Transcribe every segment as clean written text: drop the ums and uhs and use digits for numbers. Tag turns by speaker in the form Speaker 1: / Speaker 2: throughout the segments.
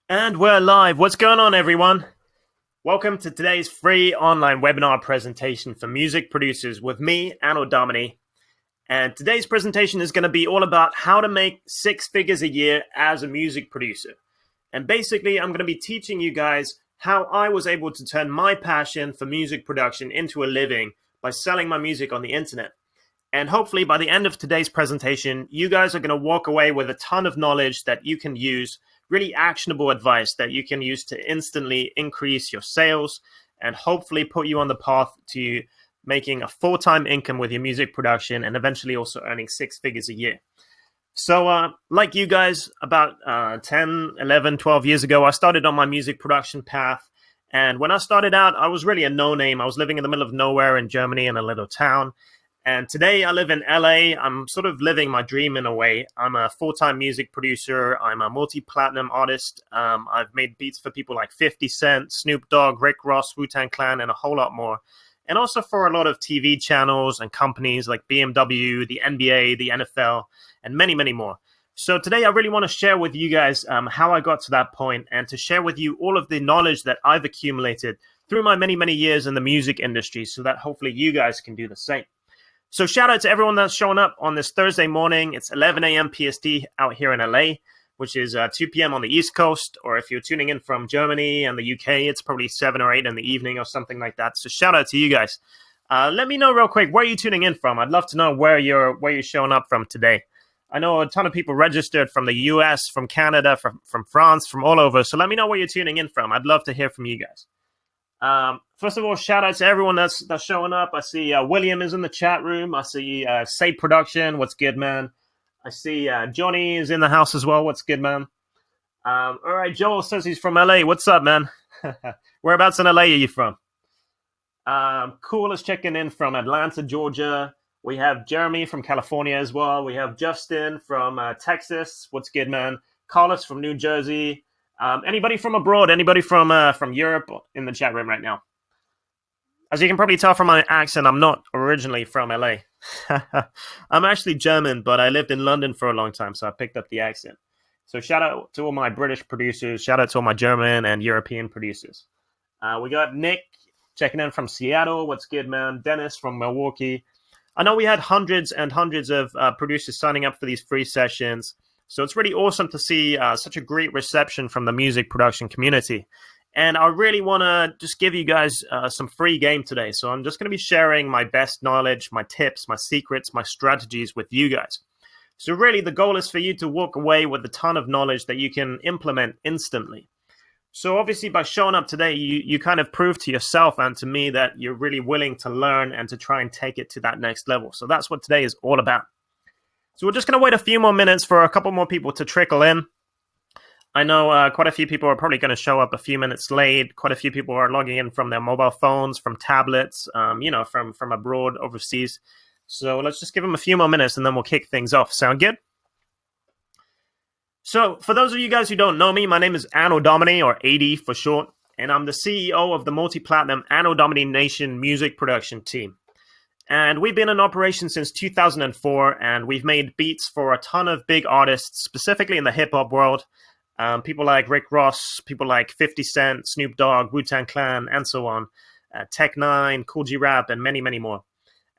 Speaker 1: And we're live. What's going on, everyone? Welcome to today's free online webinar presentation for music producers with me, Anno Domini. And today's presentation is going to be all about how to make six figures a year as a music producer. And basically, I'm going to be teaching you guys how I was able to turn my passion for music production into a living by selling my music on the internet. And hopefully, by the end of today's presentation, you guys are going to walk away with a ton of knowledge that you can use, really actionable advice that you can use to instantly increase your sales and hopefully put you on the path to making a full-time income with your music production and eventually also earning six figures a year. So like you guys, about 10, 11, 12 years ago, I started on my music production path. And when I started out, I was really a no-name. I was living in the middle of nowhere in Germany in a little town. And today I live in LA. I'm sort of living my dream in a way. I'm a full-time music producer. I'm a multi-platinum artist. I've made beats for people like 50 Cent, Snoop Dogg, Rick Ross, Wu-Tang Clan, and a whole lot more. And also for a lot of TV channels and companies like BMW, the NBA, the NFL, and many, many more. So today I really want to share with you guys how I got to that point and to share with you all of the knowledge that I've accumulated through my many, many years in the music industry so that hopefully you guys can do the same. So shout out to everyone that's showing up on this Thursday morning. It's 11 a.m. PST out here in LA, which is 2 p.m. on the East Coast. Or if you're tuning in from Germany and the UK, it's probably 7 or 8 in the evening or something like that. So shout out to you guys. Let me know real quick, where are you tuning in from? I'd love to know where you're showing up from today. I know a ton of people registered from the US, from Canada, from France, from all over. So let me know where you're tuning in from. I'd love to hear from you guys. First of all, shout out to everyone that's showing up. I see William is in the chat room. I see Say Production. What's good, man? I see Johnny is in the house as well. What's good, man? All right, Joel says he's from LA. What's up, man? Whereabouts in LA are you from? Cool is checking in from Atlanta, Georgia. We have Jeremy from California as well. We have Justin from Texas. What's good, man? Carlos from New Jersey. Anybody from abroad? Anybody from Europe in the chat room right now? As you can probably tell from my accent, I'm not originally from LA. I'm actually German, but I lived in London for a long time, so I picked up the accent. So shout out to all my British producers. Shout out to all my German and European producers. We got Nick checking in from Seattle. What's good, man? Dennis from Milwaukee. I know we had hundreds and hundreds of producers signing up for these free sessions. So it's really awesome to see such a great reception from the music production community. And I really want to just give you guys some free game today. So I'm just going to be sharing my best knowledge, my tips, my secrets, my strategies with you guys. So really the goal is for you to walk away with a ton of knowledge that you can implement instantly. So obviously by showing up today, you kind of prove to yourself and to me that you're really willing to learn and to try and take it to that next level. So that's what today is all about. So we're just going to wait a few more minutes for a couple more people to trickle in. I know quite a few people are probably going to show up a few minutes late. Quite a few people are logging in from their mobile phones, from tablets, from abroad, overseas. So let's just give them a few more minutes and then we'll kick things off. Sound good? So for those of you guys who don't know me, my name is Anno Domini, or AD for short, and I'm the CEO of the multi-platinum Anno Domini Nation music production team. And we've been in operation since 2004, and we've made beats for a ton of big artists, specifically in the hip-hop world. People like Rick Ross, people like 50 Cent, Snoop Dogg, Wu-Tang Clan, and so on. Tech Nine, Kool G Rap, and many, many more.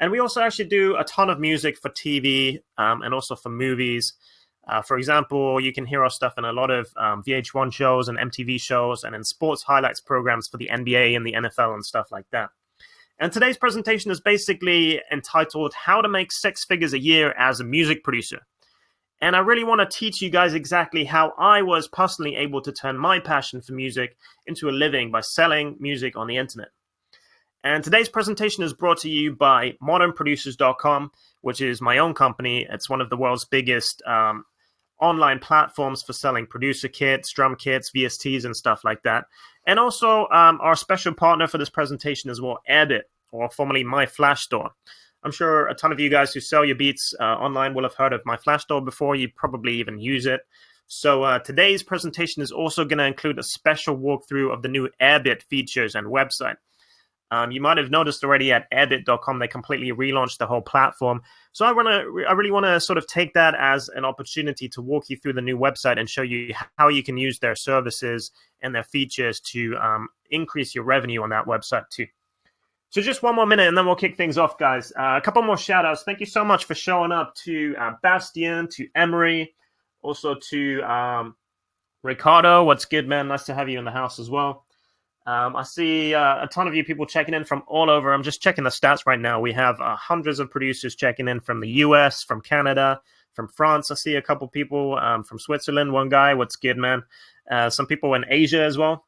Speaker 1: And we also actually do a ton of music for TV and also for movies. For example, you can hear our stuff in a lot of VH1 shows and MTV shows and in sports highlights programs for the NBA and the NFL and stuff like that. And today's presentation is basically entitled How to Make Six Figures a Year as a Music Producer. And I really want to teach you guys exactly how I was personally able to turn my passion for music into a living by selling music on the internet. And today's presentation is brought to you by modernproducers.com, which is my own company. It's one of the world's biggest online platforms for selling producer kits, drum kits, VSTs, and stuff like that. And also our special partner for this presentation as well, Airbit, or formerly My Flash Store. I'm sure a ton of you guys who sell your beats online will have heard of My Flash Store before. You probably even use it. So today's presentation is also going to include a special walkthrough of the new Airbit features and website. You might have noticed already at Airbit.com, they completely relaunched the whole platform. So I really want to sort of take that as an opportunity to walk you through the new website and show you how you can use their services and their features to increase your revenue on that website too. So just one more minute and then we'll kick things off, guys. A couple more shout outs. Thank you so much for showing up to Bastien, to Emery, also to Ricardo. What's good, man? Nice to have you in the house as well. I see a ton of you people checking in from all over. I'm just checking the stats right now. We have hundreds of producers checking in from the US, from Canada, from France. I see a couple people from Switzerland. One guy, what's good, man? Some people in Asia as well.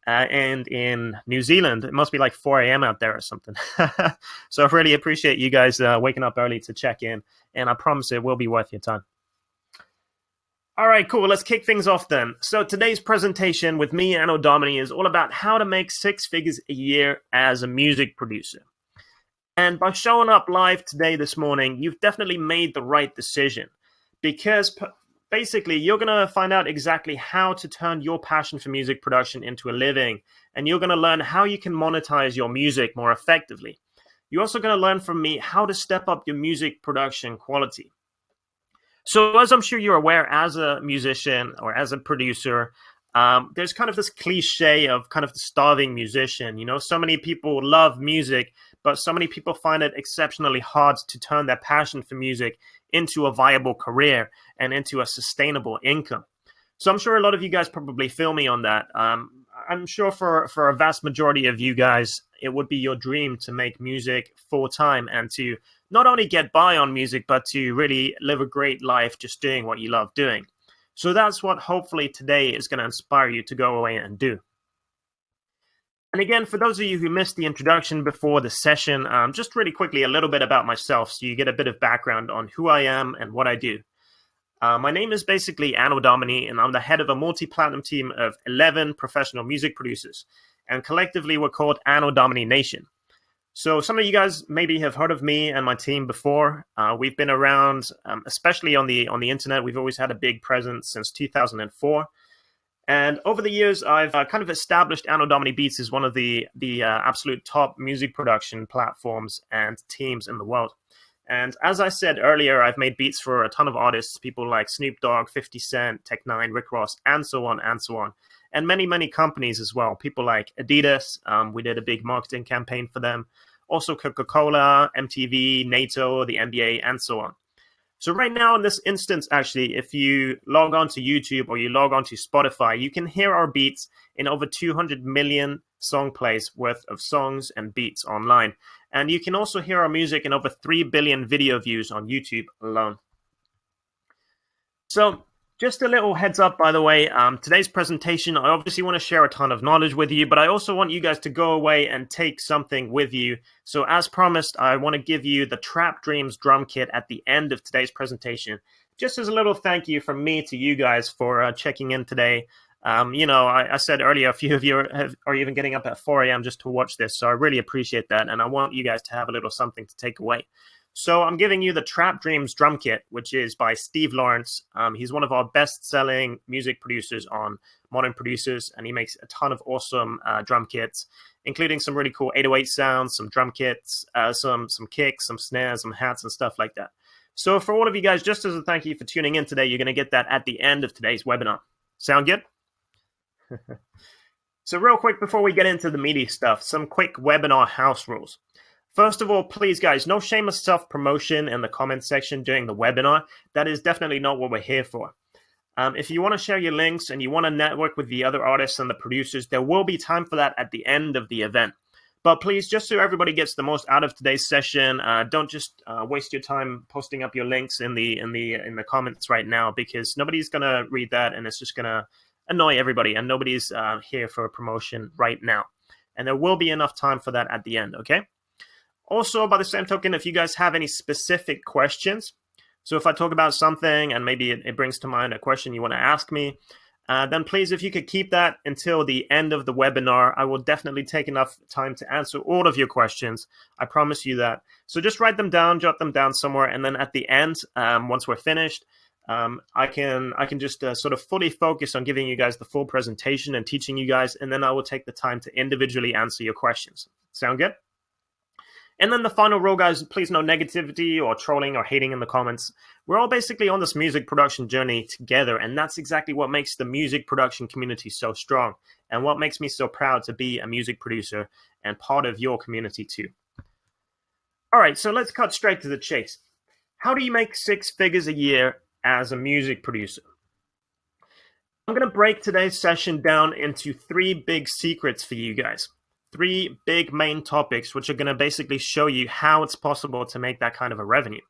Speaker 1: And in New Zealand. It must be like 4 a.m. out there or something. So I really appreciate you guys waking up early to check in. And I promise it will be worth your time. All right, cool. Let's kick things off then. So today's presentation with me, Anno Domini, is all about how to make 6 figures a year as a music producer. And by showing up live today, this morning, you've definitely made the right decision. Because basically, you're going to find out exactly how to turn your passion for music production into a living. And you're going to learn how you can monetize your music more effectively. You're also going to learn from me how to step up your music production quality. So as I'm sure you're aware, as a musician or as a producer, there's kind of this cliche of kind of the starving musician. You know, so many people love music, but so many people find it exceptionally hard to turn their passion for music into a viable career and into a sustainable income. So I'm sure a lot of you guys probably feel me on that. I'm sure for a vast majority of you guys, it would be your dream to make music full time and to not only get by on music, but to really live a great life just doing what you love doing. So that's what hopefully today is going to inspire you to go away and do. And again, for those of you who missed the introduction before the session, just really quickly a little bit about myself so you get a bit of background on who I am and what I do. My name is basically Anno Domini, and I'm the head of a multi-platinum team of 11 professional music producers. And collectively, we're called Anno Domini Nation. So some of you guys maybe have heard of me and my team before. We've been around, especially on the internet. We've always had a big presence since 2004. And over the years, I've kind of established Anno Domini Beats as one of the absolute top music production platforms and teams in the world. And as I said earlier, I've made beats for a ton of artists, people like Snoop Dogg, 50 Cent, Tech Nine, Rick Ross, and so on and so on. And many, many companies as well. People like Adidas, we did a big marketing campaign for them. Also Coca-Cola, MTV, NATO, the NBA, and so on. So right now in this instance, actually, if you log on to YouTube or you log on to Spotify, you can hear our beats in over 200 million song plays worth of songs and beats online. And you can also hear our music in over 3 billion video views on YouTube alone. So just a little heads up, by the way, today's presentation, I obviously want to share a ton of knowledge with you, but I also want you guys to go away and take something with you. So as promised, I want to give you the Trap Dreams drum kit at the end of today's presentation, just as a little thank you from me to you guys for checking in today. I said earlier, a few of you are even getting up at 4 a.m. just to watch this, so I really appreciate that, and I want you guys to have a little something to take away. So I'm giving you the Trap Dreams drum kit, which is by Steve Lawrence. He's one of our best-selling music producers on Modern Producers, and he makes a ton of awesome drum kits, including some really cool 808 sounds, some drum kits, some kicks, some snares, some hats, and stuff like that. So for all of you guys, just as a thank you for tuning in today, you're going to get that at the end of today's webinar. Sound good? So real quick before we get into the meaty stuff, some quick webinar house rules. First of all, please, guys, no shameless self-promotion in the comments section during the webinar. That is definitely not what we're here for. If you want to share your links and you want to network with the other artists and the producers, there will be time for that at the end of the event. But please, just so everybody gets the most out of today's session, don't just waste your time posting up your links in the comments right now, because nobody's going to read that and it's just going to annoy everybody, and nobody's here for a promotion right now. And there will be enough time for that at the end, okay? Also, by the same token, if you guys have any specific questions, so if I talk about something and maybe it brings to mind a question you want to ask me, then please, if you could keep that until the end of the webinar, I will definitely take enough time to answer all of your questions. I promise you that. So just write them down, jot them down somewhere, and then at the end, once we're finished, I can just sort of fully focus on giving you guys the full presentation and teaching you guys, and then I will take the time to individually answer your questions. Sound good? And then the final rule, guys, please no negativity or trolling or hating in the comments. We're all basically on this music production journey together, and that's exactly what makes the music production community so strong, and what makes me so proud to be a music producer and part of your community too. All right, so let's cut straight to the chase. How do you make 6 figures a year as a music producer? I'm going to break today's session down into 3 big secrets for you guys. 3 big main topics, which are going to basically show you how it's possible to make that kind of a revenue.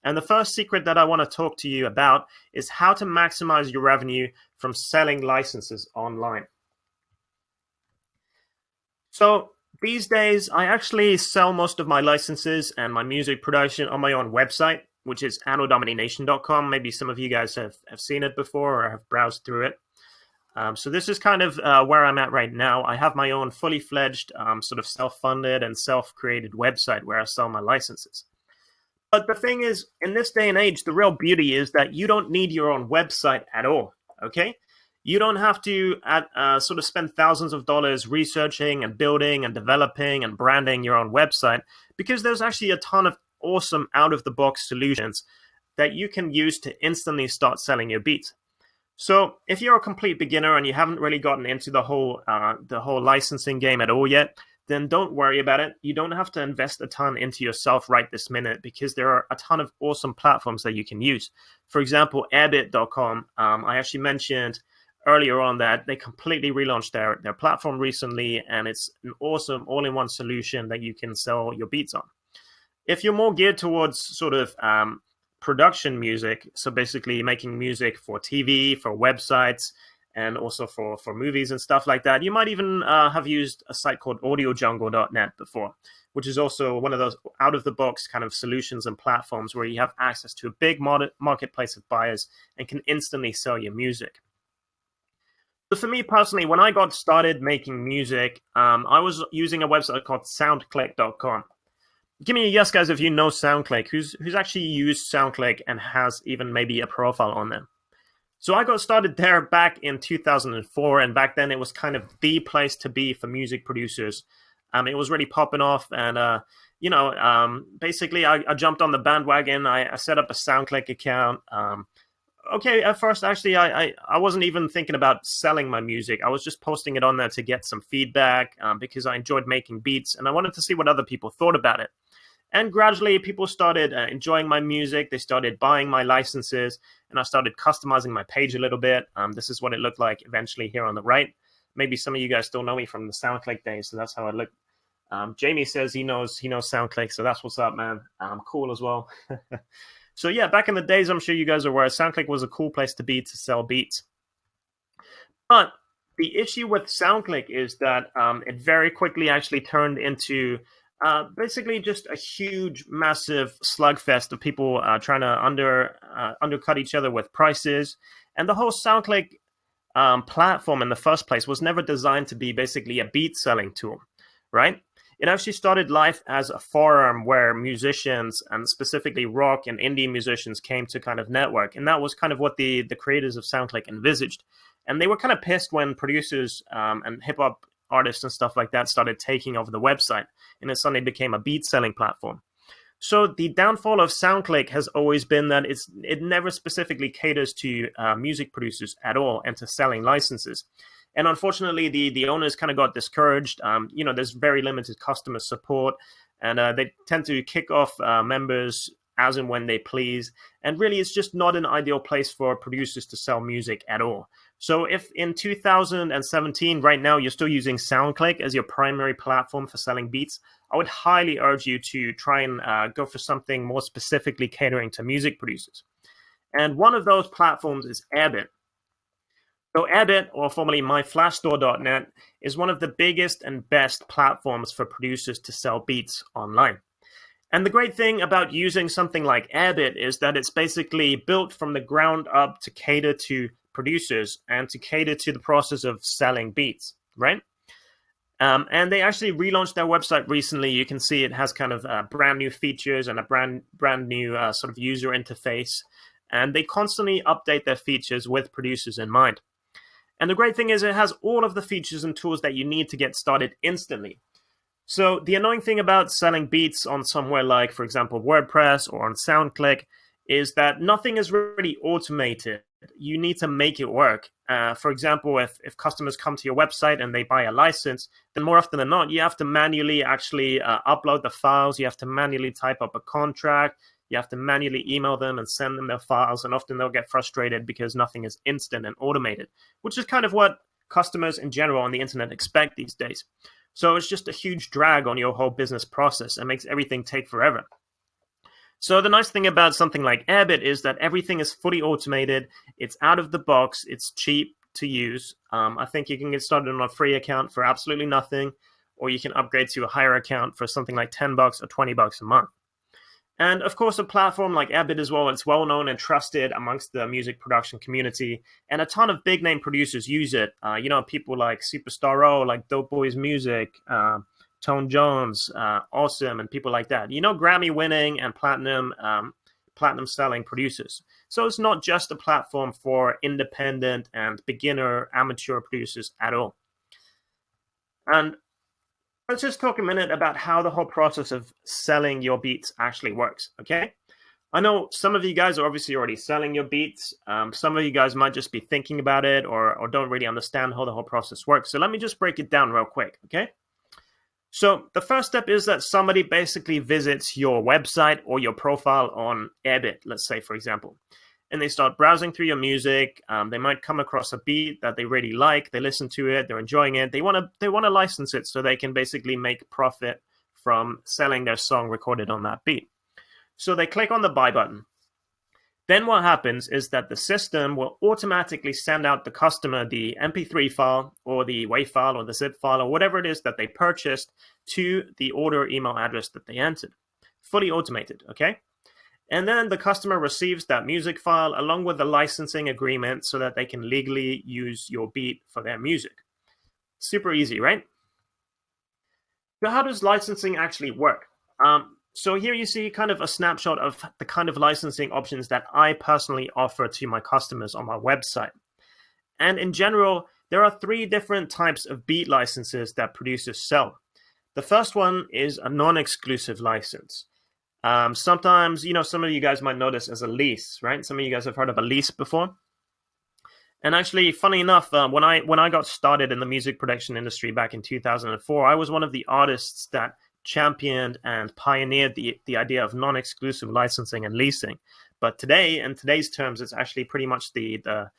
Speaker 1: And the first secret that I want to talk to you about is how to maximize your revenue from selling licenses online. So these days, I actually sell most of my licenses and my music production on my own website, which is annodomination.com. Maybe some of you guys have seen it before or have browsed through it. So this is kind of where I'm at right now. I have my own fully fledged sort of self-funded and self-created website where I sell my licenses. But the thing is, in this day and age, the real beauty is that you don't need your own website at all, okay? You don't have to sort of spend thousands of dollars researching and building and developing and branding your own website, because there's actually a ton of awesome out-of-the-box solutions that you can use to instantly start selling your beats. So if you're a complete beginner and you haven't really gotten into the whole licensing game at all yet, then don't worry about it. You don't have to invest a ton into yourself right this minute, because there are a ton of awesome platforms that you can use. For example, airbit.com. I actually mentioned earlier on that they completely relaunched their platform recently, and it's an awesome all-in-one solution that you can sell your beats on. If you're more geared towards sort of production music, so basically making music for TV, for websites, and also for movies and stuff like that, you might even have used a site called audiojungle.net before, which is also one of those out-of-the-box kind of solutions and platforms where you have access to a big marketplace of buyers and can instantly sell your music. So for me personally, when I got started making music, I was using a website called soundclick.com. Give me a yes, guys, if you know SoundClick. Who's actually used SoundClick and has even maybe a profile on them? So I got started there back in 2004, and back then it was kind of the place to be for music producers. It was really popping off, and basically I jumped on the bandwagon. I set up a SoundClick account. Okay, at first, actually, I wasn't even thinking about selling my music. I was just posting it on there to get some feedback because I enjoyed making beats, and I wanted to see what other people thought about it. And gradually, people started enjoying my music. They started buying my licenses, and I started customizing my page a little bit. This is what it looked like eventually here on the right. Maybe some of you guys still know me from the SoundClick days, so that's how it looked. Jamie says he knows SoundClick, so that's what's up, man. Cool as well. So yeah, back in the days, I'm sure you guys are aware, SoundClick was a cool place to be to sell beats. But the issue with SoundClick is that it very quickly actually turned into basically just a huge, massive slugfest of people trying to undercut each other with prices. And the whole SoundClick platform in the first place was never designed to be basically a beat selling tool, right? It actually started life as a forum where musicians, and specifically rock and indie musicians, came to kind of network. And that was kind of what the creators of SoundClick envisaged. And they were kind of pissed when producers and hip-hop artists and stuff like that started taking over the website, and it suddenly became a beat-selling platform. So the downfall of SoundClick has always been that it never specifically caters to music producers at all and to selling licenses. And unfortunately, the owners kind of got discouraged. There's very limited customer support, and they tend to kick off members as and when they please. And really, it's just not an ideal place for producers to sell music at all. So if in 2017, right now, you're still using SoundClick as your primary platform for selling beats, I would highly urge you to try and go for something more specifically catering to music producers. And one of those platforms is Airbit. So Airbit, or formerly myflashstore.net, is one of the biggest and best platforms for producers to sell beats online. And the great thing about using something like Airbit is that it's basically built from the ground up to cater to producers and to cater to the process of selling beats, right? And they actually relaunched their website recently. You can see it has kind of brand new features and a brand new sort of user interface. and they constantly update their features with producers in mind. And the great thing is it has all of the features and tools that you need to get started instantly. So the annoying thing about selling beats on somewhere like, for example, WordPress or on SoundClick is that nothing is really automated. You need to make it work. For example, if customers come to your website and they buy a license, then more often than not, you have to manually actually upload the files. You have to manually type up a contract. You have to manually email them and send them their files. And often they'll get frustrated because nothing is instant and automated, which is kind of what customers in general on the internet expect these days. So it's just a huge drag on your whole business process and makes everything take forever. So the nice thing about something like Airbit is that everything is fully automated. It's out of the box. It's cheap to use. I think you can get started on a free account for absolutely nothing, or you can upgrade to a higher account for something like $10 or $20 a month. And of course, a platform like Airbit as well, it's well known and trusted amongst the music production community. And a ton of big name producers use it. People like Superstar O, like Dope Boys Music, Tone Jones, Awesome, and people like that. Grammy winning and platinum selling producers. So it's not just a platform for independent and beginner amateur producers at all. And let's just talk a minute about how the whole process of selling your beats actually works, okay? I know some of you guys are obviously already selling your beats. Some of you guys might just be thinking about it or don't really understand how the whole process works. So let me just break it down real quick, okay? So the first step is that somebody basically visits your website or your profile on Airbit, let's say, for example. And they start browsing through your music. They might come across a beat that they really like. They listen to it. They're enjoying it. They want to license it so they can basically make profit from selling their song recorded on that beat. So they click on the buy button. Then what happens is that the system will automatically send out the customer the MP3 file or the WAV file or the zip file or whatever it is that they purchased to the order email address that they entered. Fully automated, okay? And then the customer receives that music file along with the licensing agreement so that they can legally use your beat for their music. Super easy, right? So how does licensing actually work? So here you see kind of a snapshot of the kind of licensing options that I personally offer to my customers on my website. And in general, there are 3 different types of beat licenses that producers sell. The first one is a non-exclusive license. Sometimes, some of you guys might know this as a lease, right? Some of you guys have heard of a lease before. And actually, funny enough, when I got started in the music production industry back in 2004, I was one of the artists that championed and pioneered the idea of non-exclusive licensing and leasing. But today, in today's terms, it's actually pretty much the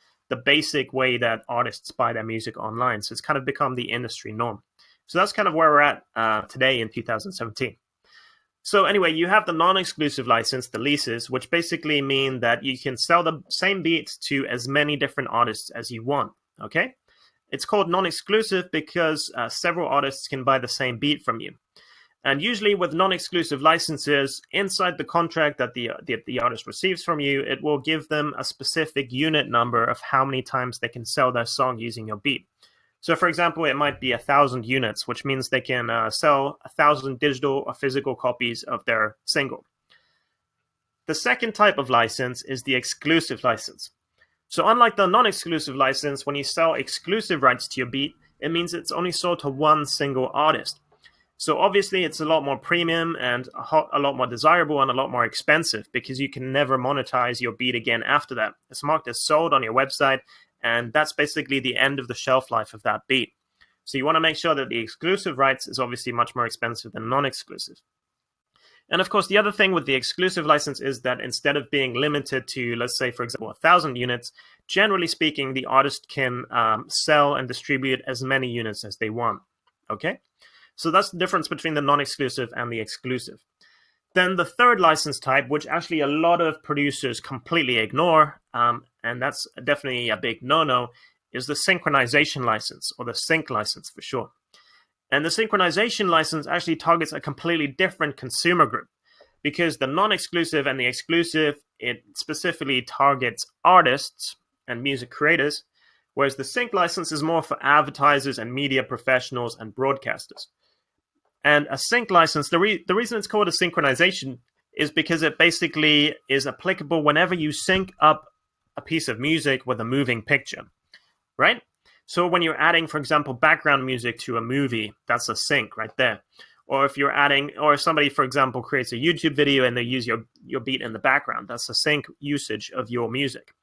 Speaker 1: basic way that artists buy their music online. So it's kind of become the industry norm. So that's kind of where we're at today in 2017. So anyway, you have the non-exclusive license, the leases, which basically mean that you can sell the same beats to as many different artists as you want, okay? It's called non-exclusive because several artists can buy the same beat from you. And usually with non-exclusive licenses, inside the contract that the artist receives from you, it will give them a specific unit number of how many times they can sell their song using your beat. So for example, it might be 1,000 units, which means they can sell 1,000 digital or physical copies of their single. The second type of license is the exclusive license. So unlike the non-exclusive license, when you sell exclusive rights to your beat, it means it's only sold to one single artist. So obviously it's a lot more premium and a lot more desirable and a lot more expensive because you can never monetize your beat again after that. It's marked as sold on your website, and that's basically the end of the shelf life of that beat. So you want to make sure that the exclusive rights is obviously much more expensive than non-exclusive. And of course, the other thing with the exclusive license is that instead of being limited to, let's say, for example, 1,000 units, generally speaking, the artist can sell and distribute as many units as they want, okay? So that's the difference between the non-exclusive and the exclusive. Then the third license type, which actually a lot of producers completely ignore, and that's definitely a big no-no, is the synchronization license, or the sync license for short. And the synchronization license actually targets a completely different consumer group because the non-exclusive and the exclusive, it specifically targets artists and music creators, whereas the sync license is more for advertisers and media professionals and broadcasters. And a sync license, the reason it's called a synchronization is because it basically is applicable whenever you sync up a piece of music with a moving picture, right? So when you're adding, for example, background music to a movie, that's a sync right there. Or if you're adding, or if somebody, for example, creates a YouTube video and they use your beat in the background, that's a sync usage of your music.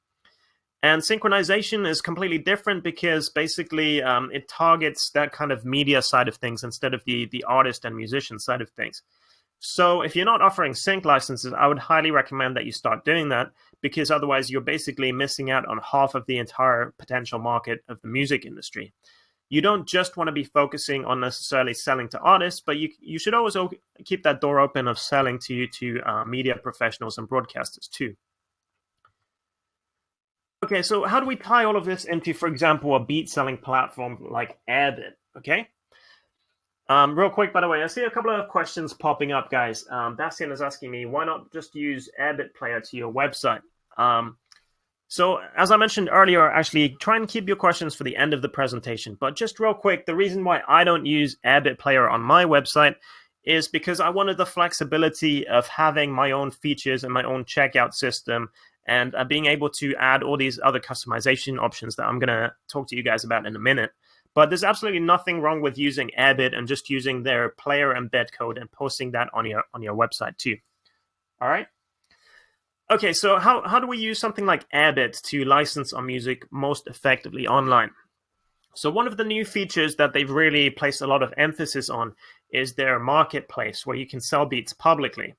Speaker 1: And synchronization is completely different because basically it targets that kind of media side of things instead of the artist and musician side of things. So if you're not offering sync licenses, I would highly recommend that you start doing that, because otherwise you're basically missing out on half of the entire potential market of the music industry. You don't just want to be focusing on necessarily selling to artists, but you should always keep that door open of selling to media professionals and broadcasters too. Okay, so how do we tie all of this into, for example, a beat selling platform like Airbit? Okay. Real quick, by the way, I see a couple of questions popping up, guys. Bastian is asking me, why not just use Airbit Player to your website? So as I mentioned earlier, actually try and keep your questions for the end of the presentation. But just real quick, the reason why I don't use Airbit Player on my website is because I wanted the flexibility of having my own features and my own checkout system, and being able to add all these other customization options that I'm going to talk to you guys about in a minute. But there's absolutely nothing wrong with using Airbit and just using their player embed code and posting that on your website too. All right. Okay, so how do we use something like Airbit to license our music most effectively online? So one of the new features that they've really placed a lot of emphasis on is their marketplace, where you can sell beats publicly.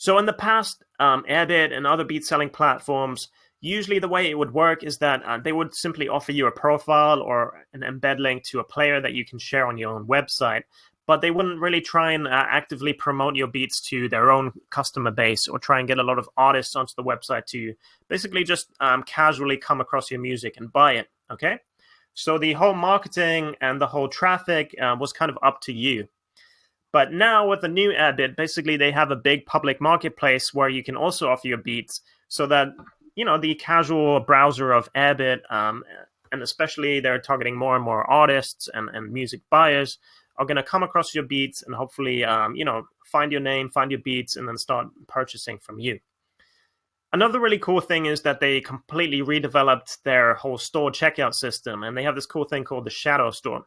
Speaker 1: So in the past, Airbit and other beat selling platforms, usually the way it would work is that they would simply offer you a profile or an embed link to a player that you can share on your own website, but they wouldn't really try and actively promote your beats to their own customer base or try and get a lot of artists onto the website to basically just casually come across your music and buy it, okay? So the whole marketing and the whole traffic was kind of up to you. But now with the new Airbit, basically they have a big public marketplace where you can also offer your beats, so that, you know, the casual browser of Airbit, and especially they're targeting more and more artists and music buyers, are going to come across your beats and hopefully, find your name, find your beats, and then start purchasing from you. Another really cool thing is that they completely redeveloped their whole store checkout system, and they have this cool thing called the Shadow Store,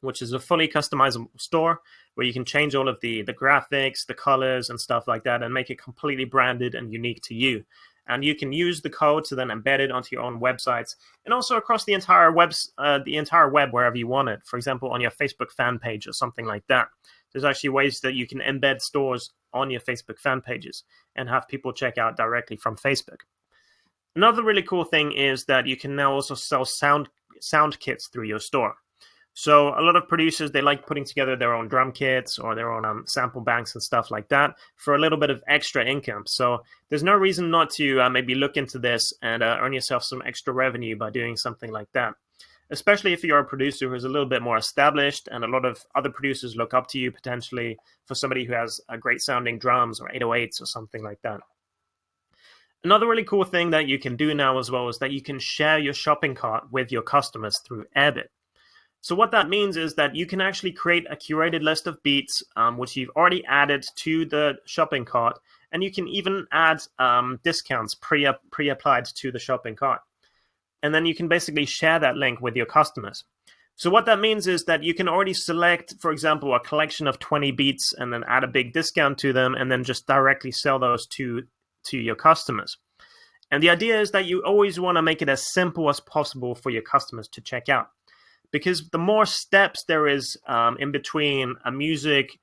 Speaker 1: which is a fully customizable store where you can change all of the graphics, the colors, and stuff like that, and make it completely branded and unique to you. And you can use the code to then embed it onto your own websites, and also across the entire web wherever you want it. For example, on your Facebook fan page or something like that. There's actually ways that you can embed stores on your Facebook fan pages and have people check out directly from Facebook. Another really cool thing is that you can now also sell sound kits through your store. So a lot of producers, they like putting together their own drum kits or their own sample banks and stuff like that for a little bit of extra income. So there's no reason not to maybe look into this and earn yourself some extra revenue by doing something like that. Especially if you're a producer who's a little bit more established, and a lot of other producers look up to you potentially for somebody who has great sounding drums or 808s or something like that. Another really cool thing that you can do now as well is that you can share your shopping cart with your customers through Airbit. So what that means is that you can actually create a curated list of beats, which you've already added to the shopping cart, and you can even add discounts pre-applied to the shopping cart. And then you can basically share that link with your customers. So what that means is that you can already select, for example, a collection of 20 beats and then add a big discount to them, and then just directly sell those to your customers. And the idea is that you always want to make it as simple as possible for your customers to check out. Because the more steps there is in between a music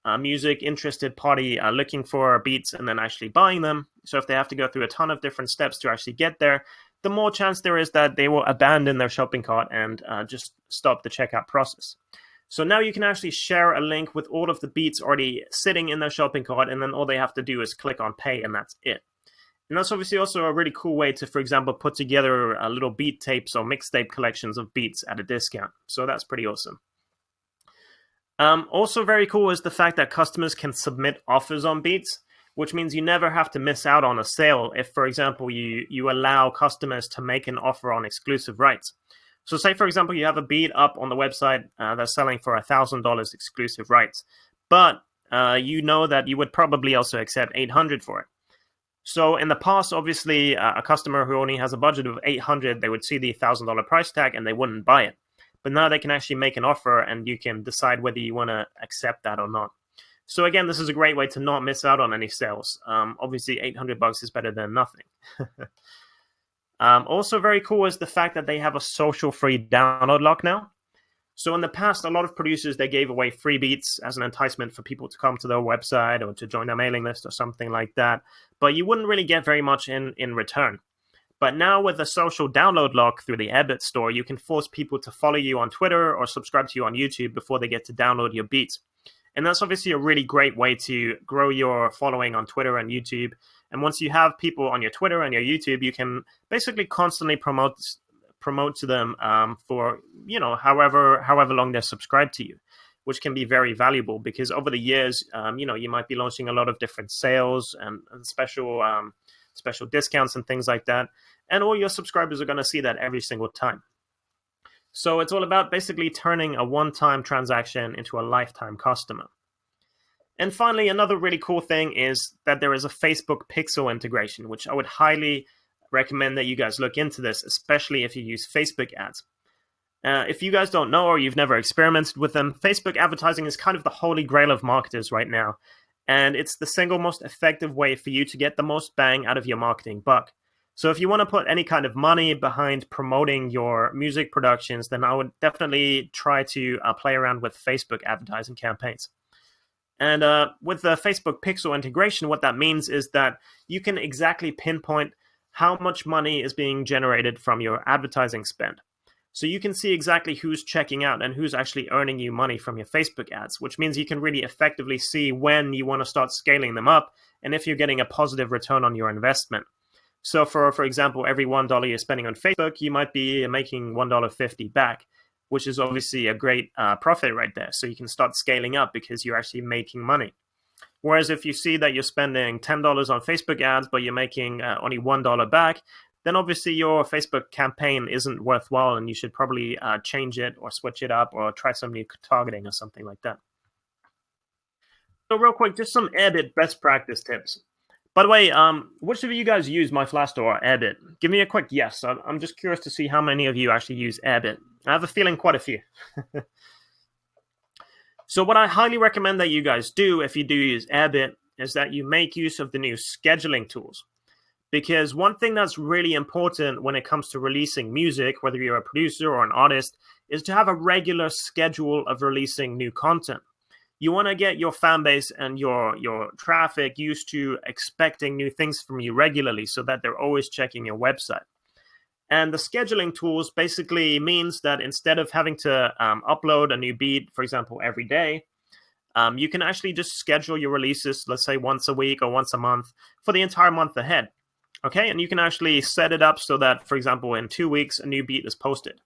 Speaker 1: interested party looking for beats and then actually buying them, so if they have to go through a ton of different steps to actually get there, the more chance there is that they will abandon their shopping cart and just stop the checkout process. So now you can actually share a link with all of the beats already sitting in their shopping cart, and then all they have to do is click on pay, and that's it. And that's obviously also a really cool way to, for example, put together little beat tapes or mixtape collections of beats at a discount. So that's pretty awesome. Also very cool is the fact that customers can submit offers on beats, which means you never have to miss out on a sale if, for example, you allow customers to make an offer on exclusive rights. So say, for example, you have a beat up on the website that's selling for $1,000 exclusive rights, but you know that you would probably also accept 800 for it. So in the past, obviously, a customer who only has a budget of 800, they would see the $1,000 price tag and they wouldn't buy it. But now they can actually make an offer and you can decide whether you want to accept that or not. So again, this is a great way to not miss out on any sales. Obviously, $800 is better than nothing. Also very cool is the fact that they have a social free download lock now. So in the past, a lot of producers, they gave away free beats as an enticement for people to come to their website or to join their mailing list or something like that. But you wouldn't really get very much in return. But now with the social download lock through the Airbit store, you can force people to follow you on Twitter or subscribe to you on YouTube before they get to download your beats. And that's obviously a really great way to grow your following on Twitter and YouTube. And once you have people on your Twitter and your YouTube, you can basically constantly promote to them for however long they're subscribed to you, which can be very valuable because over the years, you might be launching a lot of different sales and special discounts and things like that, and all your subscribers are going to see that every single time. So it's all about basically turning a one-time transaction into a lifetime customer. And finally, another really cool thing is that there is a Facebook Pixel integration, which I would highly recommend that you guys look into this, especially if you use Facebook ads. If you guys don't know or you've never experimented with them, Facebook advertising is kind of the holy grail of marketers right now. And it's the single most effective way for you to get the most bang out of your marketing buck. So if you want to put any kind of money behind promoting your music productions, then I would definitely try to play around with Facebook advertising campaigns. And with the Facebook Pixel integration, what that means is that you can exactly pinpoint how much money is being generated from your advertising spend. So you can see exactly who's checking out and who's actually earning you money from your Facebook ads, which means you can really effectively see when you want to start scaling them up and if you're getting a positive return on your investment. So for example, every $1 you're spending on Facebook, you might be making $1.50 back, which is obviously a great profit right there. So you can start scaling up because you're actually making money. Whereas if you see that you're spending $10 on Facebook ads, but you're making only $1 back, then obviously your Facebook campaign isn't worthwhile and you should probably change it or switch it up or try some new targeting or something like that. So real quick, just some Airbit best practice tips. By the way, which of you guys use MyFlashStore or Airbit? Give me a quick yes. I'm just curious to see how many of you actually use Airbit. I have a feeling quite a few. So what I highly recommend that you guys do if you do use Airbit is that you make use of the new scheduling tools. Because one thing that's really important when it comes to releasing music, whether you're a producer or an artist, is to have a regular schedule of releasing new content. You want to get your fan base and your traffic used to expecting new things from you regularly so that they're always checking your website. And the scheduling tools basically means that instead of having to upload a new beat, for example, every day, you can actually just schedule your releases, let's say once a week or once a month for the entire month ahead. Okay, and you can actually set it up so that, for example, in 2 weeks, a new beat is posted.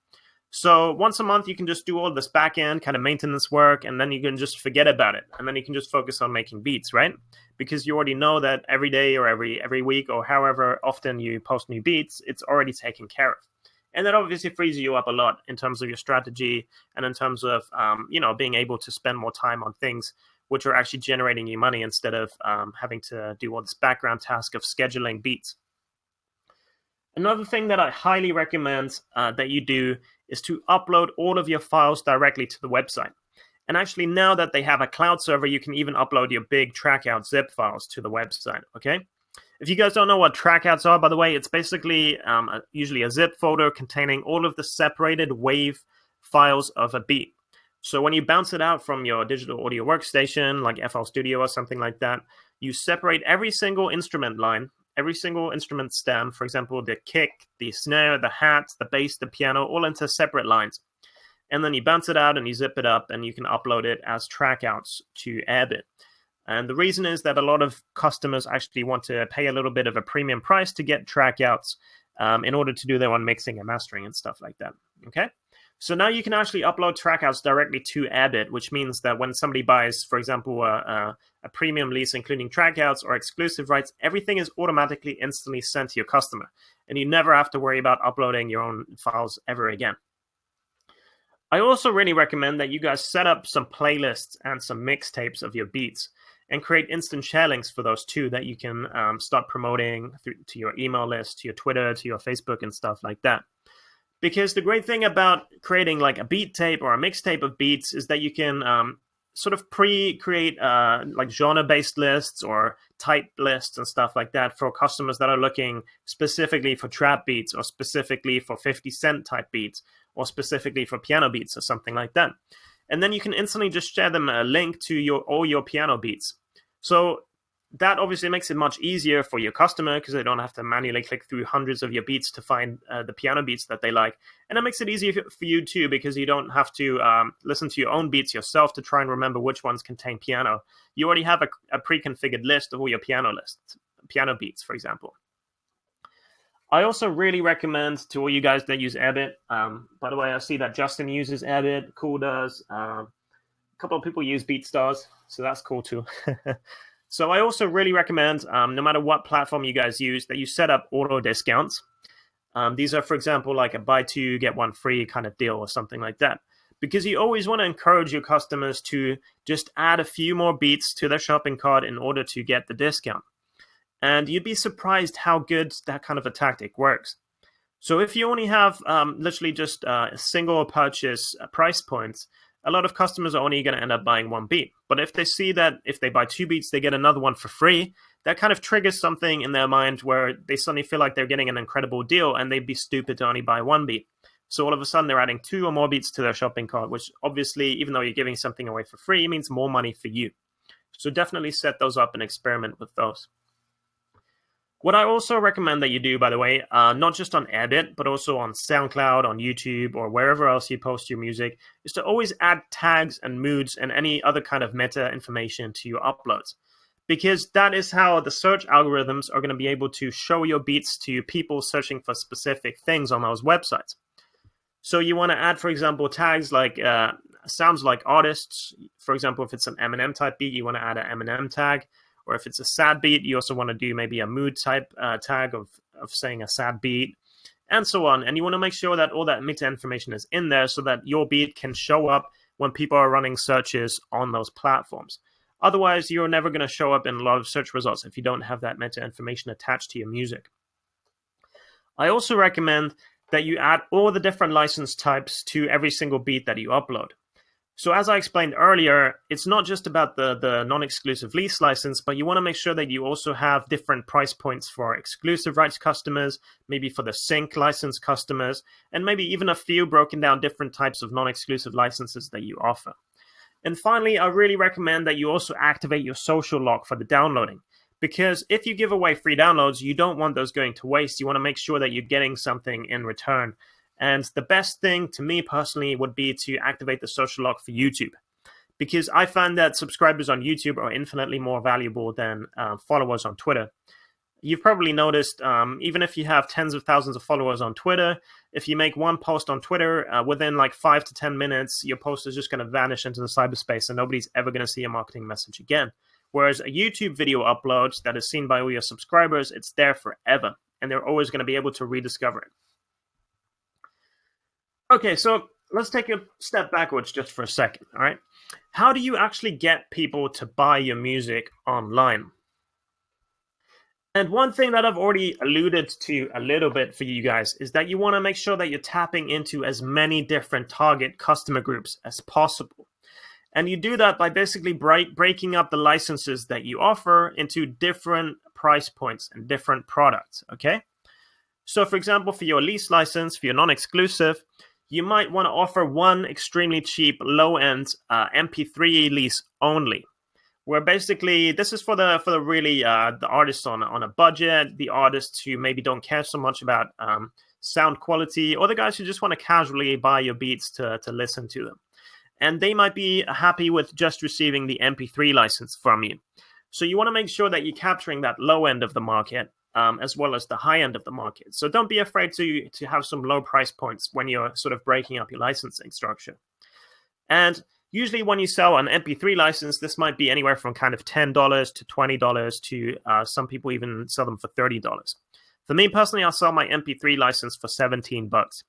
Speaker 1: So once a month, you can just do all this back-end kind of maintenance work, and then you can just forget about it. And then you can just focus on making beats, right? Because you already know that every day or every week or however often you post new beats, it's already taken care of. And that obviously frees you up a lot in terms of your strategy and in terms of, being able to spend more time on things which are actually generating you money instead of having to do all this background task of scheduling beats. Another thing that I highly recommend that you do is to upload all of your files directly to the website. And actually, now that they have a cloud server, you can even upload your big trackout zip files to the website, okay? If you guys don't know what trackouts are, by the way, it's basically usually a zip folder containing all of the separated wave files of a beat. So when you bounce it out from your digital audio workstation, like FL Studio or something like that, you separate every single instrument line, every single instrument stem, for example, the kick, the snare, the hat, the bass, the piano, all into separate lines. And then you bounce it out and you zip it up and you can upload it as trackouts to Airbit. And the reason is that a lot of customers actually want to pay a little bit of a premium price to get trackouts in order to do their own mixing and mastering and stuff like that. Okay? So now you can actually upload trackouts directly to Airbit, which means that when somebody buys, for example, a premium lease including trackouts or exclusive rights, everything is automatically instantly sent to your customer. And you never have to worry about uploading your own files ever again. I also really recommend that you guys set up some playlists and some mixtapes of your beats and create instant share links for those too that you can start promoting to your email list, to your Twitter, to your Facebook and stuff like that. Because the great thing about creating like a beat tape or a mixtape of beats is that you can sort of pre-create like genre-based lists or type lists and stuff like that for customers that are looking specifically for trap beats or specifically for 50 Cent type beats or specifically for piano beats or something like that. And then you can instantly just share them a link to all your piano beats. So that obviously makes it much easier for your customer because they don't have to manually click through hundreds of your beats to find the piano beats that they like. And it makes it easier for you too because you don't have to listen to your own beats yourself to try and remember which ones contain piano. You already have a pre-configured list of all your piano beats, for example. I also really recommend to all you guys that use Airbit. By the way, I see that Justin uses Airbit, Cool does. A couple of people use BeatStars, so that's cool too. So I also really recommend, no matter what platform you guys use, that you set up auto discounts. These are, for example, like a buy two, get one free kind of deal or something like that. Because you always want to encourage your customers to just add a few more beats to their shopping cart in order to get the discount. And you'd be surprised how good that kind of a tactic works. So if you only have literally just a single purchase price points, a lot of customers are only going to end up buying one beat. But if they see that if they buy two beats, they get another one for free, that kind of triggers something in their mind where they suddenly feel like they're getting an incredible deal and they'd be stupid to only buy one beat. So all of a sudden they're adding two or more beats to their shopping cart, which obviously, even though you're giving something away for free, means more money for you. So definitely set those up and experiment with those. What I also recommend that you do, by the way, not just on Airbit, but also on SoundCloud, on YouTube, or wherever else you post your music, is to always add tags and moods and any other kind of meta information to your uploads. Because that is how the search algorithms are going to be able to show your beats to people searching for specific things on those websites. So you want to add, for example, tags like sounds like artists. For example, if it's an Eminem type beat, you want to add an Eminem tag. Or if it's a sad beat, you also want to do maybe a mood type tag of saying a sad beat, and so on. And you want to make sure that all that meta information is in there so that your beat can show up when people are running searches on those platforms. Otherwise, you're never going to show up in a lot of search results if you don't have that meta information attached to your music. I also recommend that you add all the different license types to every single beat that you upload. So as I explained earlier, it's not just about the non-exclusive lease license, but you want to make sure that you also have different price points for exclusive rights customers, maybe for the sync license customers, and maybe even a few broken down different types of non-exclusive licenses that you offer. And finally, I really recommend that you also activate your social lock for the downloading. Because if you give away free downloads, you don't want those going to waste. You want to make sure that you're getting something in return. And the best thing to me personally would be to activate the social lock for YouTube. Because I find that subscribers on YouTube are infinitely more valuable than followers on Twitter. You've probably noticed, even if you have tens of thousands of followers on Twitter, if you make one post on Twitter, within like 5 to 10 minutes, your post is just going to vanish into the cyberspace and nobody's ever going to see a marketing message again. Whereas a YouTube video upload that is seen by all your subscribers, it's there forever. And they're always going to be able to rediscover it. Okay, so let's take a step backwards just for a second, all right? How do you actually get people to buy your music online? And one thing that I've already alluded to a little bit for you guys is that you want to make sure that you're tapping into as many different target customer groups as possible. And you do that by basically breaking up the licenses that you offer into different price points and different products, okay? So for example, for your lease license, for your non-exclusive, you might want to offer one extremely cheap, low-end MP3 lease only, where basically this is for the really the artists on a budget, the artists who maybe don't care so much about sound quality, or the guys who just want to casually buy your beats to listen to them. And they might be happy with just receiving the MP3 license from you. So you want to make sure that you're capturing that low end of the market, as well as the high end of the market. So don't be afraid to have some low price points when you're sort of breaking up your licensing structure. And usually when you sell an MP3 license, this might be anywhere from kind of $10 to $20 to some people even sell them for $30. For me personally, I'll sell my MP3 license for $17.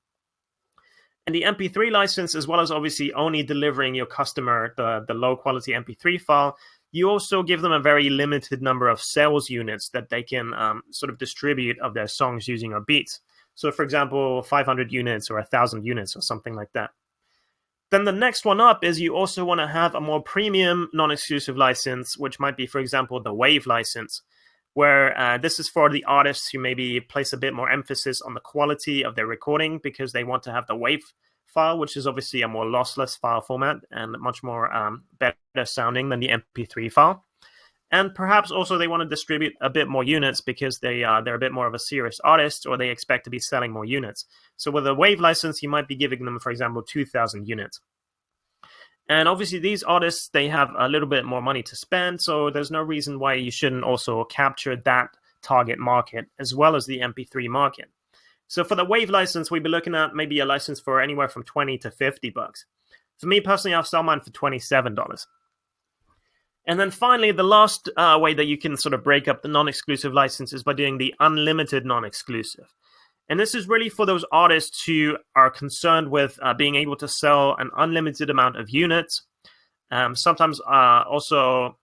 Speaker 1: And the MP3 license, as well as obviously only delivering your customer the low quality MP3 file, you also give them a very limited number of sales units that they can sort of distribute of their songs using your beats. So, for example, 500 units or 1,000 units or something like that. Then the next one up is you also want to have a more premium non-exclusive license, which might be, for example, the Wave license, where this is for the artists who maybe place a bit more emphasis on the quality of their recording because they want to have the Wave file, which is obviously a more lossless file format and much more better sounding than the MP3 file. And perhaps also they want to distribute a bit more units because they're a bit more of a serious artist, or they expect to be selling more units. So with a Wave license, you might be giving them, for example, 2,000 units. And obviously these artists, they have a little bit more money to spend, so there's no reason why you shouldn't also capture that target market as well as the MP3 market. So for the Wave license, we'd be looking at maybe a license for anywhere from 20 to 50 bucks. For me personally, I'll sell mine for $27. And then finally, the last way that you can sort of break up the non-exclusive license is by doing the unlimited non-exclusive. And this is really for those artists who are concerned with being able to sell an unlimited amount of units. Sometimes also,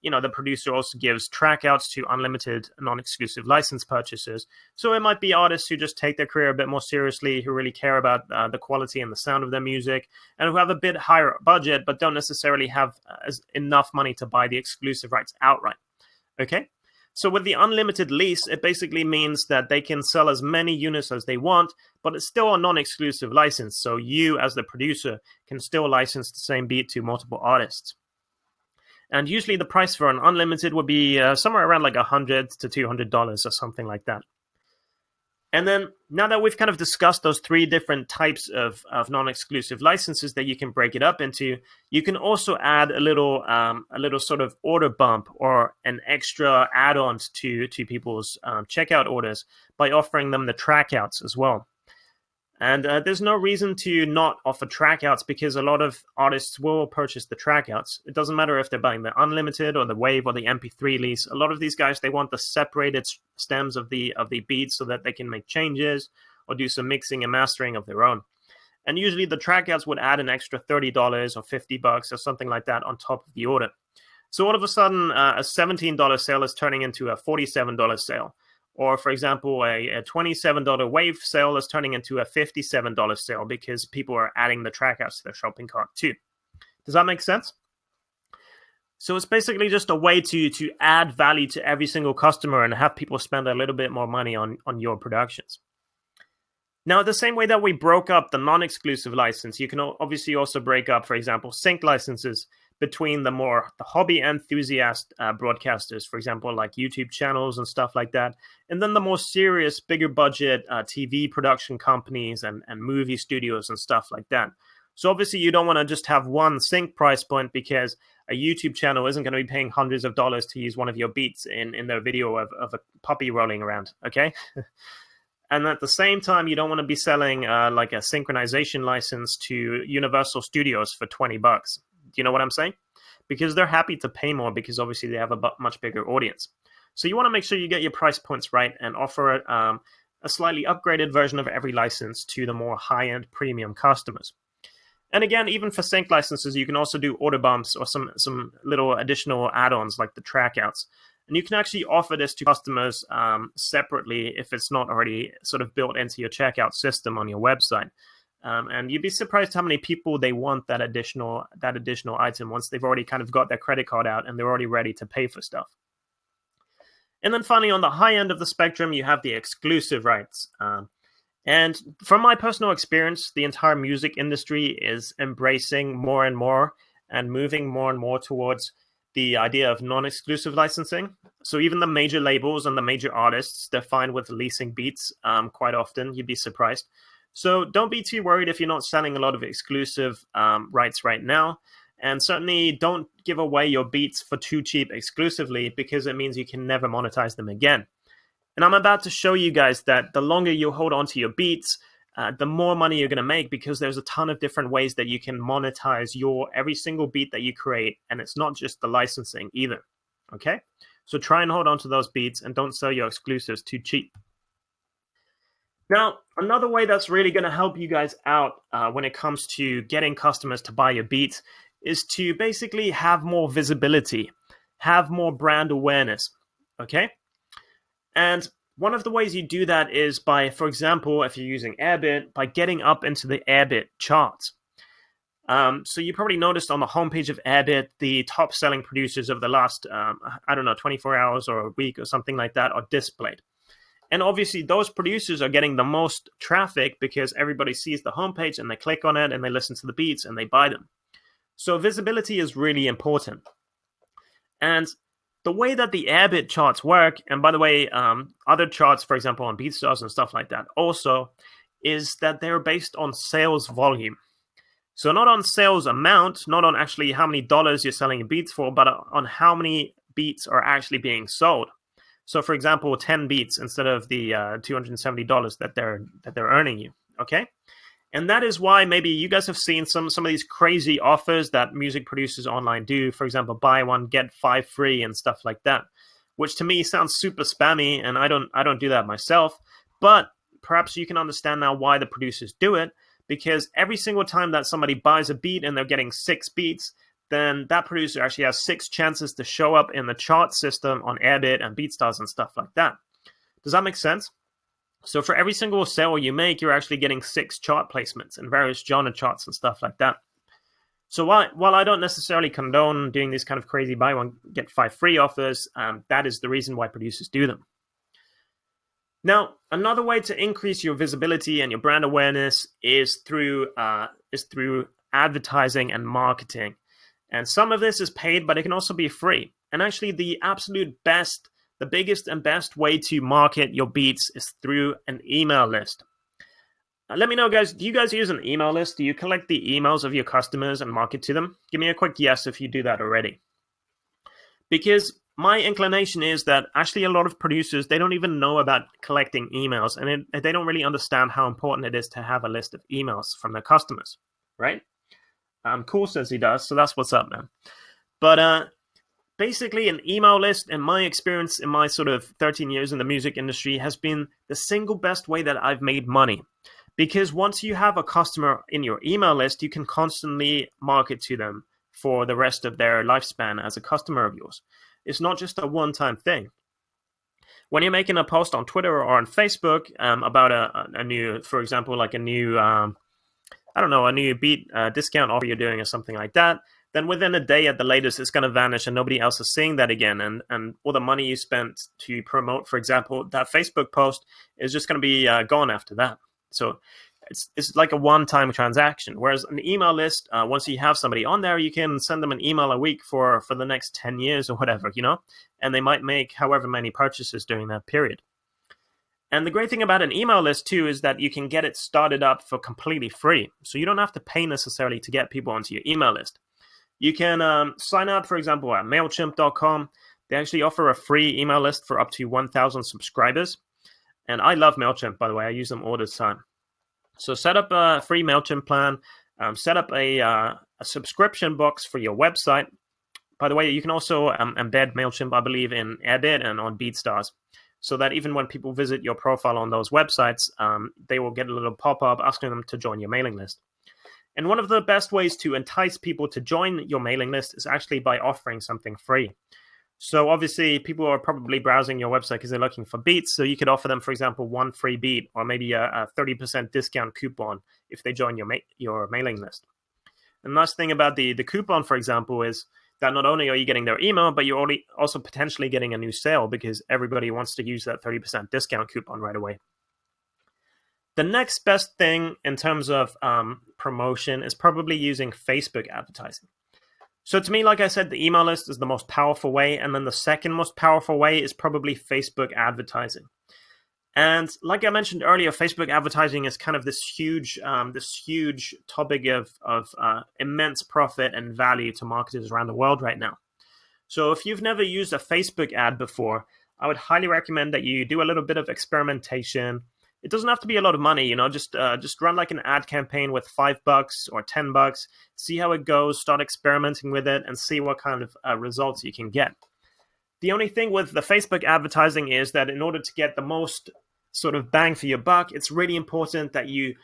Speaker 1: the producer also gives track outs to unlimited non-exclusive license purchases. So it might be artists who just take their career a bit more seriously, who really care about the quality and the sound of their music, and who have a bit higher budget, but don't necessarily have enough money to buy the exclusive rights outright. Okay? So with the unlimited lease, it basically means that they can sell as many units as they want, but it's still a non-exclusive license. So you, as the producer, can still license the same beat to multiple artists. And usually the price for an unlimited would be somewhere around like $100 to $200 or something like that. And then now that we've kind of discussed those three different types of non-exclusive licenses that you can break it up into, you can also add a little sort of order bump or an extra add-ons to people's checkout orders by offering them the trackouts as well. And there's no reason to not offer trackouts because a lot of artists will purchase the trackouts. It doesn't matter if they're buying the Unlimited or the Wave or the MP3 lease. A lot of these guys, they want the separated stems of the beats so that they can make changes or do some mixing and mastering of their own. And usually the trackouts would add an extra $30 or $50 or something like that on top of the order. So all of a sudden, a $17 sale is turning into a $47 sale. Or, for example, a $27 Wave sale is turning into a $57 sale because people are adding the trackouts to their shopping cart too. Does that make sense? So it's basically just a way to add value to every single customer and have people spend a little bit more money on your productions. Now, the same way that we broke up the non-exclusive license, you can obviously also break up, for example, sync licenses between the hobby enthusiast broadcasters, for example, like YouTube channels and stuff like that, and then the more serious, bigger budget TV production companies and movie studios and stuff like that. So obviously you don't want to just have one sync price point because a YouTube channel isn't going to be paying hundreds of dollars to use one of your beats in their video of a puppy rolling around, okay? And at the same time, you don't want to be selling like a synchronization license to Universal Studios for $20. Do you know what I'm saying? Because they're happy to pay more because obviously they have a much bigger audience. So you want to make sure you get your price points right and offer a slightly upgraded version of every license to the more high-end premium customers. And again, even for sync licenses, you can also do order bumps or some little additional add-ons like the trackouts. And you can actually offer this to customers separately if it's not already sort of built into your checkout system on your website. And you'd be surprised how many people they want that additional item once they've already kind of got their credit card out and they're already ready to pay for stuff. And then finally, on the high end of the spectrum, you have the exclusive rights. And from my personal experience, the entire music industry is embracing more and more and moving more and more towards the idea of non-exclusive licensing. So even the major labels and the major artists, they're fine with leasing beats quite often. You'd be surprised. So don't be too worried if you're not selling a lot of exclusive rights right now. And certainly don't give away your beats for too cheap exclusively because it means you can never monetize them again. And I'm about to show you guys that the longer you hold on to your beats, the more money you're going to make because there's a ton of different ways that you can monetize every single beat that you create. And it's not just the licensing either. Okay? So try and hold on to those beats and don't sell your exclusives too cheap. Now, another way that's really going to help you guys out when it comes to getting customers to buy your beats is to basically have more visibility, have more brand awareness. Okay? And one of the ways you do that is by, for example, if you're using Airbit, by getting up into the Airbit charts. So you probably noticed on the homepage of Airbit, the top selling producers of the last, 24 hours or a week or something like that are displayed. And obviously, those producers are getting the most traffic because everybody sees the homepage and they click on it and they listen to the beats and they buy them. So visibility is really important. And the way that the Airbit charts work, and by the way, other charts, for example, on BeatStars and stuff like that, also, is that they're based on sales volume. So not on sales amount, not on actually how many dollars you're selling your beats for, but on how many beats are actually being sold. So, for example, 10 beats instead of the $270 that they're earning you. Okay, and that is why maybe you guys have seen some of these crazy offers that music producers online do. For example, buy one get 5 free and stuff like that, which to me sounds super spammy, and I don't do that myself. But perhaps you can understand now why the producers do it, because every single time that somebody buys a beat and they're getting 6 beats, then that producer actually has 6 chances to show up in the chart system on Airbit and BeatStars and stuff like that. Does that make sense? So for every single sale you make, you're actually getting 6 chart placements in various genre charts and stuff like that. So while I don't necessarily condone doing these kind of crazy buy one, get 5 free offers, that is the reason why producers do them. Now, another way to increase your visibility and your brand awareness is through advertising and marketing. And some of this is paid, but it can also be free. And actually, the absolute best, the biggest and best way to market your beats is through an email list. Let me know, guys, do you guys use an email list? Do you collect the emails of your customers and market to them? Give me a quick yes if you do that already. Because my inclination is that actually a lot of producers, they don't even know about collecting emails, and they don't really understand how important it is to have a list of emails from their customers, right? Cool says he does, so that's what's up, man. But basically, an email list, in my experience, in my sort of 13 years in the music industry, has been the single best way that I've made money. Because once you have a customer in your email list, you can constantly market to them for the rest of their lifespan as a customer of yours. It's not just a one-time thing. When you're making a post on Twitter or on Facebook about a new, for example, like a new, a new beat discount offer you're doing or something like that, then within a day at the latest, it's going to vanish and nobody else is seeing that again. And all the money you spent to promote, for example, that Facebook post is just going to be gone after that. So it's like a one-time transaction. Whereas an email list, once you have somebody on there, you can send them an email a week for the next 10 years or whatever, and they might make however many purchases during that period. And the great thing about an email list, too, is that you can get it started up for completely free. So you don't have to pay necessarily to get people onto your email list. You can sign up, for example, at MailChimp.com. They actually offer a free email list for up to 1,000 subscribers. And I love MailChimp, by the way. I use them all the time. So set up a free MailChimp plan. Set up a subscription box for your website. By the way, you can also embed MailChimp, I believe, in Airbit and on BeatStars, so that even when people visit your profile on those websites, they will get a little pop-up asking them to join your mailing list. And one of the best ways to entice people to join your mailing list is actually by offering something free. So obviously, people are probably browsing your website because they're looking for beats. So you could offer them, for example, 1 free beat or maybe a 30% discount coupon if they join your mailing list. And the nice thing about the coupon, for example, is that not only are you getting their email, but you're also potentially getting a new sale because everybody wants to use that 30% discount coupon right away. The next best thing in terms of promotion is probably using Facebook advertising. So to me, like I said, the email list is the most powerful way. And then the second most powerful way is probably Facebook advertising. And like I mentioned earlier, Facebook advertising is kind of this huge topic of immense profit and value to marketers around the world right now. So if you've never used a Facebook ad before, I would highly recommend that you do a little bit of experimentation. It doesn't have to be a lot of money, just run like an ad campaign with $5 or $10, see how it goes, start experimenting with it and see what kind of results you can get. The only thing with the Facebook advertising is that in order to get the most sort of bang for your buck, it's really important that you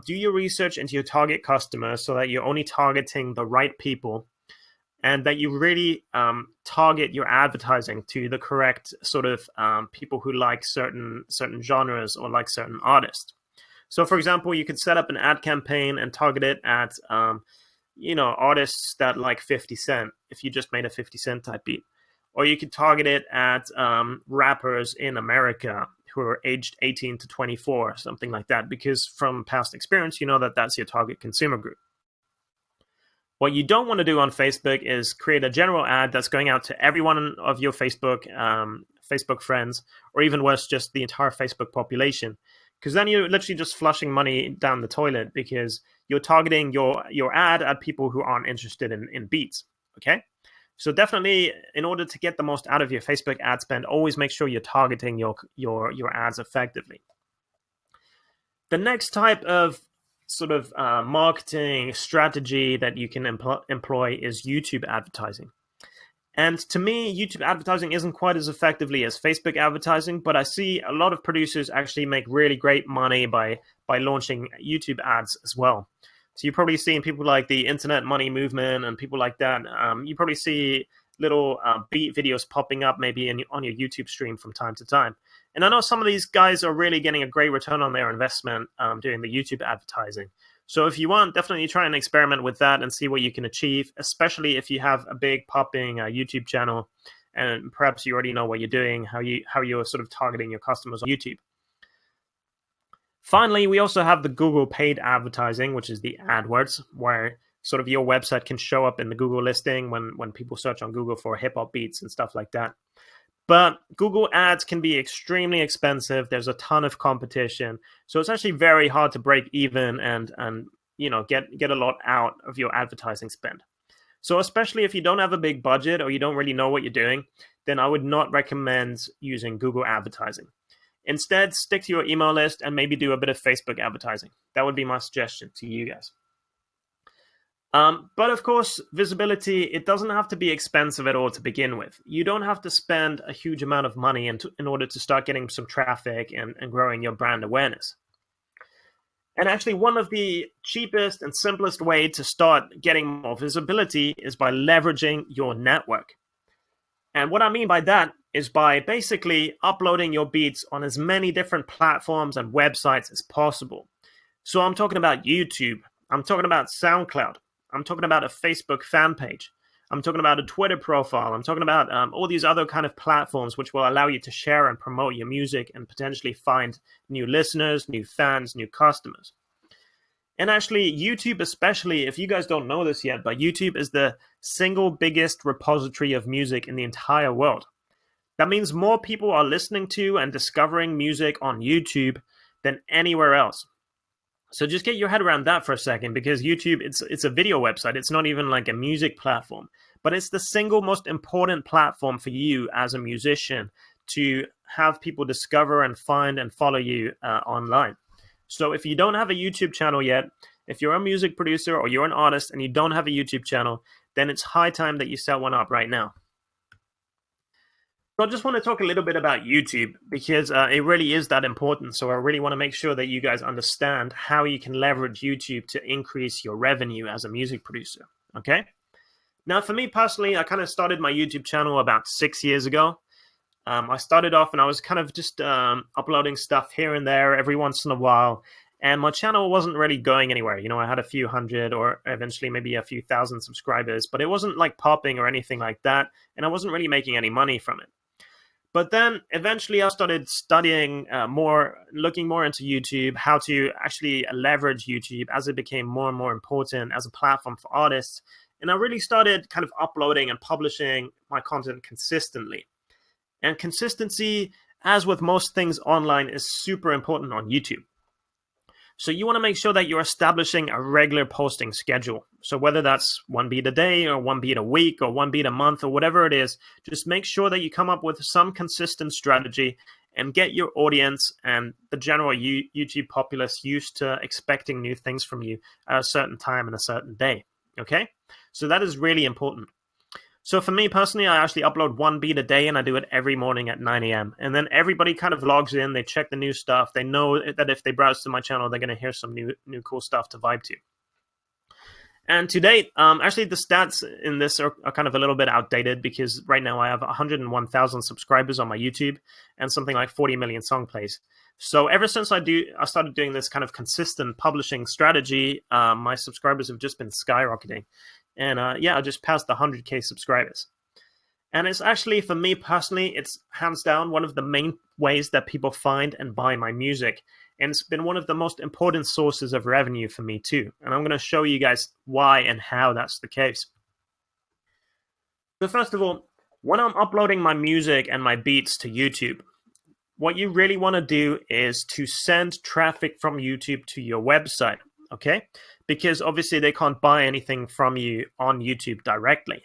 Speaker 1: do your research into your target customers so that you're only targeting the right people, and that you really target your advertising to the correct sort of people who like certain genres or like certain artists. So, for example, you could set up an ad campaign and target it at artists that like 50 Cent if you just made a 50 Cent type beat. Or you could target it at rappers in America who are aged 18 to 24, something like that, because from past experience, you know that that's your target consumer group. What you don't want to do on Facebook is create a general ad that's going out to every one of your Facebook friends, or even worse, just the entire Facebook population. Because then you're literally just flushing money down the toilet because you're targeting your ad at people who aren't interested in beats. Okay? So definitely, in order to get the most out of your Facebook ad spend, always make sure you're targeting your ads effectively. The next type of sort of marketing strategy that you can employ is YouTube advertising. And to me, YouTube advertising isn't quite as effectively as Facebook advertising, but I see a lot of producers actually make really great money by launching YouTube ads as well. So you're probably seeing people like the Internet Money Movement and people like that. You probably see little beat videos popping up maybe on your YouTube stream from time to time. And I know some of these guys are really getting a great return on their investment doing the YouTube advertising. So if you want, definitely try and experiment with that and see what you can achieve, especially if you have a big popping YouTube channel and perhaps you already know what you're doing, how you're sort of targeting your customers on YouTube. Finally, we also have the Google paid advertising, which is the AdWords, where sort of your website can show up in the Google listing when people search on Google for hip hop beats and stuff like that. But Google ads can be extremely expensive. There's a ton of competition. So it's actually very hard to break even and get a lot out of your advertising spend. So especially if you don't have a big budget or you don't really know what you're doing, then I would not recommend using Google advertising. Instead, stick to your email list and maybe do a bit of Facebook advertising. That would be my suggestion to you guys. But of course, visibility, it doesn't have to be expensive at all to begin with. You don't have to spend a huge amount of money in order to start getting some traffic and growing your brand awareness. And actually, one of the cheapest and simplest way to start getting more visibility is by leveraging your network. And what I mean by that is by basically uploading your beats on as many different platforms and websites as possible. So I'm talking about YouTube. I'm talking about SoundCloud. I'm talking about a Facebook fan page. I'm talking about a Twitter profile. I'm talking about all these other kind of platforms which will allow you to share and promote your music and potentially find new listeners, new fans, new customers. And actually, YouTube especially, if you guys don't know this yet, but YouTube is the single biggest repository of music in the entire world. That means more people are listening to and discovering music on YouTube than anywhere else. So just get your head around that for a second, because YouTube, it's a video website. It's not even like a music platform, but it's the single most important platform for you as a musician to have people discover and find and follow you online. So if you don't have a YouTube channel yet, if you're a music producer or you're an artist and you don't have a YouTube channel, then it's high time that you set one up right now. So I just want to talk a little bit about YouTube because it really is that important. So I really want to make sure that you guys understand how you can leverage YouTube to increase your revenue as a music producer. Okay. Now, for me personally, I kind of started my YouTube channel about 6 years ago. I started off and I was kind of just uploading stuff here and there every once in a while. And my channel wasn't really going anywhere. You know, I had a few hundred or eventually maybe a few thousand subscribers, but it wasn't like popping or anything like that. And I wasn't really making any money from it. But then eventually I started studying more, looking more into YouTube, how to actually leverage YouTube as it became more and more important as a platform for artists. And I really started kind of uploading and publishing my content consistently. And consistency, as with most things online, is super important on YouTube. So you want to make sure that you're establishing a regular posting schedule. So whether that's one beat a day or one beat a week or one beat a month or whatever it is, just make sure that you come up with some consistent strategy and get your audience and the general YouTube populace used to expecting new things from you at a certain time and a certain day. Okay? So that is really important. So for me personally, I actually upload one beat a day, and I do it every morning at 9 a.m. And then everybody kind of logs in, they check the new stuff. They know that if they browse to my channel, they're going to hear some new cool stuff to vibe to. And to date, actually the stats in this are kind of a little bit outdated, because right now I have 101,000 subscribers on my YouTube and something like 40 million song plays. So ever since I started doing this kind of consistent publishing strategy, my subscribers have just been skyrocketing. And yeah, I just passed the 100K subscribers. And it's actually, for me personally, it's hands down one of the main ways that people find and buy my music. And it's been one of the most important sources of revenue for me too. And I'm going to show you guys why and how that's the case. So first of all, when I'm uploading my music and my beats to YouTube, what you really want to do is to send traffic from YouTube to your website, okay? Because obviously they can't buy anything from you on YouTube directly.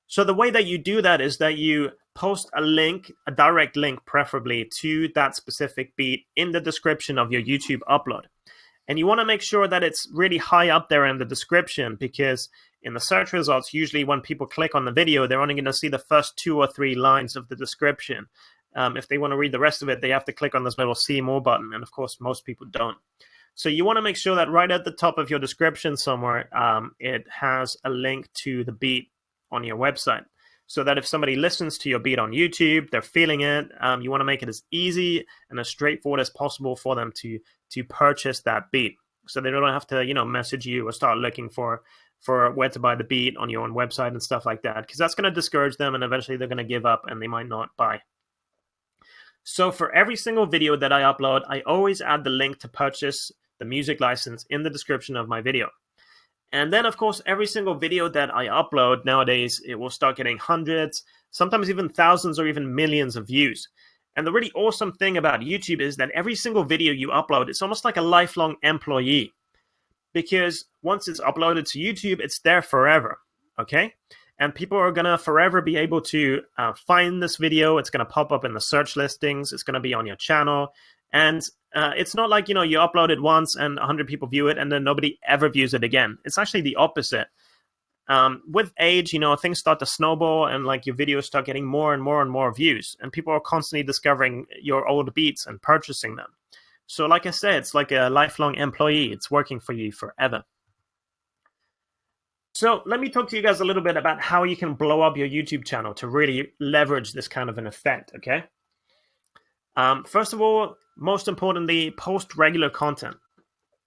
Speaker 1: So the way that you do that is that you post a link, a direct link preferably, to that specific beat in the description of your YouTube upload. And you want to make sure that it's really high up there in the description, because in the search results, usually when people click on the video, they're only going to see the first 2 or 3 lines of the description. If they want to read the rest of it, they have to click on this little see more button. And of course, most people don't. So you want to make sure that right at the top of your description somewhere, it has a link to the beat on your website, so that if somebody listens to your beat on YouTube, they're feeling it. You want to make it as easy and as straightforward as possible for them to purchase that beat, so they don't have to message you or start looking for where to buy the beat on your own website and stuff like that, because that's going to discourage them, and eventually they're going to give up and they might not buy. So for every single video that I upload, I always add the link to purchase the music license in the description of my video. And then, of course, every single video that I upload nowadays, it will start getting hundreds, sometimes even thousands or even millions of views. And the really awesome thing about YouTube is that every single video you upload, it's almost like a lifelong employee. Because once it's uploaded to YouTube, it's there forever, okay? And people are going to forever be able to find this video. It's going to pop up in the search listings. It's going to be on your channel. And it's not like, you upload it once and 100 people view it and then nobody ever views it again. It's actually the opposite. With age, things start to snowball, and like your videos start getting more and more and more views, and people are constantly discovering your old beats and purchasing them. So like I said, it's like a lifelong employee. It's working for you forever. So let me talk to you guys a little bit about how you can blow up your YouTube channel to really leverage this kind of an effect, okay? First of all, most importantly, post regular content.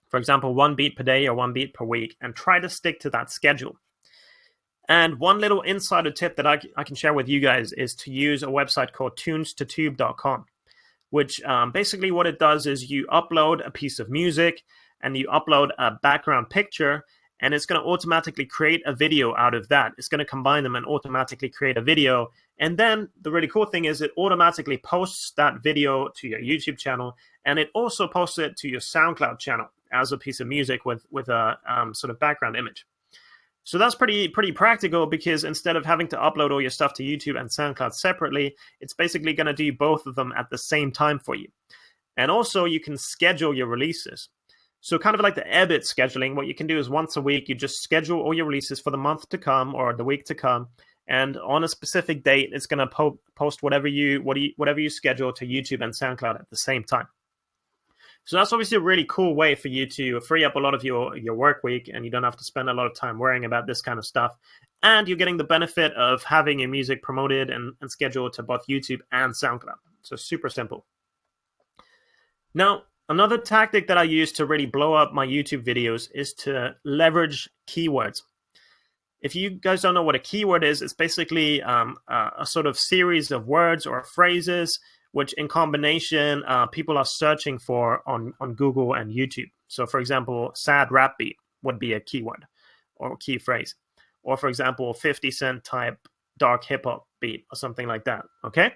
Speaker 1: For example, 1 beat per day or 1 beat per week, and try to stick to that schedule. And one little insider tip that I can share with you guys is to use a website called tunes2tube.com, which basically what it does is you upload a piece of music and you upload a background picture, and it's going to automatically create a video out of that. It's going to combine them and automatically create a video. And then the really cool thing is it automatically posts that video to your YouTube channel, and it also posts it to your SoundCloud channel as a piece of music with a sort of background image. So that's pretty practical, because instead of having to upload all your stuff to YouTube and SoundCloud separately, it's basically going to do both of them at the same time for you. And also you can schedule your releases. So kind of like the EBIT scheduling, what you can do is once a week, you just schedule all your releases for the month to come or the week to come. And on a specific date, it's going to post whatever you schedule to YouTube and SoundCloud at the same time. So that's obviously a really cool way for you to free up a lot of your work week, and you don't have to spend a lot of time worrying about this kind of stuff. And you're getting the benefit of having your music promoted and scheduled to both YouTube and SoundCloud. So super simple. Now, another tactic that I use to really blow up my YouTube videos is to leverage keywords. If you guys don't know what a keyword is, it's basically a sort of series of words or phrases which in combination people are searching for on Google and YouTube. So for example, sad rap beat would be a keyword or key phrase. Or for example, 50 Cent type dark hip hop beat or something like that, okay?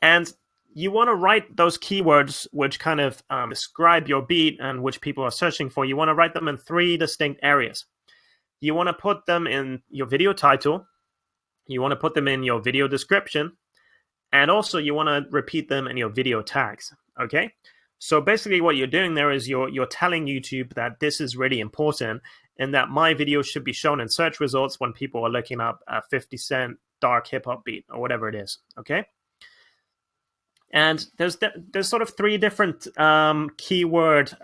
Speaker 1: And you want to write those keywords which kind of describe your beat and which people are searching for. You want to write them in 3 distinct areas. You want to put them in your video title. You want to put them in your video description. And also you want to repeat them in your video tags, okay? So basically what you're doing there is you're telling YouTube that this is really important, and that my video should be shown in search results when people are looking up a 50 Cent dark hip hop beat or whatever it is. Okay. And there's sort of three different keyword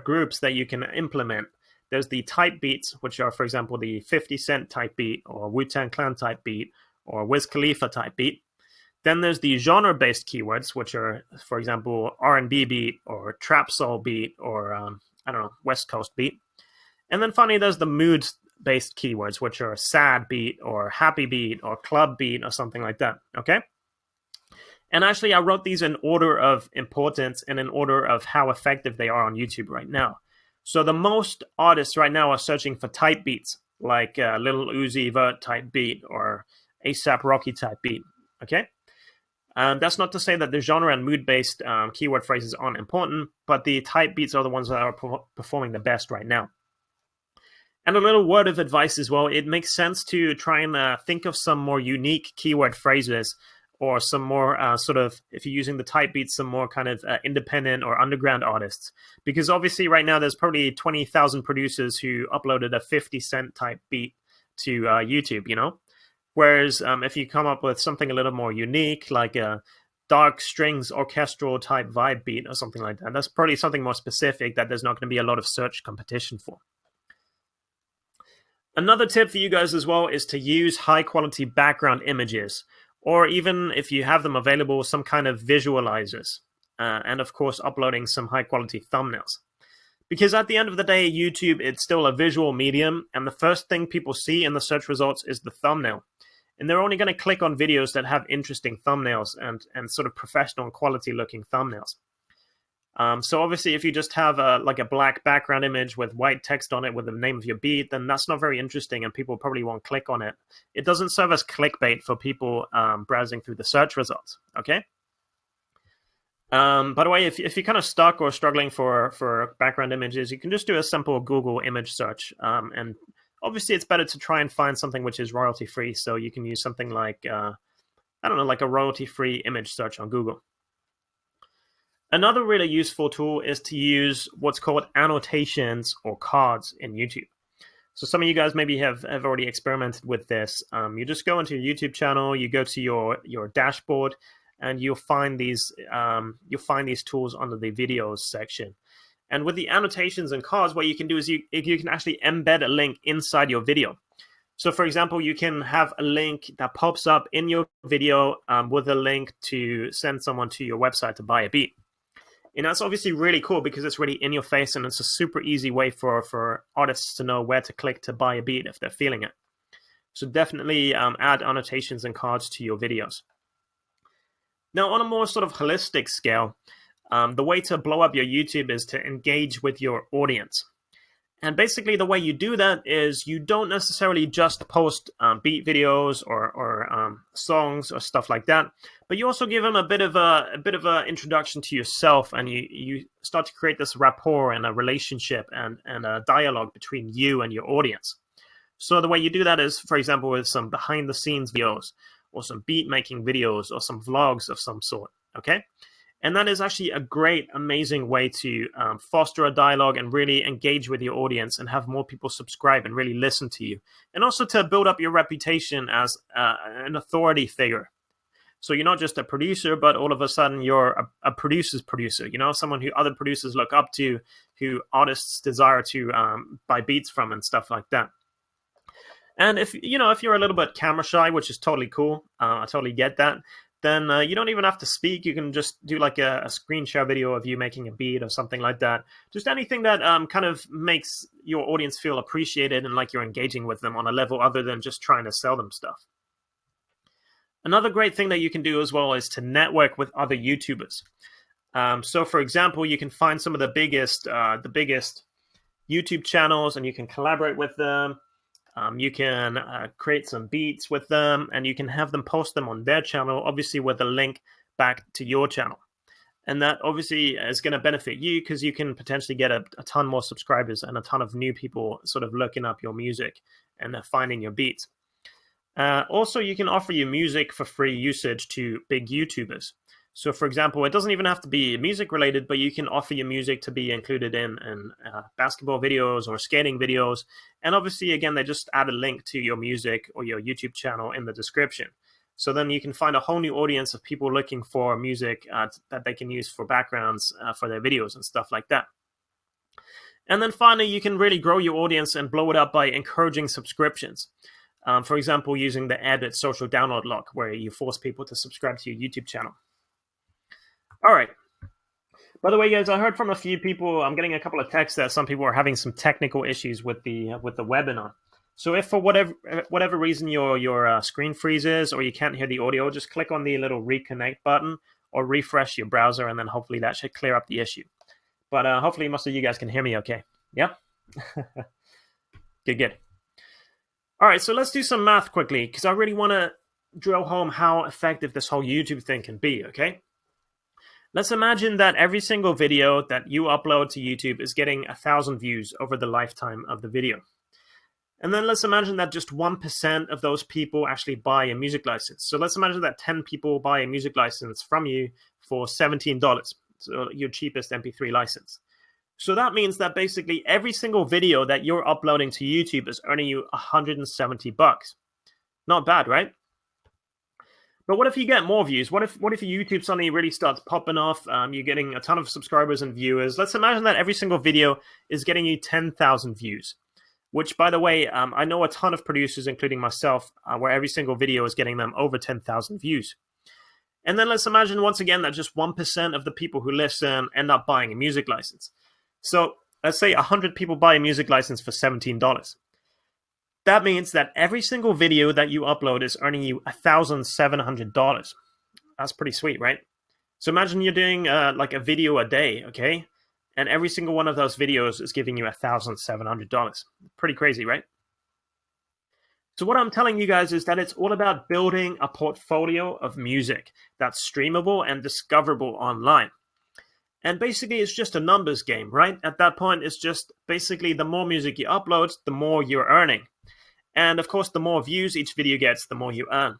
Speaker 1: groups that you can implement. There's the type beats, which are, for example, the 50 Cent type beat or Wu-Tang Clan type beat or Wiz Khalifa type beat. Then there's the genre-based keywords, which are, for example, R&B beat or trap soul beat or, I don't know, West Coast beat. And then finally, there's the mood-based keywords, which are sad beat or happy beat or club beat or something like that, okay? And actually, I wrote these in order of importance and in order of how effective they are on YouTube right now. So the most artists right now are searching for type beats, like Lil Uzi Vert type beat or ASAP Rocky type beat, okay? That's not to say that the genre and mood-based keyword phrases aren't important, but the type beats are the ones that are performing the best right now. And a little word of advice as well, it makes sense to try and think of some more unique keyword phrases or some more sort of, if you're using the type beats, some more kind of independent or underground artists. Because obviously right now there's probably 20,000 producers who uploaded a 50 Cent type beat to YouTube, you know? Whereas if you come up with something a little more unique, like a dark strings orchestral type vibe beat or something like that, that's probably something more specific that there's not going to be a lot of search competition for. Another tip for you guys as well is to use high quality background images, or even if you have them available, some kind of visualizers, and of course uploading some high quality thumbnails. Because at the end of the day, YouTube, it's still a visual medium, and the first thing people see in the search results is the thumbnail. And they're only going to click on videos that have interesting thumbnails and sort of professional quality looking thumbnails. So obviously, if you just have like a black background image with white text on it with the name of your beat, then that's not very interesting and people probably won't click on it. It doesn't serve as clickbait for people browsing through the search results, okay? By the way, if you're kind of stuck or struggling for background images, you can just do a simple Google image search. And obviously, it's better to try and find something which is royalty-free. So you can use something like, I don't know, like a royalty-free image search on Google. Another really useful tool is to use what's called annotations or cards in YouTube. So some of you guys maybe have already experimented with this. You just go into your YouTube channel, you go to your dashboard, and you'll find these tools under the videos section. And with the annotations and cards, what you can do is you can actually embed a link inside your video. So for example, you can have a link that pops up in your video with a link to send someone to your website to buy a beat. And that's obviously really cool because it's really in your face and it's a super easy way for artists to know where to click to buy a beat if they're feeling it. So definitely add annotations and cards to your videos. Now, on a more sort of holistic scale, the way to blow up your YouTube is to engage with your audience. And basically the way you do that is you don't necessarily just post beat videos or songs or stuff like that, but you also give them a bit of a introduction to yourself, and you start to create this rapport and a relationship and a dialogue between you and your audience. So the way you do that is, for example, with some behind the scenes videos or some beat making videos or some vlogs of some sort, okay? And that is actually a great, amazing way to foster a dialogue and really engage with your audience and have more people subscribe and really listen to you. And also to build up your reputation as an authority figure. So you're not just a producer, but all of a sudden you're a producer's producer, you know, someone who other producers look up to, who artists desire to buy beats from and stuff like that. And if you're a little bit camera shy, which is totally cool, I totally get that, then you don't even have to speak. You can just do like a screen share video of you making a beat or something like that. Just anything that kind of makes your audience feel appreciated and like you're engaging with them on a level other than just trying to sell them stuff. Another great thing that you can do as well is to network with other YouTubers. So for example, you can find some of the biggest YouTube channels and you can collaborate with them. You can create some beats with them and you can have them post them on their channel, obviously with a link back to your channel. And that obviously is going to benefit you because you can potentially get a ton more subscribers and a ton of new people sort of looking up your music and finding your beats. Also, you can offer your music for free usage to big YouTubers. So, for example, it doesn't even have to be music related, but you can offer your music to be included in basketball videos or skating videos. And obviously, again, they just add a link to your music or your YouTube channel in the description. So then you can find a whole new audience of people looking for music that they can use for backgrounds for their videos and stuff like that. And then finally, you can really grow your audience and blow it up by encouraging subscriptions. For example, using the Edit social download lock, where you force people to subscribe to your YouTube channel. All right. By the way, guys, I heard from a few people. I'm getting a couple of texts that some people are having some technical issues with the webinar. So if for whatever reason your screen freezes or you can't hear the audio, just click on the little reconnect button or refresh your browser, and then hopefully that should clear up the issue. But hopefully most of you guys can hear me okay. Yeah? Good. All right, so let's do some math quickly, because I really want to drill home how effective this whole YouTube thing can be, okay? Let's imagine that every single video that you upload to YouTube is getting 1,000 views over the lifetime of the video. And then let's imagine that just 1% of those people actually buy a music license. So let's imagine that 10 people buy a music license from you for $17, so your cheapest MP3 license. So that means that basically every single video that you're uploading to YouTube is earning you $170. Not bad, right? But what if you get more views? What if YouTube suddenly really starts popping off? You're getting a ton of subscribers and viewers. Let's imagine that every single video is getting you 10,000 views. Which, by the way, I know a ton of producers, including myself, where every single video is getting them over 10,000 views. And then let's imagine once again that just 1% of the people who listen end up buying a music license. So let's say 100 people buy a music license for $17. That means that every single video that you upload is earning you $1,700. That's pretty sweet, right? So imagine you're doing like a video a day, okay? And every single one of those videos is giving you $1,700. Pretty crazy, right? So what I'm telling you guys is that it's all about building a portfolio of music that's streamable and discoverable online. And basically, it's just a numbers game, right? At that point, it's just basically the more music you upload, the more you're earning. And of course, the more views each video gets, the more you earn.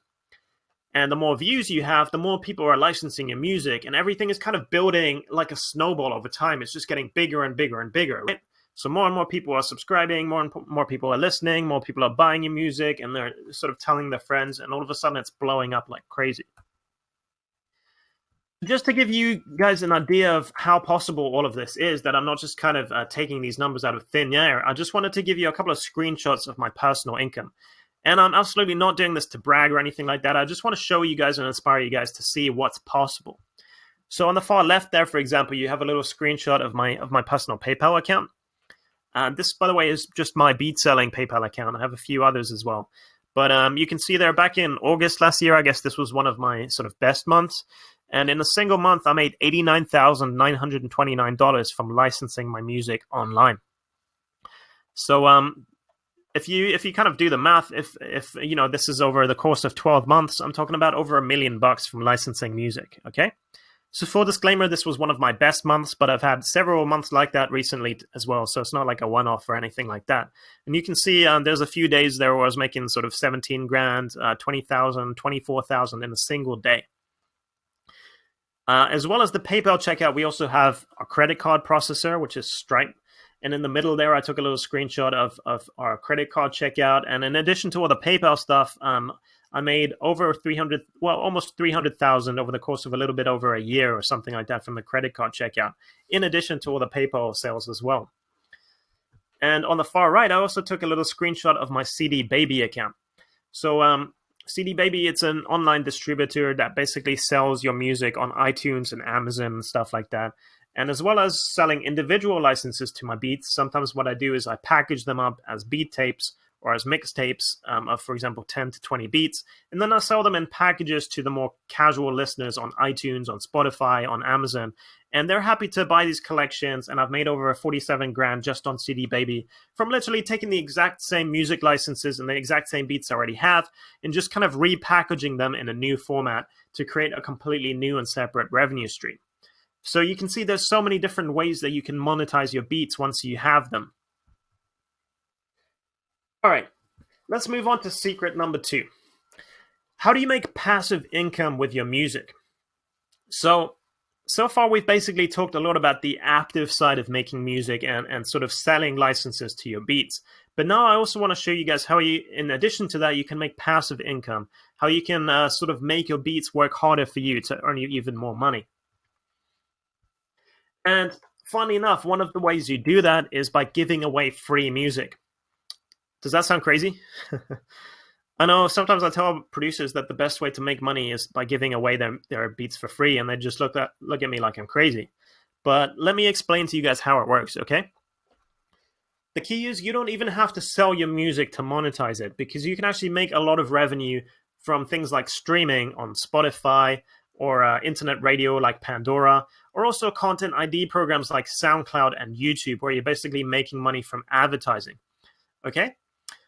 Speaker 1: And the more views you have, the more people are licensing your music, and everything is kind of building like a snowball over time. It's just getting bigger and bigger and bigger, right? So more and more people are subscribing, more and more people are listening, more people are buying your music, and they're sort of telling their friends, and all of a sudden it's blowing up like crazy. Just to give you guys an idea of how possible all of this is, that I'm not just kind of taking these numbers out of thin air, I just wanted to give you a couple of screenshots of my personal income. And I'm absolutely not doing this to brag or anything like that. I just want to show you guys and inspire you guys to see what's possible. So on the far left there, for example, you have a little screenshot of my personal PayPal account. This, by the way, is just my beat selling PayPal account. I have a few others as well. But you can see there back in August last year, I guess this was one of my sort of best months. And in a single month, I made $89,929 from licensing my music online. So if you kind of do the math, if you know this is over the course of 12 months, I'm talking about over $1 million from licensing music. Okay. So full disclaimer, this was one of my best months, but I've had several months like that recently as well. So it's not like a one-off or anything like that. And you can see there's a few days there where I was making sort of 17 grand, 20,000, 24,000 in a single day. As well as the PayPal checkout, we also have a credit card processor, which is Stripe. And in the middle there, I took a little screenshot of our credit card checkout. And in addition to all the PayPal stuff, I made over almost 300,000 over the course of a little bit over a year or something like that from the credit card checkout, in addition to all the PayPal sales as well. And on the far right, I also took a little screenshot of my CD Baby account. So CD Baby, it's an online distributor that basically sells your music on iTunes and Amazon and stuff like that. And as well as selling individual licenses to my beats, sometimes what I do is I package them up as beat tapes or as mixtapes of, for example, 10 to 20 beats. And then I sell them in packages to the more casual listeners on iTunes, on Spotify, on Amazon. And they're happy to buy these collections. And I've made over 47 grand just on CD Baby from literally taking the exact same music licenses and the exact same beats I already have and just kind of repackaging them in a new format to create a completely new and separate revenue stream. So you can see there's so many different ways that you can monetize your beats once you have them. All right, let's move on to secret number 2. How do you make passive income with your music? So far we've basically talked a lot about the active side of making music and sort of selling licenses to your beats. But now I also want to show you guys how you, in addition to that, you can make passive income, how you can sort of make your beats work harder for you to earn you even more money. And funny enough, one of the ways you do that is by giving away free music. Does that sound crazy? I know sometimes I tell producers that the best way to make money is by giving away their beats for free, and they just look at me like I'm crazy. But let me explain to you guys how it works, okay? The key is you don't even have to sell your music to monetize it, because you can actually make a lot of revenue from things like streaming on Spotify or internet radio like Pandora, or also content ID programs like SoundCloud and YouTube, where you're basically making money from advertising, okay?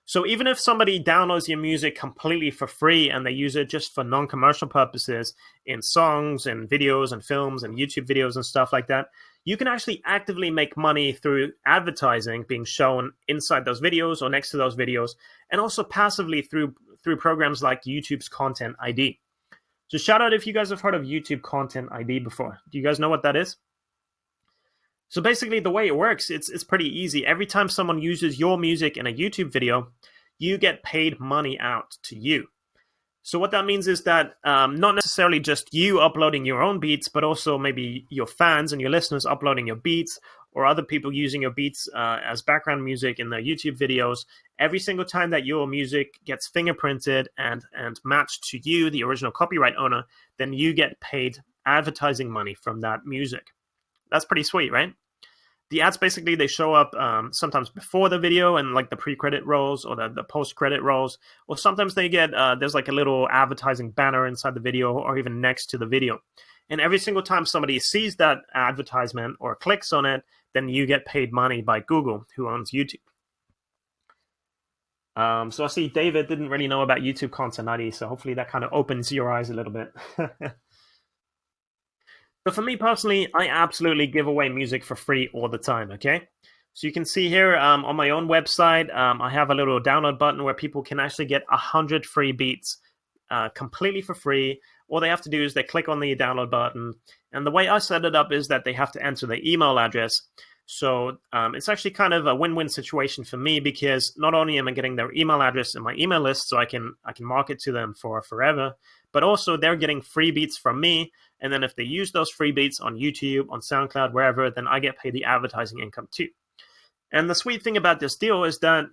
Speaker 1: So even if somebody downloads your music completely for free and they use it just for non-commercial purposes in songs and videos and films and YouTube videos and stuff like that, you can actually actively make money through advertising being shown inside those videos or next to those videos, and also passively through programs like YouTube's Content ID. So shout out if you guys have heard of YouTube Content ID before. Do you guys know what that is? So basically the way it works, it's pretty easy. Every time someone uses your music in a YouTube video, you get paid money out to you. So what that means is that not necessarily just you uploading your own beats, but also maybe your fans and your listeners uploading your beats, or other people using your beats as background music in their YouTube videos. Every single time that your music gets fingerprinted and matched to you, the original copyright owner, then you get paid advertising money from that music. That's pretty sweet, right? The ads basically, they show up sometimes before the video and like the pre-credit rolls or the post-credit rolls, or sometimes they get there's like a little advertising banner inside the video or even next to the video. And every single time somebody sees that advertisement or clicks on it, then you get paid money by Google, who owns YouTube. So I see David didn't really know about YouTube Content ID, so hopefully that kind of opens your eyes a little bit. So for me personally, I absolutely give away music for free all the time, okay? So you can see here on my own website, I have a little download button where people can actually get 100 free beats completely for free. All they have to do is they click on the download button. And the way I set it up is that they have to enter their email address. So it's actually kind of a win-win situation for me, because not only am I getting their email address in my email list so I can market to them for forever, but also they're getting free beats from me. And then if they use those free beats on YouTube, on SoundCloud, wherever, then I get paid the advertising income too. And the sweet thing about this deal is that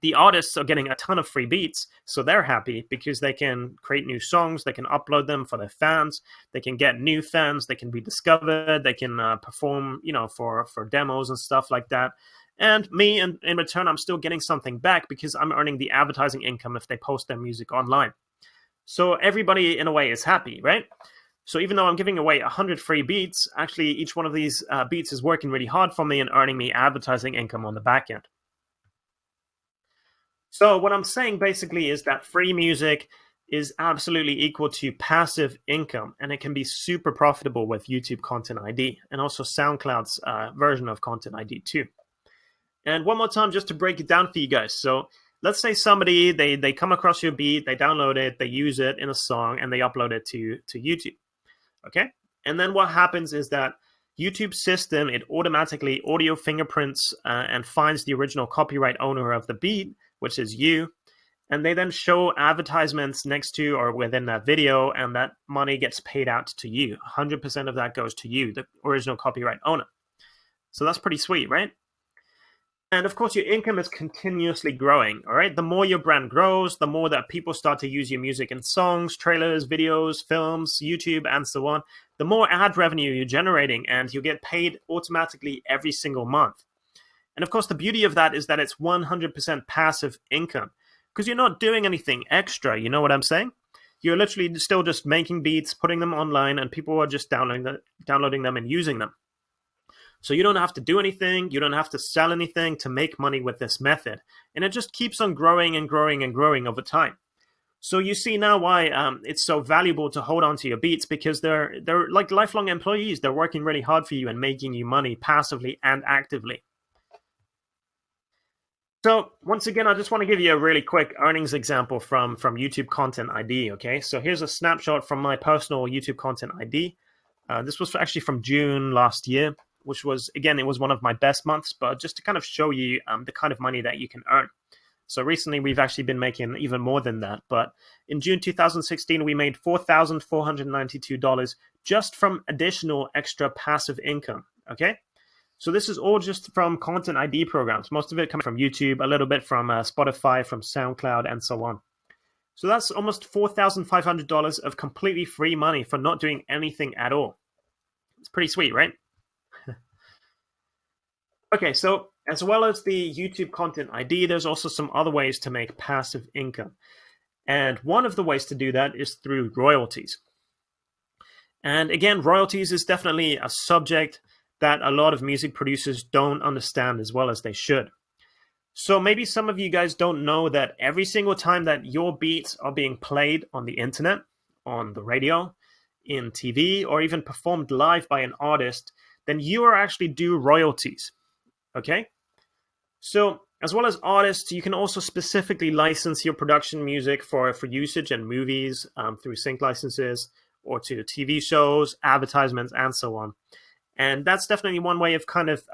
Speaker 1: the artists are getting a ton of free beats, so they're happy because they can create new songs, they can upload them for their fans, they can get new fans, they can be discovered, they can perform, for demos and stuff like that. And me, in return, I'm still getting something back because I'm earning the advertising income if they post their music online. So everybody, in a way, is happy, right? So even though I'm giving away 100 free beats, actually each one of these beats is working really hard for me and earning me advertising income on the back end. So what I'm saying basically is that free music is absolutely equal to passive income, and it can be super profitable with YouTube Content ID and also SoundCloud's version of Content ID too. And one more time, just to break it down for you guys. So let's say somebody, they come across your beat, they download it, they use it in a song, and they upload it to YouTube. Okay? And then what happens is that YouTube's system, it automatically audio fingerprints and finds the original copyright owner of the beat, which is you. And they then show advertisements next to or within that video, and that money gets paid out to you. 100% of that goes to you, the original copyright owner. So that's pretty sweet, right? And of course, your income is continuously growing, all right? The more your brand grows, the more that people start to use your music in songs, trailers, videos, films, YouTube, and so on, the more ad revenue you're generating, and you get paid automatically every single month. And of course, the beauty of that is that it's 100% passive income, because you're not doing anything extra, you know what I'm saying? You're literally still just making beats, putting them online, and people are just downloading them and using them. So you don't have to do anything, you don't have to sell anything to make money with this method. And it just keeps on growing and growing and growing over time. So you see now why it's so valuable to hold on to your beats, because they're like lifelong employees. They're working really hard for you and making you money passively and actively. So once again, I just want to give you a really quick earnings example from YouTube Content ID. Okay, so here's a snapshot from my personal YouTube Content ID. This was actually from June last year, which was, again, it was one of my best months, but just to kind of show you the kind of money that you can earn. So recently, we've actually been making even more than that. But in June 2016, we made $4,492 just from additional extra passive income. Okay. So this is all just from Content ID programs. Most of it coming from YouTube, a little bit from Spotify, from SoundCloud, and so on. So that's almost $4,500 of completely free money for not doing anything at all. It's pretty sweet, right? Okay, so as well as the YouTube Content ID, there's also some other ways to make passive income. And one of the ways to do that is through royalties. And again, royalties is definitely a subject that a lot of music producers don't understand as well as they should. So maybe some of you guys don't know that every single time that your beats are being played on the internet, on the radio, in TV, or even performed live by an artist, then you are actually due royalties. Okay? So as well as artists, you can also specifically license your production music for usage in movies through sync licenses, or to TV shows, advertisements, and so on. And that's definitely one way of kind of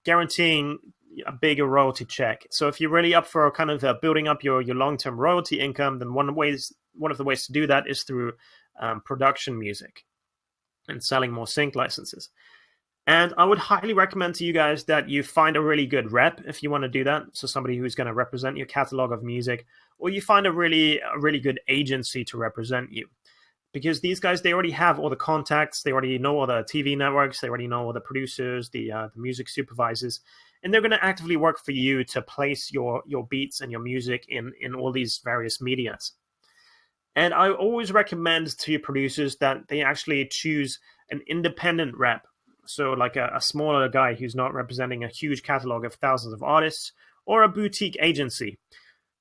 Speaker 1: guaranteeing a bigger royalty check. So if you're really up for kind of building up your long-term royalty income, then one of the ways to do that is through production music and selling more sync licenses. And I would highly recommend to you guys that you find a really good rep if you want to do that. So somebody who's going to represent your catalog of music, or you find a really good agency to represent you. Because these guys, they already have all the contacts, they already know all the TV networks, they already know all the producers, the music supervisors, and they're going to actively work for you to place your beats and your music in all these various medias. And I always recommend to producers that they actually choose an independent rep. So like a smaller guy who's not representing a huge catalog of thousands of artists, or a boutique agency.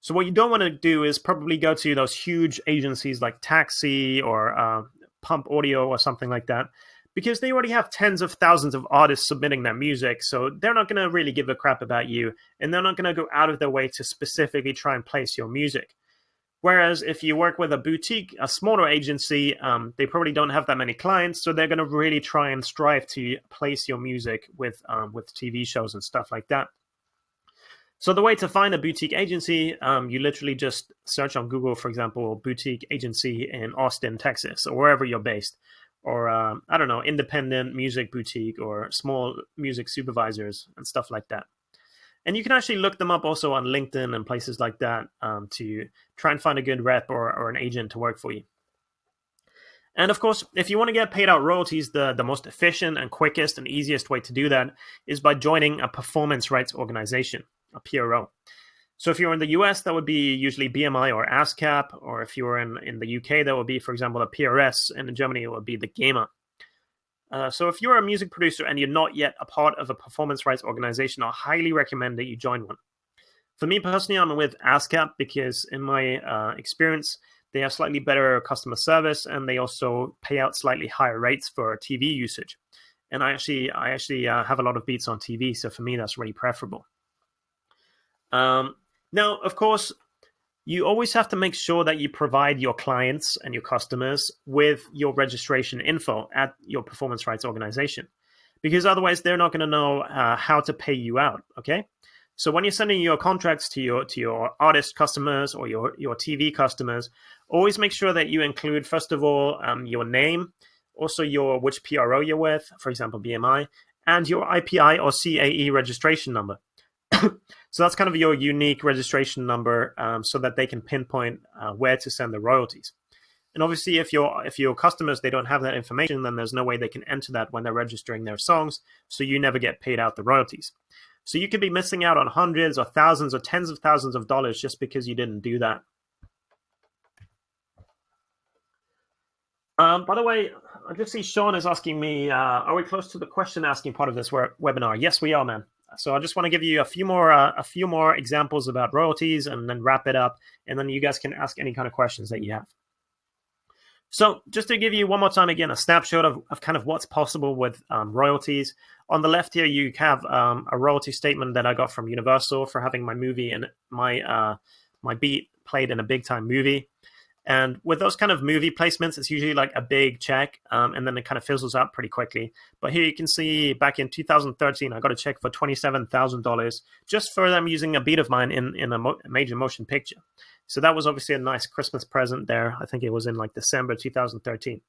Speaker 1: So what you don't want to do is probably go to those huge agencies like Taxi or Pump Audio or something like that, because they already have tens of thousands of artists submitting their music. So they're not going to really give a crap about you, and they're not going to go out of their way to specifically try and place your music. Whereas if you work with a boutique, a smaller agency, they probably don't have that many clients, so they're going to really try and strive to place your music with TV shows and stuff like that. So the way to find a boutique agency, you literally just search on Google, for example, boutique agency in Austin, Texas, or wherever you're based. Or, I don't know, independent music boutique or small music supervisors and stuff like that. And you can actually look them up also on LinkedIn and places like that to try and find a good rep or an agent to work for you. And of course, if you want to get paid out royalties, the most efficient and quickest and easiest way to do that is by joining a performance rights organization, a PRO. So if you're in the US, that would be usually BMI or ASCAP, or if you were in the UK, that would be, for example, a PRS, and in Germany, it would be the GEMA. So if you're a music producer and you're not yet a part of a performance rights organization, I highly recommend that you join one. For me personally, I'm with ASCAP because in my experience, they have slightly better customer service, and they also pay out slightly higher rates for TV usage. And I actually have a lot of beats on TV, so for me, that's really preferable. Now, of course, you always have to make sure that you provide your clients and your customers with your registration info at your performance rights organization, because otherwise they're not going to know how to pay you out. Okay, so when you're sending your contracts to your artist customers or your TV customers, always make sure that you include, first of all, your name, also which PRO you're with, for example, BMI, and your IPI or CAE registration number. So that's kind of your unique registration number, so that they can pinpoint where to send the royalties. And obviously, if your customers, they don't have that information, then there's no way they can enter that when they're registering their songs, so you never get paid out the royalties. So you could be missing out on hundreds or thousands or tens of thousands of dollars just because you didn't do that. By the way, I just see Sean is asking me, are we close to the question asking part of this webinar? Yes, we are, man. So I just want to give you a few more examples about royalties and then wrap it up. And then you guys can ask any kind of questions that you have. So just to give you one more time again a snapshot of kind of what's possible with royalties. On the left here, you have a royalty statement that I got from Universal for having my movie and my beat played in a big time movie. And with those kind of movie placements, it's usually like a big check, and then it kind of fizzles out pretty quickly. But here you can see back in 2013, I got a check for $27,000 just for them using a beat of mine in a major motion picture. So that was obviously a nice Christmas present there. I think it was in like December 2013.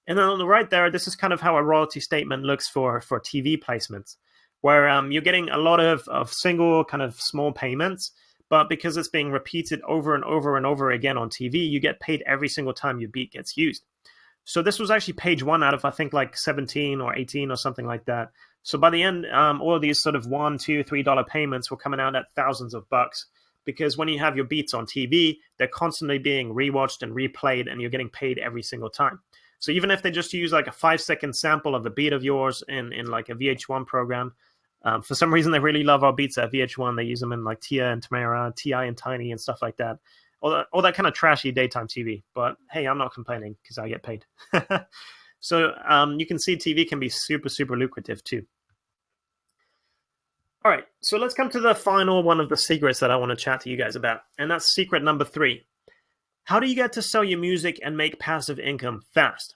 Speaker 1: And then on the right there, this is kind of how a royalty statement looks for TV placements, where you're getting a lot of single kind of small payments. But because it's being repeated over and over and over again on TV, you get paid every single time your beat gets used. So this was actually page 1 out of, I think, like 17 or 18 or something like that. So by the end, all of these sort of $1, $2, $3 payments were coming out at thousands of bucks. Because when you have your beats on TV, they're constantly being rewatched and replayed, and you're getting paid every single time. So even if they just use like a 5-second sample of a beat of yours in like a VH1 program, for some reason, they really love our beats at VH1. They use them in like Tia and Tamara, T.I. and Tiny and stuff like that. All that kind of trashy daytime TV. But hey, I'm not complaining because I get paid. So you can see TV can be super, super lucrative too. All right, so let's come to the final one of the secrets that I want to chat to you guys about. And that's secret number 3. How do you get to sell your music and make passive income fast?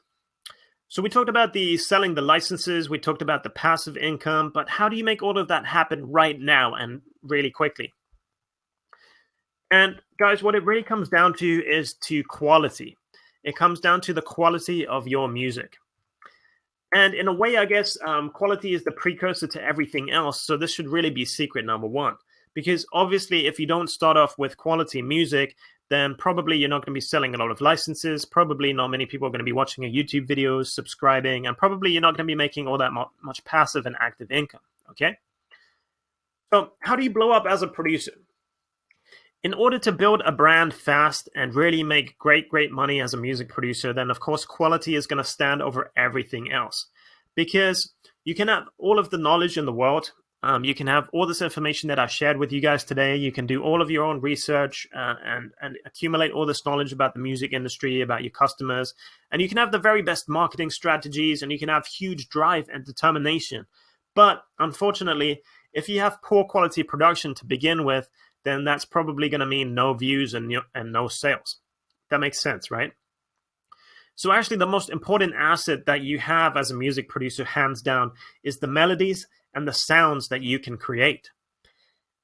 Speaker 1: So we talked about selling the licenses, we talked about the passive income, but how do you make all of that happen right now and really quickly? And guys, what it really comes down to is to quality. It comes down to the quality of your music. And in a way, I guess, quality is the precursor to everything else. So this should really be secret number 1. Because obviously, if you don't start off with quality music, then probably you're not going to be selling a lot of licenses. Probably not many people are going to be watching your YouTube videos, subscribing, and probably you're not going to be making all that much passive and active income, okay? So how do you blow up as a producer? In order to build a brand fast and really make great, great money as a music producer, then of course quality is going to stand over everything else. Because you can have all of the knowledge in the world, you can have all this information that I've shared with you guys today. You can do all of your own research and accumulate all this knowledge about the music industry, about your customers. And you can have the very best marketing strategies, and you can have huge drive and determination. But unfortunately, if you have poor quality production to begin with, then that's probably going to mean no views and no sales. That makes sense, right? So actually, the most important asset that you have as a music producer, hands down, is the melodies and the sounds that you can create.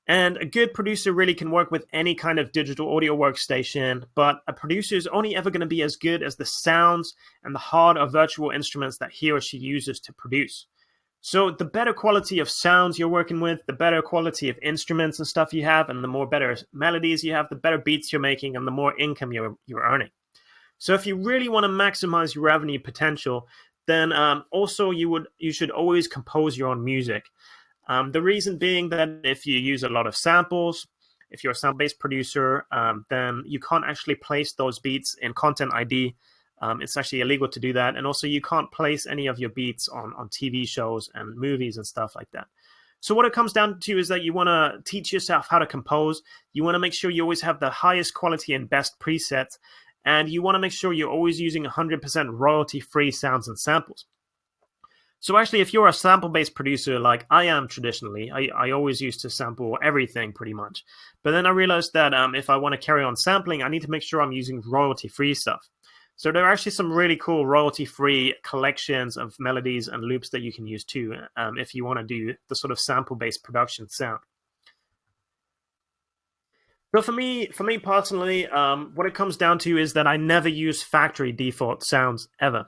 Speaker 1: And a good producer really can work with any kind of digital audio workstation, but a producer is only ever going to be as good as the sounds and the hard or virtual instruments that he or she uses to produce. So the better quality of sounds you're working with, the better quality of instruments and stuff you have, and the more better melodies you have, the better beats you're making, and the more income you're earning. So if you really want to maximize your revenue potential, then also you should always compose your own music. The reason being that if you use a lot of samples, if you're a sound-based producer, then you can't actually place those beats in Content ID. It's actually illegal to do that. And also you can't place any of your beats on TV shows and movies and stuff like that. So what it comes down to is that you want to teach yourself how to compose. You want to make sure you always have the highest quality and best presets. And you want to make sure you're always using 100% royalty-free sounds and samples. So actually, if you're a sample-based producer like I am traditionally, I always used to sample everything pretty much. But then I realized that if I want to carry on sampling, I need to make sure I'm using royalty-free stuff. So there are actually some really cool royalty-free collections of melodies and loops that you can use too, if you want to do the sort of sample-based production sound. So for me personally, what it comes down to is that I never use factory default sounds ever.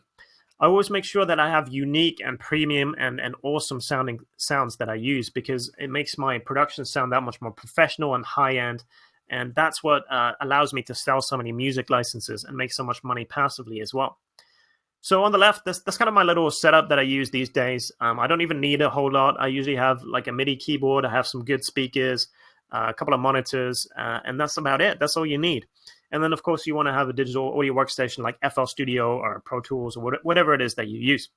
Speaker 1: I always make sure that I have unique and premium and awesome sounding sounds that I use, because it makes my production sound that much more professional and high end. And that's what allows me to sell so many music licenses and make so much money passively as well. So on the left, that's kind of my little setup that I use these days. I don't even need a whole lot. I usually have like a MIDI keyboard. I have some good speakers, a couple of monitors, and that's about it. That's all you need. And then, of course, you want to have a digital audio workstation like FL Studio or Pro Tools or whatever it is that you use.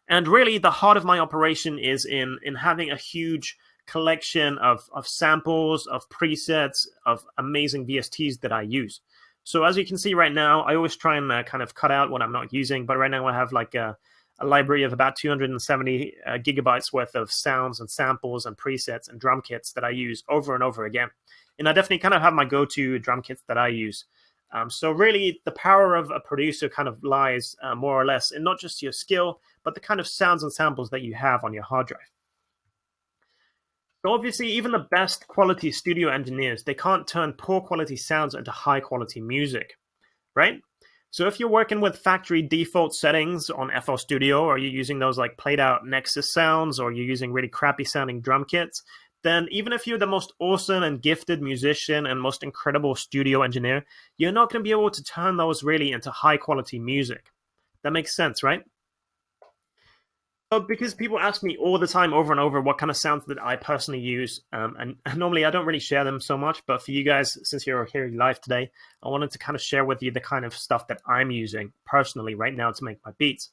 Speaker 1: And really, the heart of my operation is in having a huge collection of samples, of presets, of amazing VSTs that I use. So as you can see right now, I always try and kind of cut out what I'm not using. But right now I have like a library of about 270 gigabytes worth of sounds and samples and presets and drum kits that I use over and over again. And I definitely kind of have my go-to drum kits that I use. So really, the power of a producer kind of lies more or less in not just your skill, but the kind of sounds and samples that you have on your hard drive. So obviously, even the best quality studio engineers, they can't turn poor quality sounds into high quality music, right? So if you're working with factory default settings on FL Studio, or you're using those like played out Nexus sounds, or you're using really crappy sounding drum kits, then even if you're the most awesome and gifted musician and most incredible studio engineer, you're not going to be able to turn those really into high quality music. That makes sense, right? So because people ask me all the time over and over what kind of sounds that I personally use, and normally I don't really share them so much, but for you guys, since you're here live today, I wanted to kind of share with you the kind of stuff that I'm using personally right now to make my beats.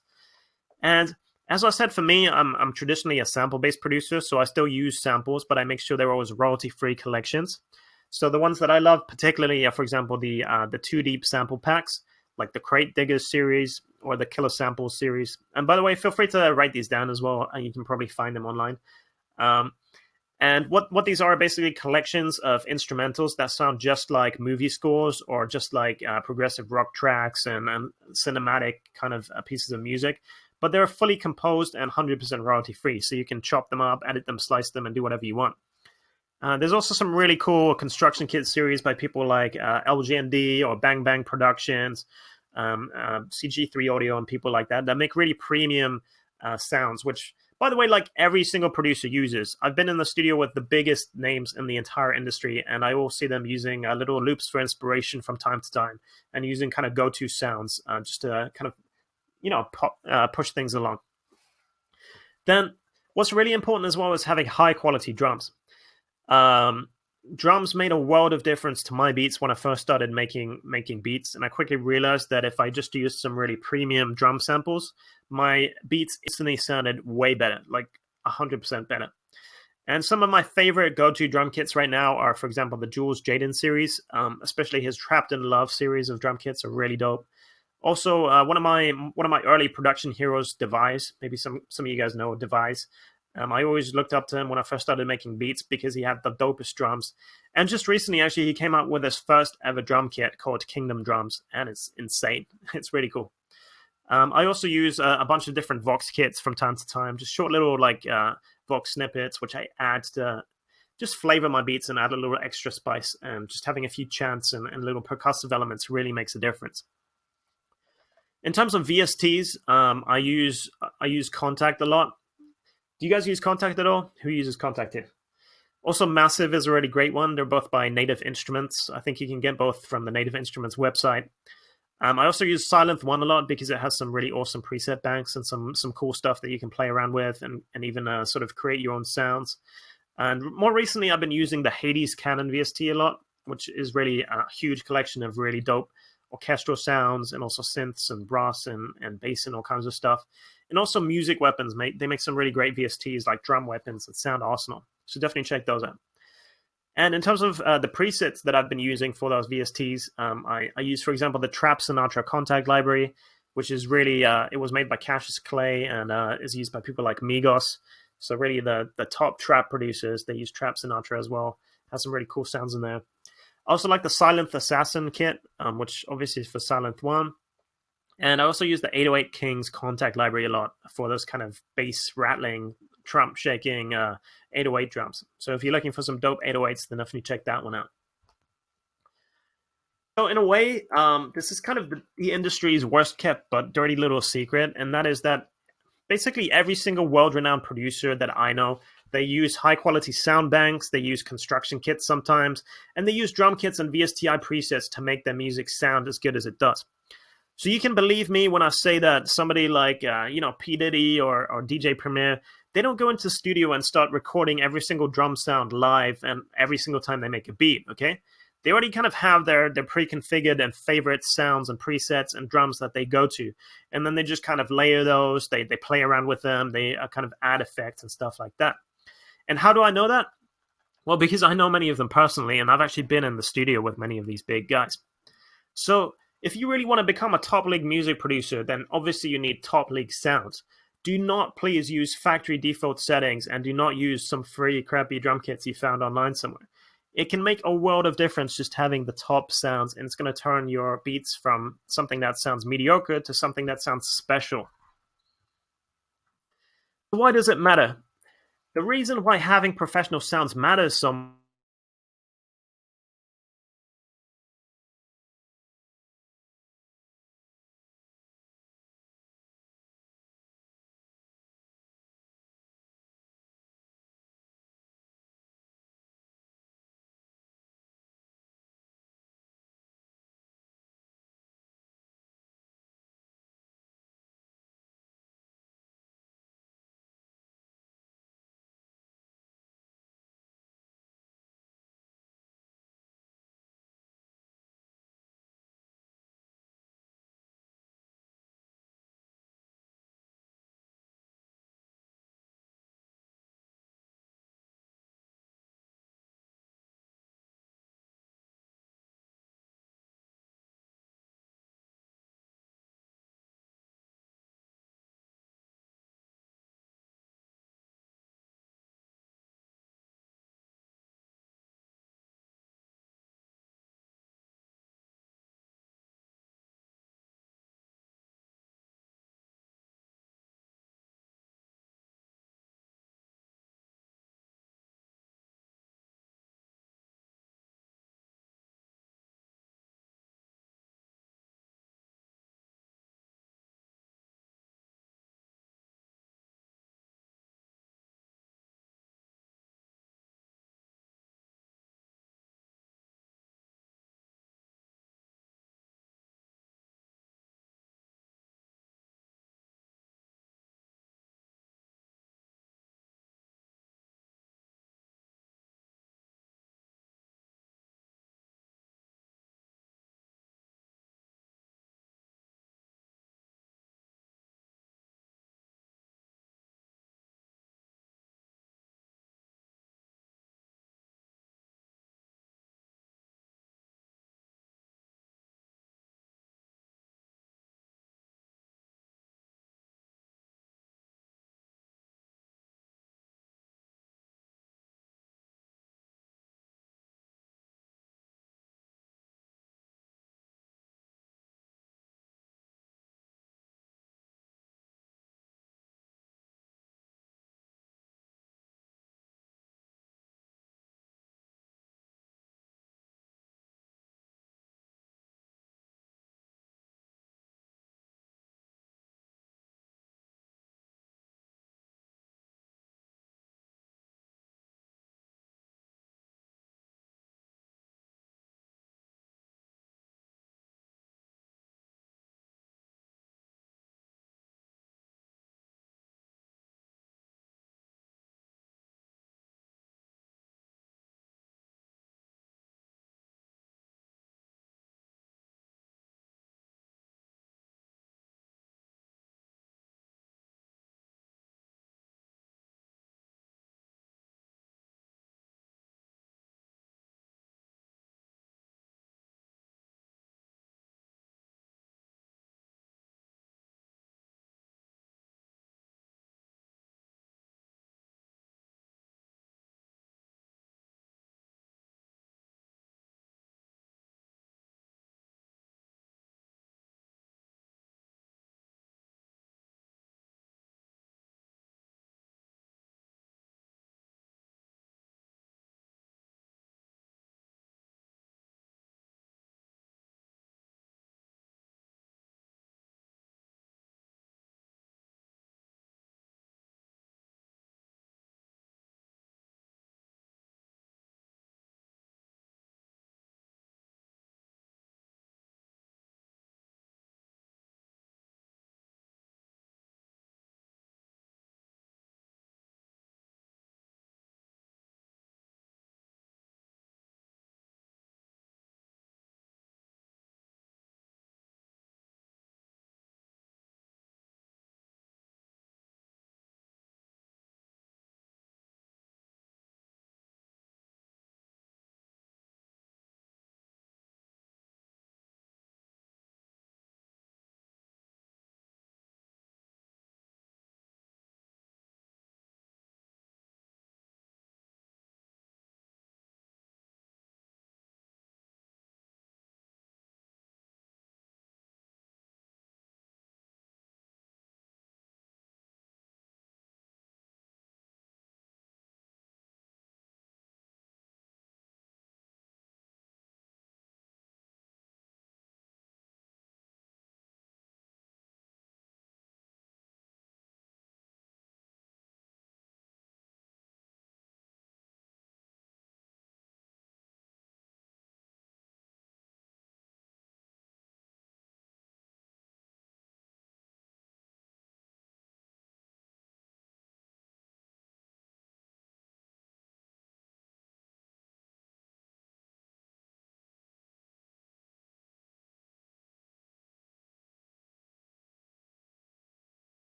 Speaker 1: And as I said, for me, I'm traditionally a sample-based producer, so I still use samples, but I make sure they're always royalty-free collections. So the ones that I love particularly are, for example, the Too Deep sample packs, like the Crate Diggers series or the Killer Samples series. And by the way, feel free to write these down as well. You can probably find them online. And what these are basically collections of instrumentals that sound just like movie scores or just like progressive rock tracks and cinematic kind of pieces of music. But they're fully composed and 100% royalty free. So you can chop them up, edit them, slice them, and do whatever you want. There's also some really cool construction kit series by people like LGND or Bang Bang Productions, CG3 Audio, and people like that make really premium sounds, which, by the way, like every single producer uses. I've been in the studio with the biggest names in the entire industry, and I will see them using little loops for inspiration from time to time and using kind of go-to sounds just to kind of, push things along. Then what's really important as well is having high-quality drums. Drums made a world of difference to my beats when I first started making beats, and I quickly realized that if I just used some really premium drum samples, my beats instantly sounded way better, like 100% better. And some of my favorite go-to drum kits right now are, for example, the Jules Jaden series, especially his Trapped in Love series of drum kits are really dope. Also, one of my early production heroes, Devise. Maybe some of you guys know Devise. I always looked up to him when I first started making beats because he had the dopest drums. And just recently, actually, he came out with his first ever drum kit called Kingdom Drums, and it's insane. It's really cool. I also use a bunch of different Vox kits from time to time, just short little like Vox snippets, which I add to just flavor my beats and add a little extra spice. And just having a few chants and little percussive elements really makes a difference. In terms of VSTs, I use Kontakt a lot. Do you guys use Kontakt at all? Who uses Kontakt here? Also, Massive is a really great one. They're both by Native Instruments. I think you can get both from the Native Instruments website. I also use Sylenth One a lot because it has some really awesome preset banks and some cool stuff that you can play around with and even sort of create your own sounds. And more recently, I've been using the Hades Canon VST a lot, which is really a huge collection of really dope orchestral sounds and also synths and brass and bass and all kinds of stuff. And also Music Weapons, they make some really great VSTs like Drum Weapons and Sound Arsenal. So definitely check those out. And in terms of the presets that I've been using for those VSTs, I use, for example, the Trap Sinatra Kontakt library, which is really, it was made by Cassius Clay and is used by people like Migos. So really the top trap producers, they use Trap Sinatra as well. Has some really cool sounds in there. I also like the Sylenth Assassin kit, which obviously is for Sylenth One. And I also use the 808 Kings Kontakt library a lot for those kind of bass rattling, trump shaking 808 drums. So if you're looking for some dope 808s, then definitely check that one out. So in a way, this is kind of the industry's worst kept but dirty little secret, and that is that basically every single world-renowned producer that I know, they use high-quality sound banks, they use construction kits sometimes, and they use drum kits and VSTi presets to make their music sound as good as it does. So you can believe me when I say that somebody like, P. Diddy or DJ Premier, they don't go into the studio and start recording every single drum sound live and every single time they make a beat, okay? They already kind of have their pre-configured and favorite sounds and presets and drums that they go to. And then they just kind of layer those, they play around with them, they kind of add effects and stuff like that. And how do I know that? Well, because I know many of them personally, and I've actually been in the studio with many of these big guys. So if you really want to become a top league music producer, then obviously you need top league sounds. Do not please use factory default settings, and do not use some free crappy drum kits you found online somewhere. It can make a world of difference just having the top sounds, and it's going to turn your beats from something that sounds mediocre to something that sounds special. Why does it matter? The reason why having professional sounds matters so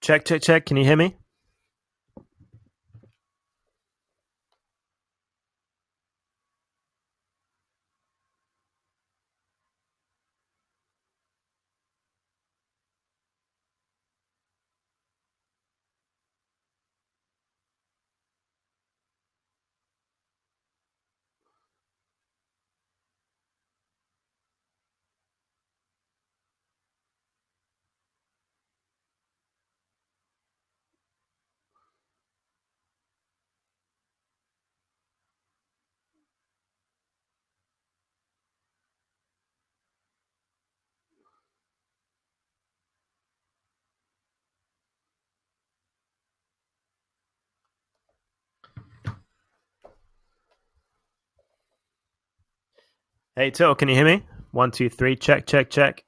Speaker 1: Check, check, check. Can you hear me? Hey, Till, can you hear me? 1, 2, 3. Check, check, check.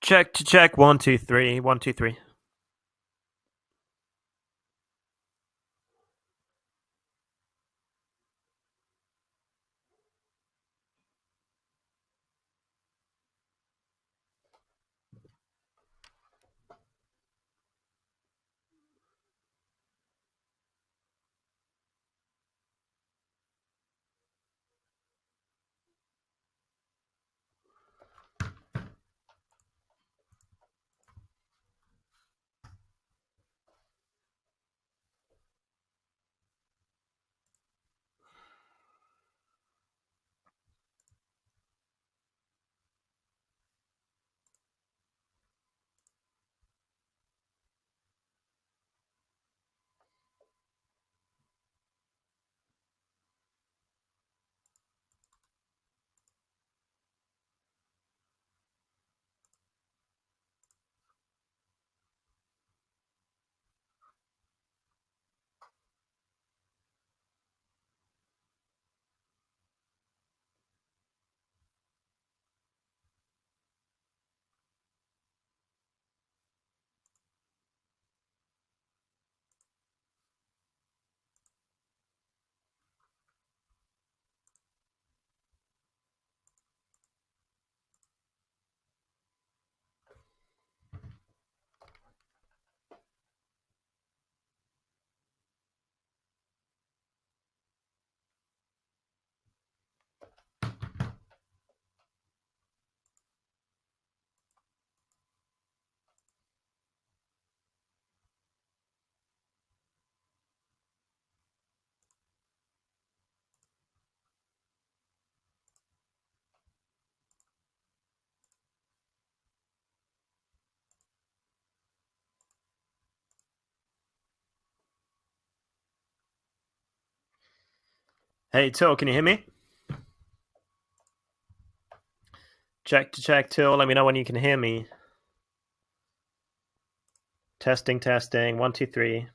Speaker 1: Check, check. 1, 2, 3. 1, 2, 3. Hey, Till, can you hear me? Check, check, Till. Let me know when you can hear me. Testing, testing. 1, 2, 3.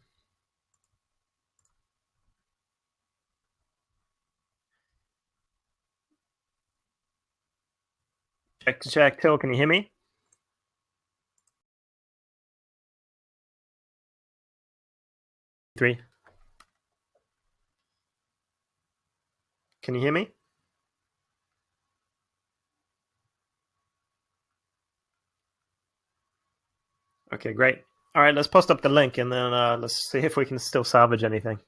Speaker 1: Check, check, Till. Can you hear me? 3. Can you hear me? Okay, great. All right, let's post up the link and then let's see if we can still salvage anything.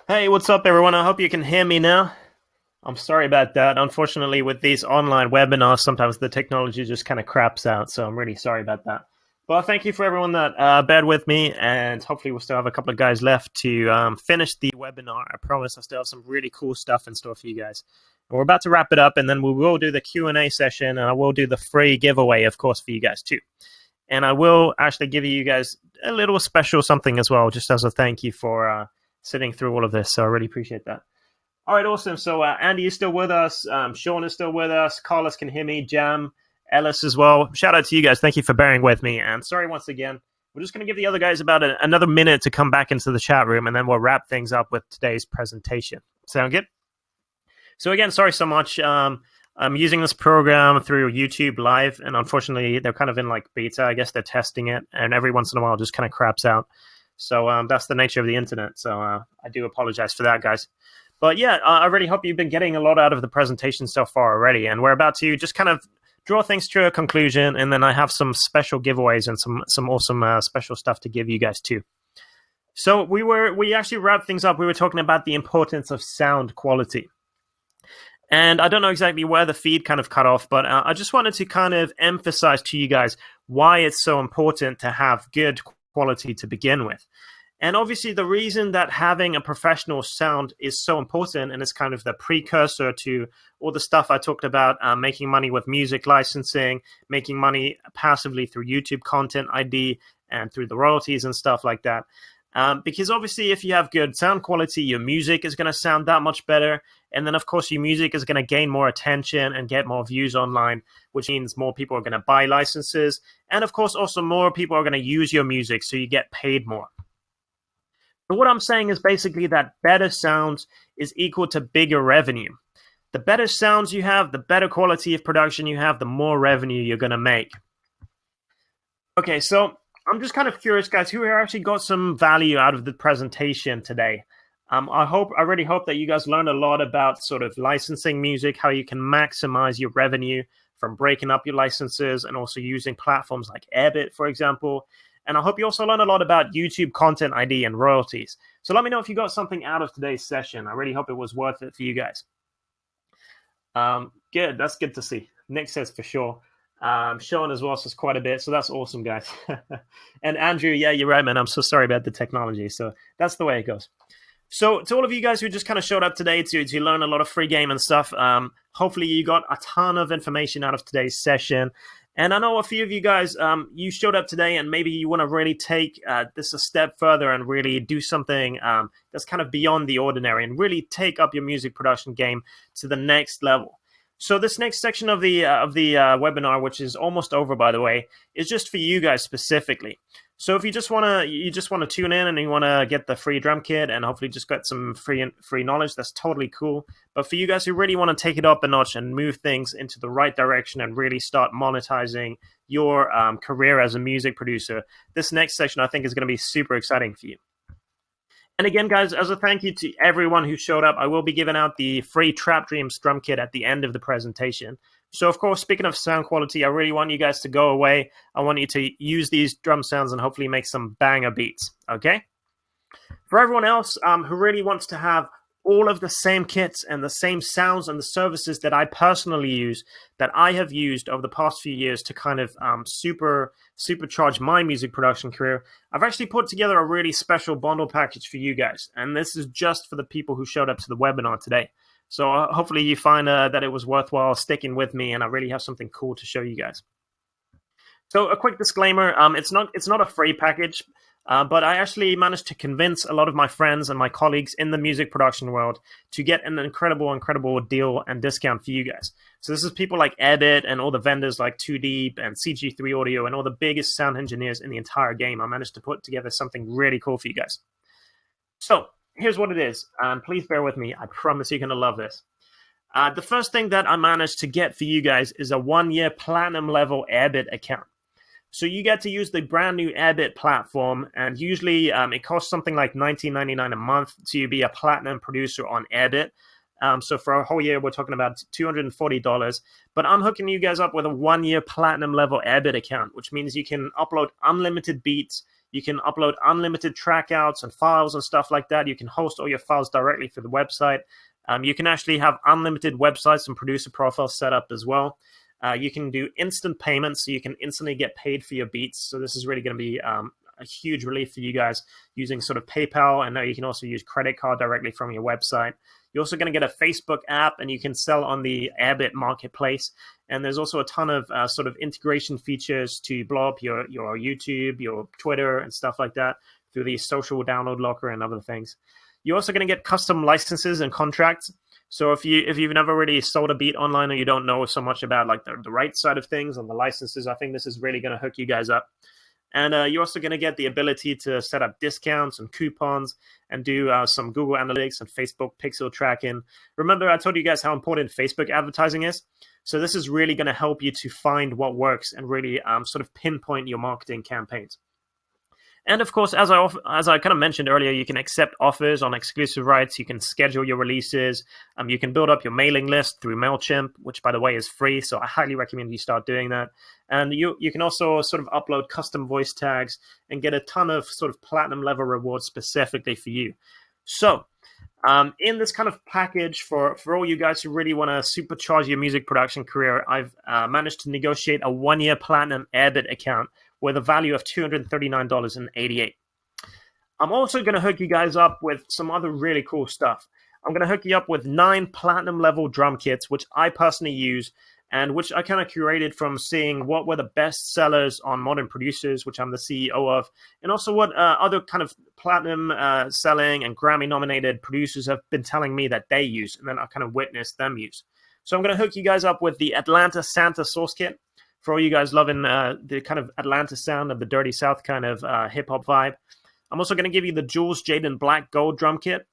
Speaker 1: Hey, what's up, everyone? I hope you can hear me now. I'm sorry about that. Unfortunately, with these online webinars, sometimes the technology just kind of craps out, so I'm really sorry about that. But thank you for everyone that bared with me, and hopefully we'll still have a couple of guys left to finish the webinar. I promise I still have some really cool stuff in store for you guys. And we're about to wrap it up, and then we will do the Q&A session, and I will do the free giveaway, of course, for you guys too. And I will actually give you guys a little special something as well, just as a thank you for sitting through all of this. So I really appreciate that. All right, awesome. So Andy is still with us. Sean is still with us. Carlos can hear me. Jam, Ellis as well. Shout out to you guys. Thank you for bearing with me. And sorry once again. We're just going to give the other guys about another minute to come back into the chat room, and then we'll wrap things up with today's presentation. Sound good? So again, sorry so much. I'm using this program through YouTube Live, and unfortunately, they're kind of in like beta. I guess they're testing it, and every once in a while, it just kind of craps out. So that's the nature of the internet. So I do apologize for that, guys. But yeah, I really hope you've been getting a lot out of the presentation so far already, and we're about to just kind of draw things to a conclusion, and then I have some special giveaways and some awesome special stuff to give you guys too. So we actually wrapped things up. We were talking about the importance of sound quality. And I don't know exactly where the feed kind of cut off, but I just wanted to kind of emphasize to you guys why it's so important to have good quality to begin with. And obviously, the reason that having a professional sound is so important, and it's kind of the precursor to all the stuff I talked about, making money with music licensing, making money passively through YouTube Content ID, and through the royalties and stuff like that. Because obviously, if you have good sound quality, your music is going to sound that much better. And then, of course, your music is going to gain more attention and get more views online, which means more people are going to buy licenses. And, of course, also more people are going to use your music, so you get paid more. But what I'm saying is basically that better sounds is equal to bigger revenue. The better sounds you have, the better quality of production you have, the more revenue you're going to make. Okay, so I'm just kind of curious, guys, who actually got some value out of the presentation today. I really hope that you guys learned a lot about sort of licensing music, how you can maximize your revenue from breaking up your licenses and also using platforms like Airbit, for example. And I hope you also learned a lot about YouTube Content ID and royalties. So let me know if you got something out of today's session. I really hope it was worth it for you guys. Good, that's good to see. Nick says for sure. Sean as well says quite a bit, so that's awesome, guys. And Andrew, yeah, you're right, man. I'm so sorry about the technology. So that's the way it goes. So to all of you guys who just kind of showed up today to learn a lot of free game and stuff, hopefully you got a ton of information out of today's session. And I know a few of you guys, you showed up today and maybe you want to really take this a step further and really do something that's kind of beyond the ordinary and really take up your music production game to the next level. So this next section of the webinar, which is almost over, by the way, is just for you guys specifically. So if you just want to tune in and you want to get the free drum kit and hopefully just get some free knowledge, that's totally cool. But for you guys who really want to take it up a notch and move things into the right direction and really start monetizing your career as a music producer, this next section I think is going to be super exciting for you. And again, guys, as a thank you to everyone who showed up, I will be giving out the free Trap Dreams drum kit at the end of the presentation. So, of course, speaking of sound quality, I really want you guys to go away. I want you to use these drum sounds and hopefully make some banger beats, okay? For everyone else who really wants to have all of the same kits and the same sounds and the services that I personally use, that I have used over the past few years to kind of supercharge my music production career, I've actually put together a really special bundle package for you guys. And this is just for the people who showed up to the webinar today. So hopefully you find that it was worthwhile sticking with me, and I really have something cool to show you guys. So a quick disclaimer, it's not a free package, but I actually managed to convince a lot of my friends and my colleagues in the music production world to get an incredible deal and discount for you guys. So this is people like Airbit and all the vendors like 2Deep and CG3 Audio and all the biggest sound engineers in the entire game. I managed to put together something really cool for you guys. So here's what it is, and please bear with me. I promise you're going to love this. The first thing that I managed to get for you guys is a 1-year platinum level Airbit account. So you get to use the brand new Airbit platform, and usually it costs something like $19.99 a month to be a platinum producer on Airbit. So for a whole year, we're talking about $240. But I'm hooking you guys up with a 1-year platinum level Airbit account, which means you can upload unlimited beats. You can upload unlimited trackouts and files and stuff like that. You can host all your files directly through the website. You can actually have unlimited websites and producer profiles set up as well. You can do instant payments, so you can instantly get paid for your beats. So this is really going to be a huge relief for you guys using sort of PayPal. And now you can also use credit card directly from your website. You're also going to get a Facebook app, and you can sell on the Airbit marketplace. And there's also a ton of sort of integration features to blow up your YouTube, your Twitter, and stuff like that through the social download locker and other things. You're also going to get custom licenses and contracts. So if you've never really sold a beat online, or you don't know so much about like the right side of things and the licenses, I think this is really going to hook you guys up. And you're also going to get the ability to set up discounts and coupons and do some Google Analytics and Facebook pixel tracking. Remember, I told you guys how important Facebook advertising is. So this is really going to help you to find what works and really sort of pinpoint your marketing campaigns. And of course, as I kind of mentioned earlier, you can accept offers on exclusive rights. You can schedule your releases. You can build up your mailing list through MailChimp, which, by the way, is free. So I highly recommend you start doing that. And you can also sort of upload custom voice tags and get a ton of sort of platinum level rewards specifically for you. So in this kind of package for all you guys who really want to supercharge your music production career, I've managed to negotiate a 1-year platinum Airbit account with a value of $239.88. I'm also going to hook you guys up with some other really cool stuff. I'm going to hook you up with 9 platinum level drum kits, which I personally use and which I kind of curated from seeing what were the best sellers on Modern Producers, which I'm the CEO of, and also what other kind of platinum selling and Grammy nominated producers have been telling me that they use, and then I kind of witnessed them use. So I'm going to hook you guys up with the Atlanta Santa Source Kit. For all you guys loving the kind of Atlanta sound of the Dirty South kind of hip-hop vibe. I'm also going to give you the Jules Jaden Black Gold drum kit,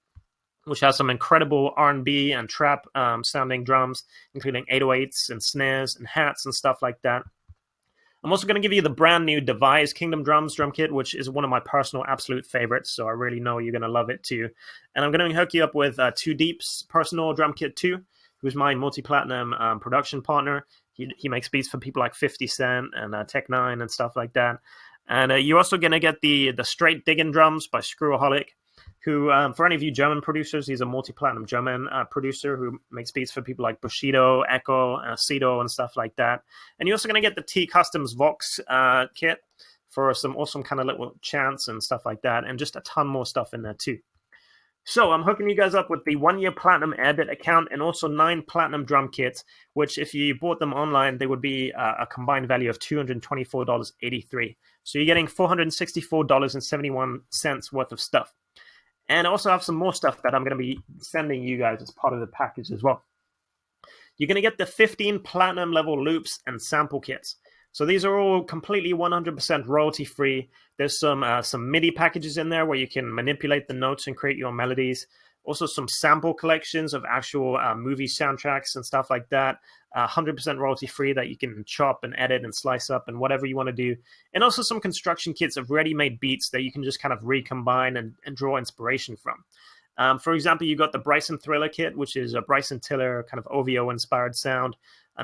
Speaker 1: which has some incredible R&B and trap sounding drums, including 808s and snares and hats and stuff like that. I'm also going to give you the brand new Devise Kingdom Drums drum kit, which is one of my personal absolute favorites, so I really know you're going to love it too. And I'm going to hook you up with Too Deep's personal drum kit too, who's my multi-platinum production partner. He makes beats for people like 50 Cent and Tech Nine and stuff like that. And you're also going to get the Straight Diggin' Drums by Screwaholic, who, for any of you German producers, he's a multi-platinum German producer who makes beats for people like Bushido, Echo, Sido, and stuff like that. And you're also going to get the T Customs Vox kit for some awesome kind of little chants and stuff like that, and just a ton more stuff in there too. So I'm hooking you guys up with the 1-year platinum Airbit account and also 9 platinum drum kits, which if you bought them online, they would be a combined value of $224.83. So you're getting $464.71 worth of stuff. And I also have some more stuff that I'm going to be sending you guys as part of the package as well. You're going to get the 15 platinum level loops and sample kits. So these are all completely 100% royalty free. There's some MIDI packages in there where you can manipulate the notes and create your melodies. Also some sample collections of actual movie soundtracks and stuff like that. 100% royalty free that you can chop and edit and slice up and whatever you want to do. And also some construction kits of ready-made beats that you can just kind of recombine and draw inspiration from. For example, you got the Bryson Thriller kit, which is a Bryson Tiller kind of OVO-inspired sound.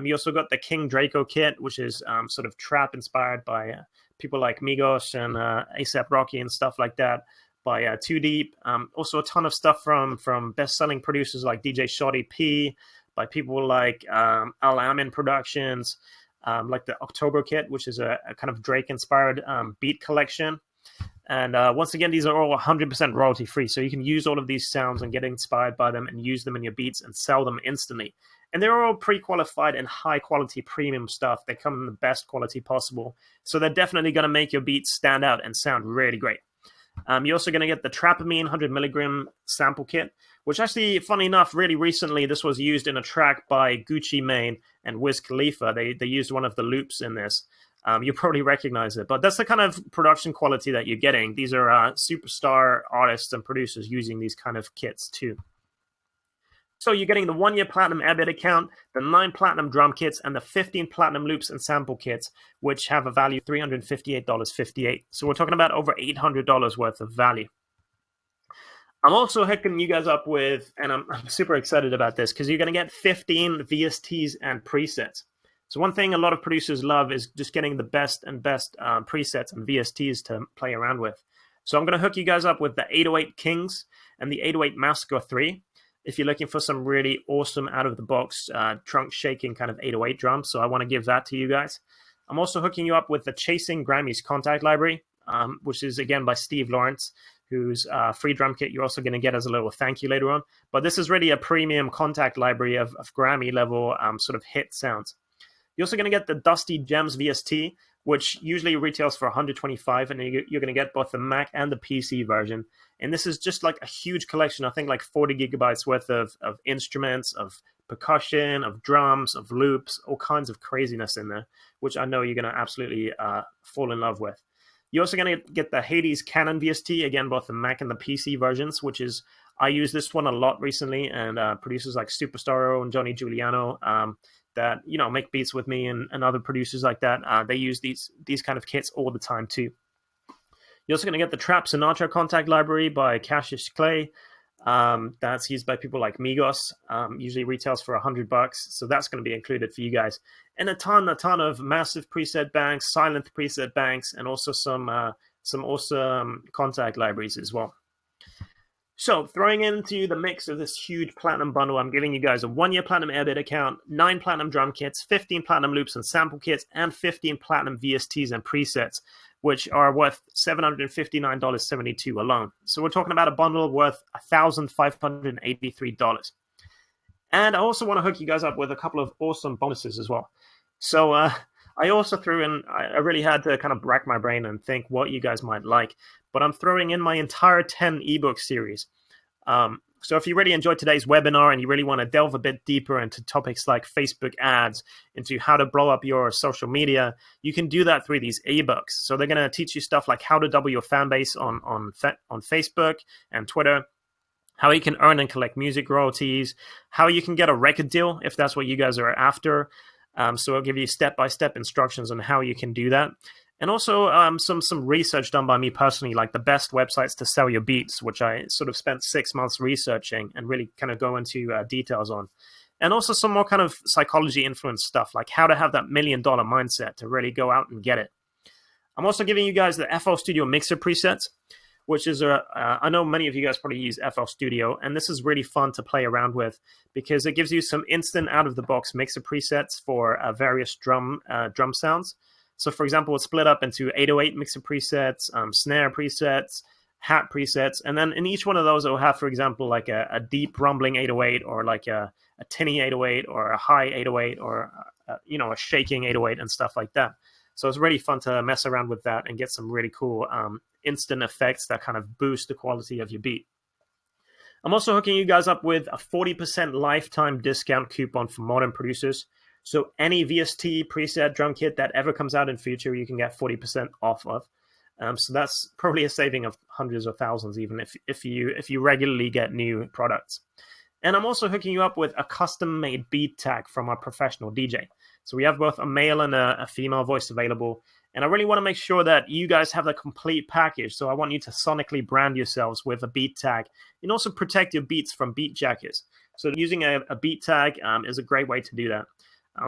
Speaker 1: You also got the King Draco kit, which is sort of trap inspired by people like Migos and A$AP Rocky and stuff like that, by Too Deep. Also a ton of stuff from best-selling producers like DJ Shorty P, by people like Al Amin Productions, like the October kit, which is a kind of Drake-inspired beat collection. And once again, these are all 100% royalty free. So you can use all of these sounds and get inspired by them and use them in your beats and sell them instantly. And they're all pre-qualified and high-quality premium stuff. They come in the best quality possible. So they're definitely going to make your beats stand out and sound really great. You're also going to get the Trapamine 100 milligram sample kit, which actually, funny enough, really recently, this was used in a track by Gucci Mane and Wiz Khalifa. They used one of the loops in this. You probably recognize it, but that's the kind of production quality that you're getting. These are superstar artists and producers using these kind of kits too. So you're getting the 1-year platinum Airbit account, the 9 platinum drum kits, and the 15 platinum loops and sample kits, which have a value of $358.58. So we're talking about over $800 worth of value. I'm also hooking you guys up with, and I'm super excited about this, because you're going to get 15 VSTs and presets. So one thing a lot of producers love is just getting the best and best presets and VSTs to play around with. So I'm going to hook you guys up with the 808 Kings and the 808 Massacre 3 if you're looking for some really awesome out-of-the-box trunk shaking kind of 808 drums. So I want to give that to you guys. I'm also hooking you up with the Chasing Grammys Kontakt Library, which is, again, by Steve Lawrence, whose free drum kit you're also going to get as a little thank you later on. But this is really a premium Kontakt library of Grammy-level sort of hit sounds. You're also going to get the Dusty Gems VST, which usually retails for $125, and you're going to get both the Mac and the PC version. And this is just like a huge collection, I think like 40 gigabytes worth of instruments, of percussion, of drums, of loops, all kinds of craziness in there, which I know you're going to absolutely fall in love with. You're also going to get the Hades Canon VST, again, both the Mac and the PC versions, which is, I use this one a lot recently, and producers like Superstar and Johnny Giuliano that, you know, make beats with me and other producers like that, they use these kind of kits all the time too. You're also going to get the Trap Sinatra Kontakt Library by Cassius Clay. That's used by people like Migos. Usually retails for $100, so that's going to be included for you guys. And a ton of massive preset banks, silent preset banks, and also some awesome Kontakt libraries as well. So throwing into the mix of this huge platinum bundle, I'm giving you guys a 1-year platinum Airbit account, 9 platinum drum kits, 15 platinum loops and sample kits, and 15 platinum VSTs and presets, which are worth $759.72 alone. So we're talking about a bundle worth $1,583. And I also want to hook you guys up with a couple of awesome bonuses as well. So I also threw in, I really had to kind of rack my brain and think what you guys might like, but I'm throwing in my entire 10 ebook series. So if you really enjoyed today's webinar and you really want to delve a bit deeper into topics like Facebook ads, into how to blow up your social media, you can do that through these ebooks. So they're going to teach you stuff like how to double your fan base on Facebook and Twitter, how you can earn and collect music royalties, how you can get a record deal if that's what you guys are after. So I'll give you step-by-step instructions on how you can do that. And also some research done by me personally, like the best websites to sell your beats, which I sort of spent 6 months researching and really kind of go into details on. And also some more kind of psychology influence stuff, like how to have that $1 million mindset to really go out and get it. I'm also giving you guys the FL Studio mixer presets, which is, I know many of you guys probably use FL Studio, and this is really fun to play around with because it gives you some instant out-of-the-box mixer presets for various drum sounds. So, for example, it's split up into 808 mixer presets, snare presets, hat presets, and then in each one of those, it will have, for example, like a deep rumbling 808 or like a tinny 808 or a high 808 or, a shaking 808 and stuff like that. So it's really fun to mess around with that and get some really cool instant effects that kind of boost the quality of your beat. I'm also hooking you guys up with a 40% lifetime discount coupon for modern producers. So any VST preset drum kit that ever comes out in future, you can get 40% off of. So that's probably a saving of hundreds of thousands, even if you regularly get new products. And I'm also hooking you up with a custom-made beat tag from our professional DJ. So we have both a male and a female voice available. And I really want to make sure that you guys have the complete package. So I want you to sonically brand yourselves with a beat tag and also protect your beats from beat jackers. So using a beat tag is a great way to do that.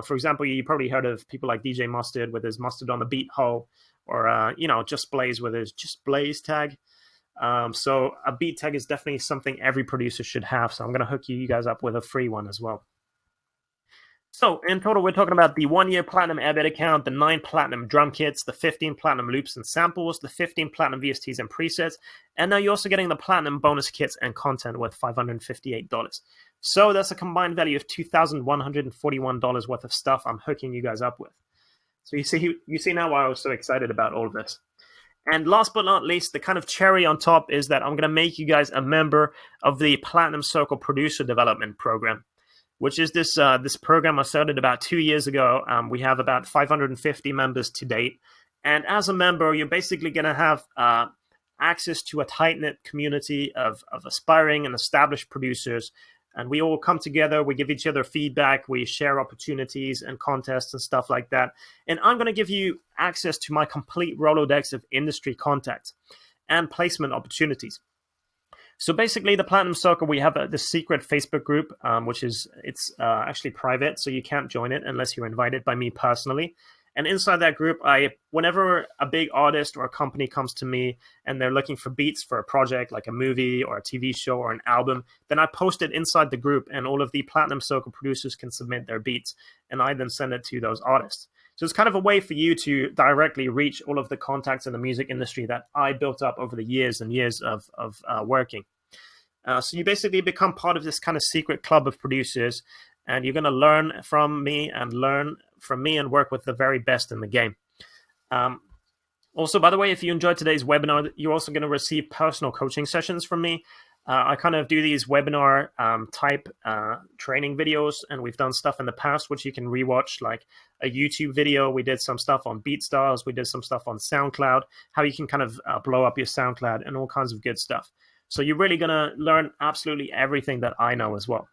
Speaker 1: For example, you probably heard of people like DJ Mustard with his Mustard on the Beat hole, or Just Blaze with his Just Blaze tag. So a beat tag is definitely something every producer should have. So I'm going to hook you guys up with a free one as well. So in total, we're talking about the 1-year platinum Airbit account, the 9 platinum drum kits, the 15 platinum loops and samples, the 15 platinum VSTs and presets, and now you're also getting the platinum bonus kits and content worth $558. So that's a combined value of $2,141 worth of stuff I'm hooking you guys up with. So you see now why I was so excited about all of this. And last but not least, the kind of cherry on top is that I'm going to make you guys a member of the Platinum Circle Producer Development Program, which is this program I started about 2 years ago. We have about 550 members to date. And as a member, you're basically going to have access to a tight-knit community of aspiring and established producers. And we all come together, we give each other feedback, we share opportunities and contests and stuff like that. And I'm going to give you access to my complete Rolodex of industry contacts and placement opportunities. So basically, the Platinum Circle, we have this secret Facebook group, which is it's actually private, so you can't join it unless you're invited by me personally. And inside that group, whenever a big artist or a company comes to me and they're looking for beats for a project like a movie or a TV show or an album, then I post it inside the group, and all of the Platinum Circle producers can submit their beats, and I then send it to those artists. So it's kind of a way for you to directly reach all of the contacts in the music industry that I built up over the years and years of working. So you basically become part of this kind of secret club of producers, and you're going to learn from me and work with the very best in the game. Also, by the way, if you enjoyed today's webinar, you're also going to receive personal coaching sessions from me. I kind of do these webinar type training videos, and we've done stuff in the past which you can rewatch, like a YouTube video. We did some stuff on BeatStars. We did some stuff on SoundCloud, how you can kind of blow up your SoundCloud and all kinds of good stuff. So you're really going to learn absolutely everything that I know as well.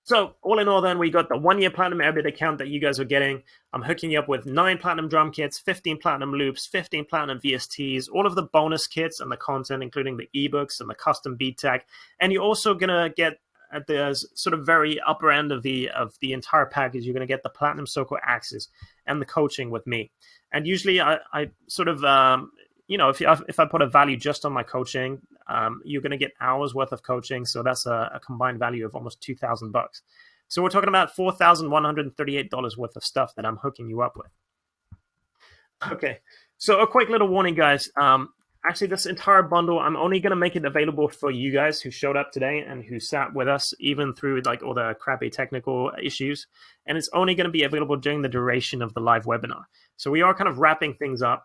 Speaker 1: So all in all, then, we got the 1-year Platinum Airbit account that you guys are getting. I'm hooking you up with 9 Platinum drum kits, 15 Platinum loops, 15 Platinum VSTs, all of the bonus kits and the content, including the ebooks and the custom beat tag. And you're also going to get at the sort of very upper end of the entire package, you're going to get the Platinum Circle access and the coaching with me. And usually I sort of, if I put a value just on my coaching, you're going to get hours worth of coaching. So that's a combined value of almost $2,000. So we're talking about $4,138 worth of stuff that I'm hooking you up with. Okay, so a quick little warning, guys. Actually, this entire bundle, I'm only going to make it available for you guys who showed up today and who sat with us, even through like all the crappy technical issues. And it's only going to be available during the duration of the live webinar. So we are kind of wrapping things up.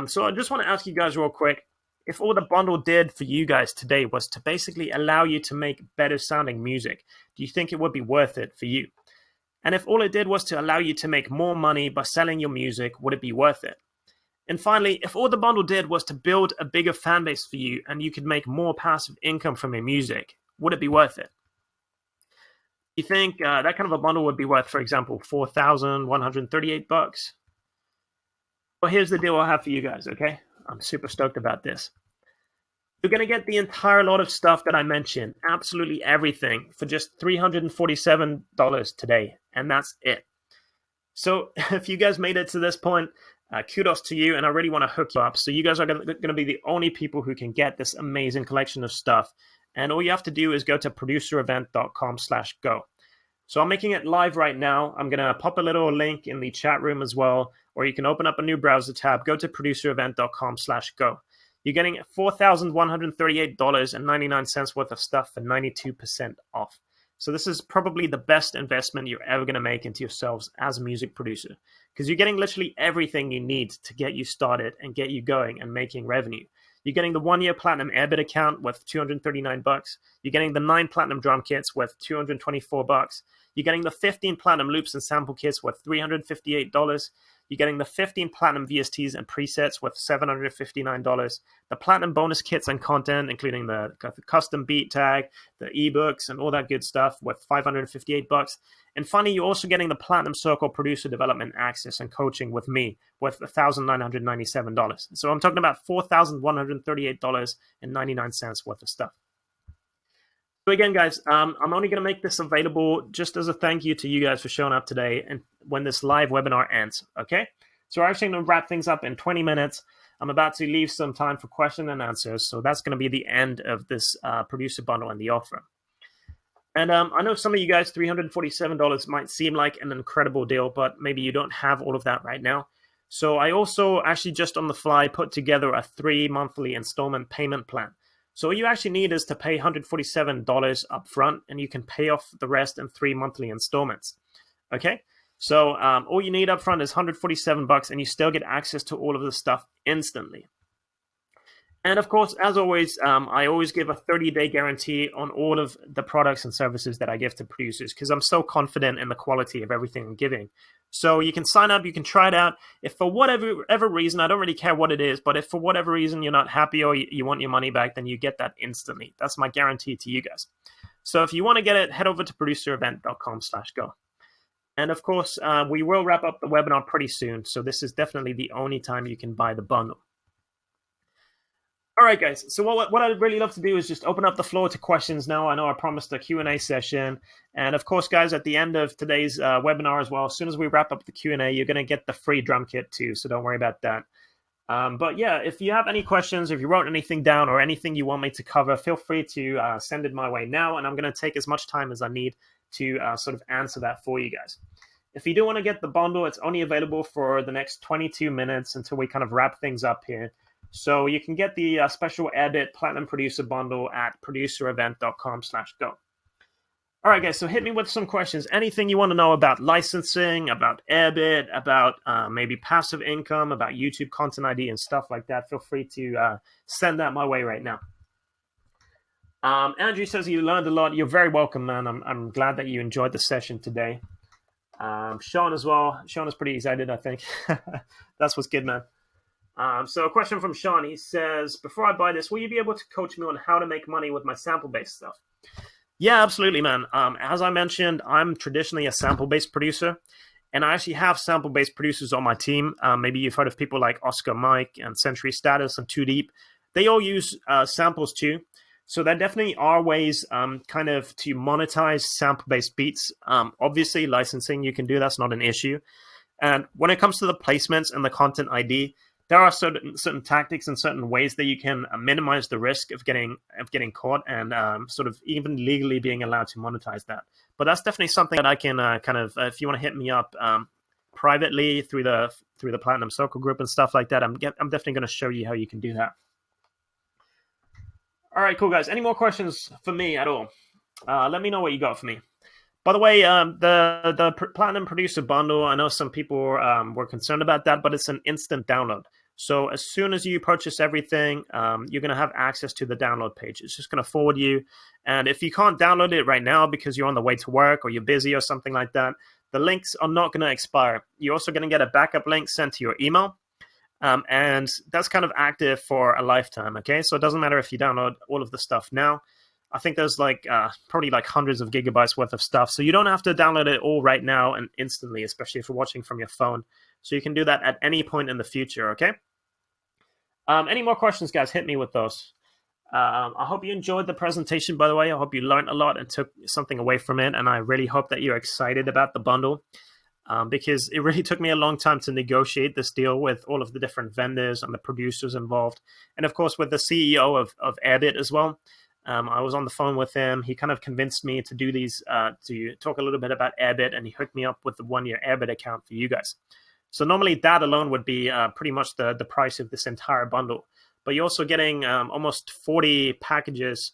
Speaker 1: So I just want to ask you guys real quick, if all the bundle did for you guys today was to basically allow you to make better sounding music, do you think it would be worth it for you? And if all it did was to allow you to make more money by selling your music, would it be worth it? And finally, if all the bundle did was to build a bigger fan base for you and you could make more passive income from your music, would it be worth it? You think that kind of a bundle would be worth, for example, $4,138? Well, here's the deal I have for you guys, okay? I'm super stoked about this. You're going to get the entire lot of stuff that I mentioned, absolutely everything, for just $347 today, and that's it. So if you guys made it to this point, kudos to you, and I really want to hook you up. So you guys are going to be the only people who can get this amazing collection of stuff, and all you have to do is go to producerevent.com/go. So I'm making it live right now. I'm going to pop a little link in the chat room as well, or you can open up a new browser tab, go to producerevent.com/go. You're getting $4,138.99 worth of stuff for 92% off. So this is probably the best investment you're ever going to make into yourselves as a music producer, because you're getting literally everything you need to get you started and get you going and making revenue. You're getting the 1-year Platinum Airbit account worth $239. You're getting the 9 Platinum drum kits worth $224. You're getting the 15 Platinum loops and sample kits worth $358. You're getting the 15 Platinum VSTs and presets worth $759. The Platinum bonus kits and content, including the custom beat tag, the ebooks, and all that good stuff worth $558. And finally, you're also getting the Platinum Circle producer development access and coaching with me worth $1,997. So I'm talking about $4,138.99 worth of stuff. So again, guys, I'm only going to make this available just as a thank you to you guys for showing up today and when this live webinar ends, okay? So we're actually going to wrap things up in 20 minutes. I'm about to leave some time for question and answers, so that's going to be the end of this producer bundle and the offer. And I know some of you guys, $347 might seem like an incredible deal, but maybe you don't have all of that right now. So I also actually just on the fly put together a 3 monthly installment payment plan. So all you actually need is to pay $147 up front, and you can pay off the rest in 3 monthly installments. Okay? So all you need up front is $147, and you still get access to all of the stuff instantly. And of course, as always, I always give a 30-day guarantee on all of the products and services that I give to producers, because I'm so confident in the quality of everything I'm giving. So you can sign up, you can try it out. If for whatever reason, I don't really care what it is, but if for whatever reason you're not happy or you want your money back, then you get that instantly. That's my guarantee to you guys. So if you want to get it, head over to producerevent.com/go. And of course, we will wrap up the webinar pretty soon. So this is definitely the only time you can buy the bundle. All right, guys. So what I'd really love to do is just open up the floor to questions now. I know I promised a Q&A session. And of course, guys, at the end of today's webinar as well, as soon as we wrap up the Q&A, you're going to get the free drum kit too. So don't worry about that. But yeah, if you have any questions, if you wrote anything down or anything you want me to cover, feel free to send it my way now. And I'm going to take as much time as I need to sort of answer that for you guys. If you do want to get the bundle, it's only available for the next 22 minutes until we kind of wrap things up here. So you can get the special Airbit Platinum Producer Bundle at producerevent.com/go. All right, guys, so hit me with some questions. Anything you want to know about licensing, about Airbit, about maybe passive income, about YouTube Content ID and stuff like that, feel free to send that my way right now. Andrew says you learned a lot. You're very welcome, man. I'm glad that you enjoyed the session today. Sean as well. Sean is pretty excited, I think. That's what's good, man. So a question from Sean. He says, before I buy this, will you be able to coach me on how to make money with my sample-based stuff? Yeah, absolutely, man. As I mentioned, I'm traditionally a sample-based producer, and I actually have sample-based producers on my team. Maybe you've heard of people like Oscar Mike and Century Status and Too Deep. They all use samples too. So there definitely are ways kind of to monetize sample-based beats. Obviously, licensing, you can do. That's not an issue. And when it comes to the placements and the content ID, there are certain tactics and certain ways that you can minimize the risk of getting caught and sort of even legally being allowed to monetize that. But that's definitely something that I can kind of, if you want to hit me up privately through the Platinum Circle group and stuff like that, I'm definitely going to show you how you can do that. All right, cool, guys. Any more questions for me at all? Let me know what you got for me. By the way, the Platinum Producer Bundle, I know some people were concerned about that, but it's an instant download. So as soon as you purchase everything, you're going to have access to the download page. It's just going to forward you. And if you can't download it right now because you're on the way to work or you're busy or something like that, the links are not going to expire. You're also going to get a backup link sent to your email. And that's kind of active for a lifetime, okay? So it doesn't matter if you download all of the stuff now. I think there's like probably like hundreds of gigabytes worth of stuff. So you don't have to download it all right now and instantly, especially if you're watching from your phone. So you can do that at any point in the future, okay? Any more questions, guys? Hit me with those. I hope you enjoyed the presentation, by the way. I hope you learned a lot and took something away from it. And I really hope that you're excited about the bundle. Because it really took me a long time to negotiate this deal with all of the different vendors and the producers involved. And of course, with the CEO of Airbit as well. I was on the phone with him. He kind of convinced me to do these, to talk a little bit about Airbit, and he hooked me up with the one-year Airbit account for you guys. So normally that alone would be pretty much the price of this entire bundle. But you're also getting almost 40 packages.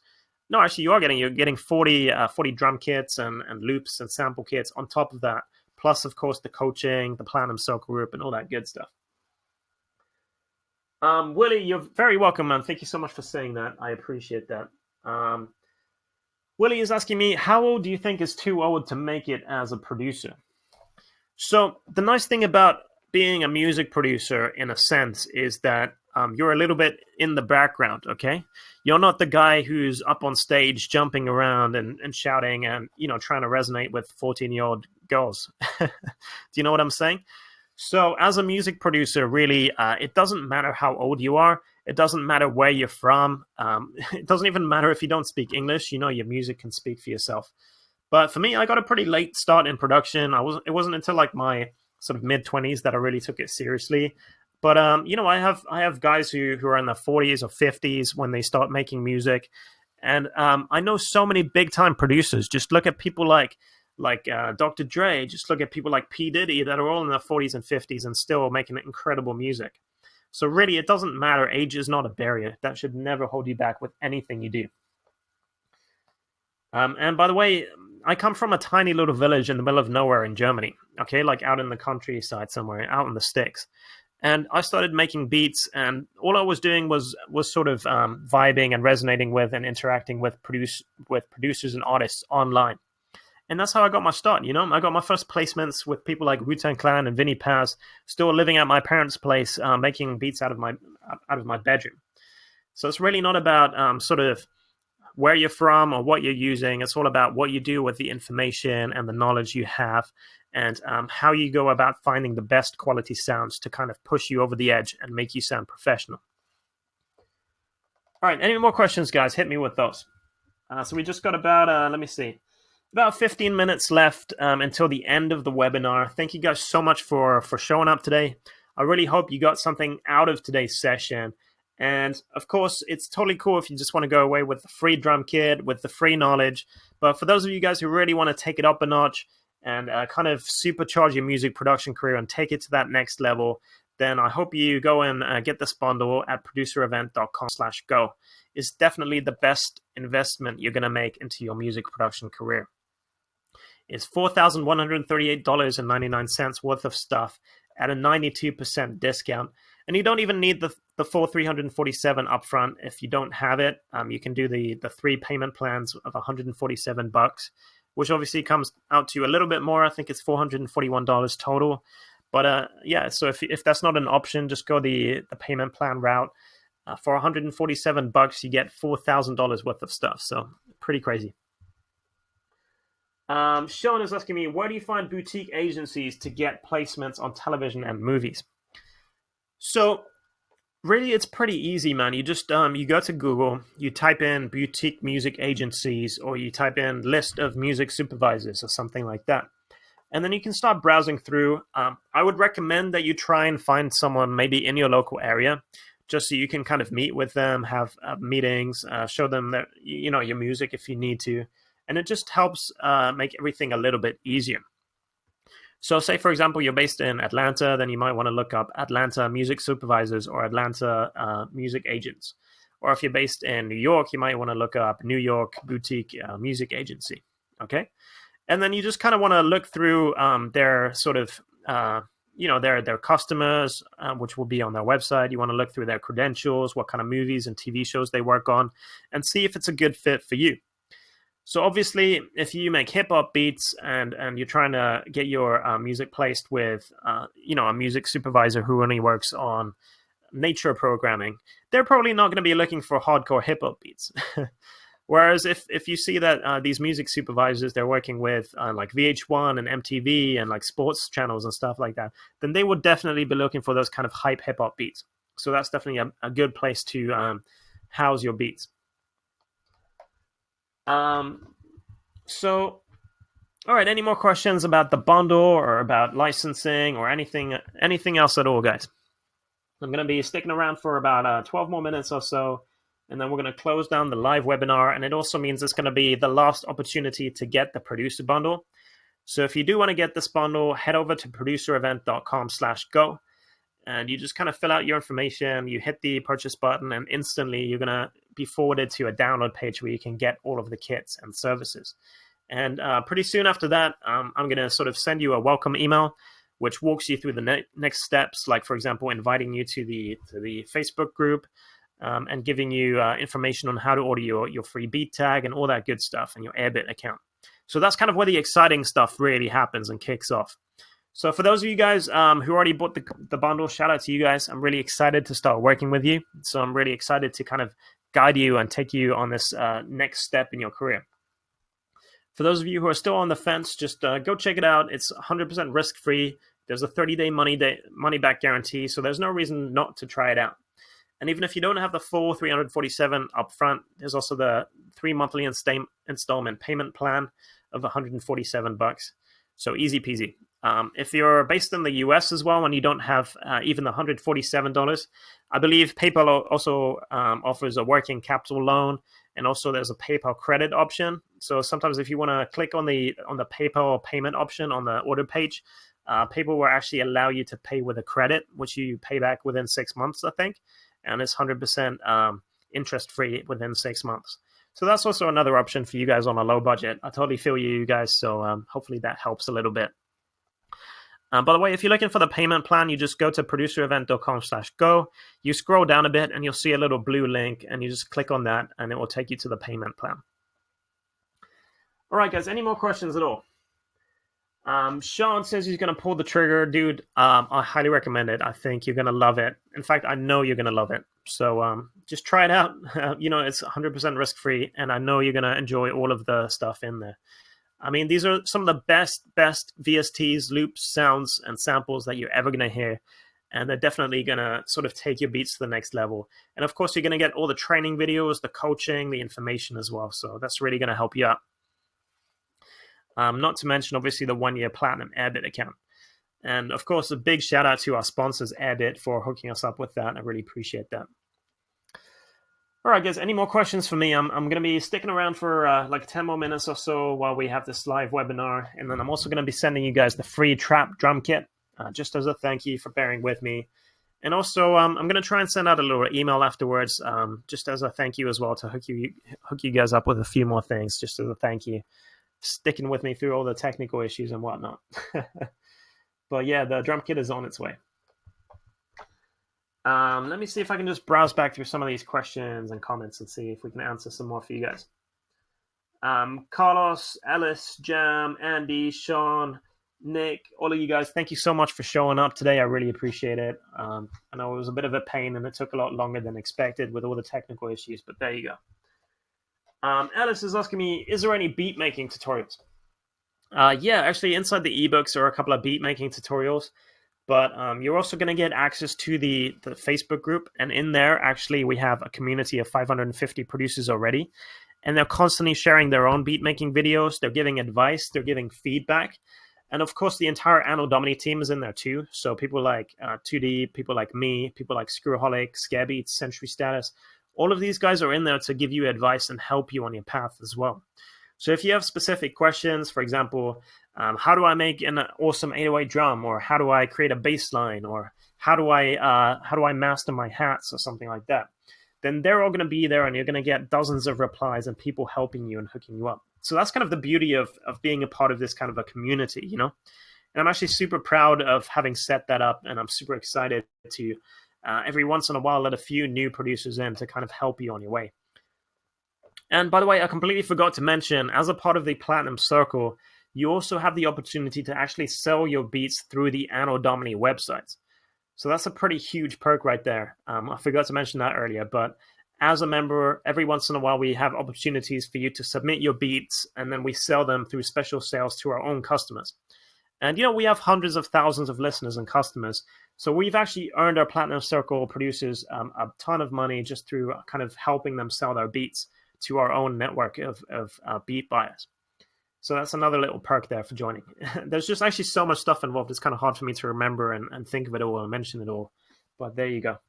Speaker 1: No, actually, you're getting 40 drum kits and loops and sample kits on top of that. Plus, of course, the coaching, the Platinum Circle group, and all that good stuff. Willie, you're very welcome, man. Thank you so much for saying that. I appreciate that. Willie is asking me, how old do you think is too old to make it as a producer? So the nice thing about being a music producer, in a sense, is that you're a little bit in the background, okay? You're not the guy who's up on stage jumping around and shouting and, trying to resonate with 14-year-old girls. Do you know what I'm saying? So as a music producer, really, it doesn't matter how old you are. It doesn't matter where you're from. It doesn't even matter if you don't speak English. Your music can speak for yourself. But for me, I got a pretty late start in production. It wasn't until like my sort of mid-20s that I really took it seriously. But I have guys who are in their 40s or 50s when they start making music, and I know so many big-time producers. Just look at people like Dr. Dre. Just look at people like P. Diddy that are all in their 40s and 50s and still making incredible music. So really, it doesn't matter. Age is not a barrier. That should never hold you back with anything you do. And by the way, I come from a tiny little village in the middle of nowhere in Germany, okay, like out in the countryside somewhere, out in the sticks. And I started making beats, and all I was doing was sort of vibing and resonating with and interacting with producers and artists online. And that's how I got my start, I got my first placements with people like Wu-Tang Clan and Vinnie Paz, still living at my parents' place, making beats out of my bedroom. So it's really not about sort of where you're from or what you're using. It's all about what you do with the information and the knowledge you have, and how you go about finding the best quality sounds to kind of push you over the edge and make you sound professional. All right, any more questions, guys? Hit me with those. So we just got about, let me see, about 15 minutes left until the end of the webinar. Thank you guys so much for showing up today. I really hope you got something out of today's session. And of course, it's totally cool if you just want to go away with the free drum kit, with the free knowledge. But for those of you guys who really want to take it up a notch and kind of supercharge your music production career and take it to that next level, then I hope you go and get this bundle at producerevent.com/go. It's definitely the best investment you're going to make into your music production career. It's $4,138.99 worth of stuff at a 92% discount. And you don't even need the full $347 upfront if you don't have it. You can do the 3 payment plans of $147, which obviously comes out to a little bit more. I think it's $441 total. But yeah, so if that's not an option, just go the payment plan route. For $147, you get $4,000 worth of stuff. So pretty crazy. Sean is asking me, where do you find boutique agencies to get placements on television and movies? So really, it's pretty easy, man. You just you go to Google, you type in boutique music agencies, or you type in list of music supervisors or something like that. And then you can start browsing through. I would recommend that you try and find someone maybe in your local area, just so you can kind of meet with them, have meetings, show them that, you know, your music if you need to. And it just helps make everything a little bit easier. So say, for example, you're based in Atlanta, then you might want to look up Atlanta music supervisors or Atlanta music agents. Or if you're based in New York, you might want to look up New York boutique music agency. Okay. And then you just kind of want to look through their sort of, their customers, which will be on their website. You want to look through their credentials, what kind of movies and TV shows they work on, and see if it's a good fit for you. So obviously, if you make hip hop beats and you're trying to get your music placed with, a music supervisor who only works on nature programming, they're probably not going to be looking for hardcore hip hop beats. Whereas if you see that these music supervisors, they're working with like VH1 and MTV and like sports channels and stuff like that, then they would definitely be looking for those kind of hype hip hop beats. So that's definitely a good place to house your beats. So, all right, any more questions about the bundle or about licensing or anything else at all, guys? I'm going to be sticking around for about 12 more minutes or so, and then we're going to close down the live webinar. And it also means it's going to be the last opportunity to get the producer bundle. So if you do want to get this bundle, head over to producerevent.com/go. And you just kind of fill out your information, you hit the purchase button, and instantly you're going to be forwarded to a download page where you can get all of the kits and services. And pretty soon after that, I'm going to sort of send you a welcome email, which walks you through the next steps, like, for example, inviting you to the Facebook group and giving you information on how to order your free beat tag and all that good stuff and your Airbit account. So that's kind of where the exciting stuff really happens and kicks off. So for those of you guys who already bought the bundle, shout out to you guys. I'm really excited to start working with you. So I'm really excited to kind of guide you and take you on this next step in your career. For those of you who are still on the fence, just go check it out. It's 100% risk-free. There's a 30-day money-back guarantee, so there's no reason not to try it out. And even if you don't have the full $347 upfront, there's also the 3 monthly installment payment plan of $147. So easy peasy. If you're based in the US as well and you don't have even the $147, I believe PayPal also offers a working capital loan, and also there's a PayPal credit option. So sometimes if you want to click on the PayPal payment option on the order page, PayPal will actually allow you to pay with a credit, which you pay back within 6 months, I think, and it's 100% interest-free within 6 months. So that's also another option for you guys on a low budget. I totally feel you guys, so hopefully that helps a little bit. By the way, if you're looking for the payment plan, you just go to producerevent.com/go. You scroll down a bit and you'll see a little blue link, and you just click on that and it will take you to the payment plan. All right, guys, any more questions at all? Sean says he's going to pull the trigger. Dude, I highly recommend it. I think you're going to love it. In fact, I know you're going to love it. So just try it out. It's 100% risk-free, and I know you're going to enjoy all of the stuff in there. I mean, these are some of the best VSTs, loops, sounds, and samples that you're ever going to hear. and they're definitely going to sort of take your beats to the next level. And of course, you're going to get all the training videos, the coaching, the information as well. So that's really going to help you out. Not to mention, obviously, the 1-year Platinum Airbit account. And of course, a big shout out to our sponsors, Airbit, for hooking us up with that. I really appreciate that. All right, guys, any more questions for me? I'm going to be sticking around for like 10 more minutes or so while we have this live webinar. And then I'm also going to be sending you guys the free trap drum kit, just as a thank you for bearing with me. And also, I'm going to try and send out a little email afterwards, just as a thank you as well, to hook you guys up with a few more things, just as a thank you, sticking with me through all the technical issues and whatnot. But yeah, the drum kit is on its way. Let me see if I can just browse back through some of these questions and comments and see if we can answer some more for you guys. Carlos, Ellis, Jam, Andy, Sean, Nick, all of you guys, thank you so much for showing up today. I really appreciate it. I know it was a bit of a pain and it took a lot longer than expected with all the technical issues, but there you go. Ellis is asking me, is there any beat making tutorials? Yeah, actually inside the ebooks are a couple of beat making tutorials. But you're also going to get access to the Facebook group. And in there, actually, we have a community of 550 producers already. And they're constantly sharing their own beat-making videos. They're giving advice. They're giving feedback. And, of course, the entire Anno Domini team is in there, too. So people like 2D, people like me, people like Screwaholic, Scarebeats, Century Status, all of these guys are in there to give you advice and help you on your path as well. So if you have specific questions, for example, how do I make an awesome 808 drum, or how do I create a bass line, or how do I master my hats, or something like that, then they're all going to be there, and you're going to get dozens of replies and people helping you and hooking you up. So that's kind of the beauty of being a part of this kind of a community, you know. And I'm actually super proud of having set that up, and I'm super excited to every once in a while let a few new producers in to kind of help you on your way. And by the way, I completely forgot to mention, as a part of the Platinum Circle, you also have the opportunity to actually sell your beats through the Anno Domini websites. So that's a pretty huge perk right there. I forgot to mention that earlier, but as a member, every once in a while, we have opportunities for you to submit your beats, and then we sell them through special sales to our own customers. And, you know, we have hundreds of thousands of listeners and customers. So we've actually earned our Platinum Circle producers a ton of money just through kind of helping them sell their beats to our own network of beat buyers. So that's another little perk there for joining. There's just actually so much stuff involved. It's kind of hard for me to remember and think of it all and mention it all. But there you go.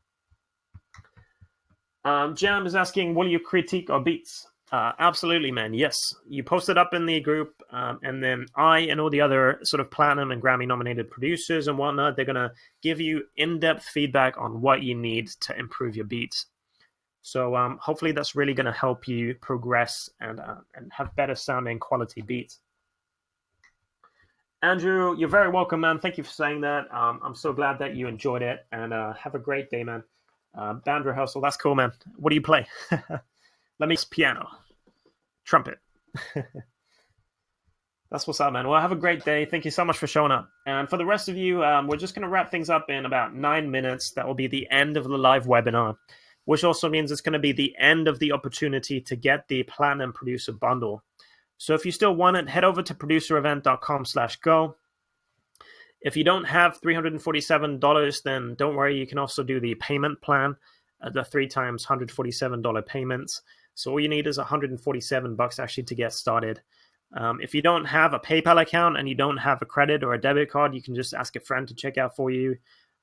Speaker 1: Jam is asking, will you critique our beats? Absolutely, man. Yes. You post it up in the group, and then I and all the other sort of Platinum and Grammy nominated producers and whatnot, they're going to give you in-depth feedback on what you need to improve your beats. So hopefully that's really going to help you progress and have better sounding quality beats. Andrew, you're very welcome, man. Thank you for saying that. I'm so glad that you enjoyed it, and have a great day, man. Band rehearsal, that's cool, man. What do you play? Let me piano, trumpet. That's what's up, man. Well, have a great day. Thank you so much for showing up. And for the rest of you, we're just going to wrap things up in about 9 minutes. That will be the end of the live webinar, which also means it's going to be the end of the opportunity to get the Platinum Producer Bundle. So if you still want it, head over to producerevent.com/go. If you don't have $347, then don't worry. You can also do the payment plan, the 3 times $147 payments. So all you need is $147 actually to get started. If you don't have a PayPal account and you don't have a credit or a debit card, you can just ask a friend to check out for you,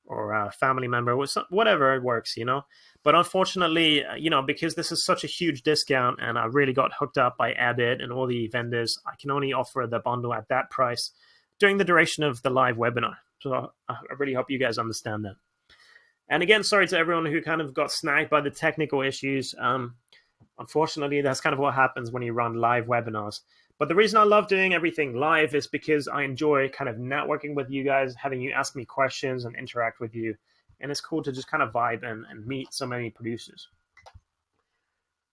Speaker 1: or a family member, whatever works, you know. But unfortunately, you know, because this is such a huge discount and I really got hooked up by Airbit and all the vendors, I can only offer the bundle at that price during the duration of the live webinar. So I really hope you guys understand that. And again, sorry to everyone who kind of got snagged by the technical issues. Unfortunately, that's kind of what happens when you run live webinars. But the reason I love doing everything live is because I enjoy kind of networking with you guys, having you ask me questions and interact with you. And it's cool to just kind of vibe and meet so many producers.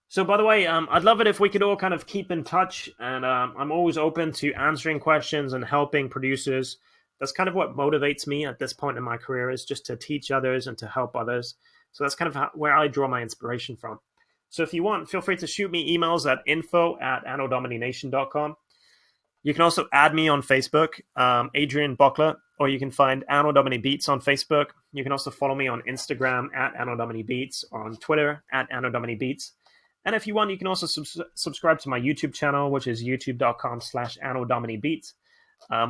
Speaker 1: So by the way, I'd love it if we could all kind of keep in touch. And I'm always open to answering questions and helping producers. That's kind of what motivates me at this point in my career, is just to teach others and to help others. So that's kind of where I draw my inspiration from. So if you want, feel free to shoot me emails at info@annodomination.com. You can also add me on Facebook, Adrian Bockler, or you can find Anno Domini Beats on Facebook. You can also follow me on Instagram at AnnoDominiBeats or on Twitter at AnnoDominiBeats. And if you want, you can also subscribe to my YouTube channel, which is youtube.com/AnnoDominiBeats,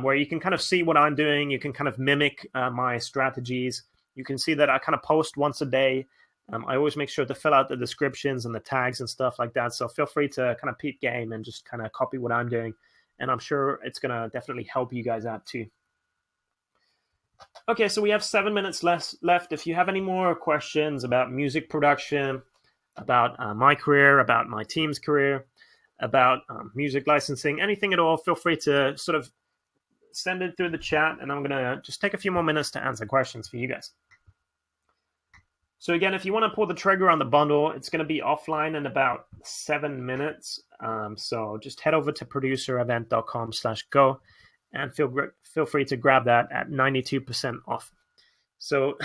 Speaker 1: where you can kind of see what I'm doing. You can kind of mimic my strategies. You can see that I kind of post once a day. I always make sure to fill out the descriptions and the tags and stuff like that. So feel free to kind of peep game and just kind of copy what I'm doing. And I'm sure it's going to definitely help you guys out too. Okay, so we have 7 minutes left. If you have any more questions about music production, about my career, about my team's career, about music licensing, anything at all, feel free to sort of send it through the chat, and I'm going to just take a few more minutes to answer questions for you guys. So again, if you want to pull the trigger on the bundle, it's going to be offline in about 7 minutes. So just head over to producerevent.com/go and feel free to grab that at 92% off. So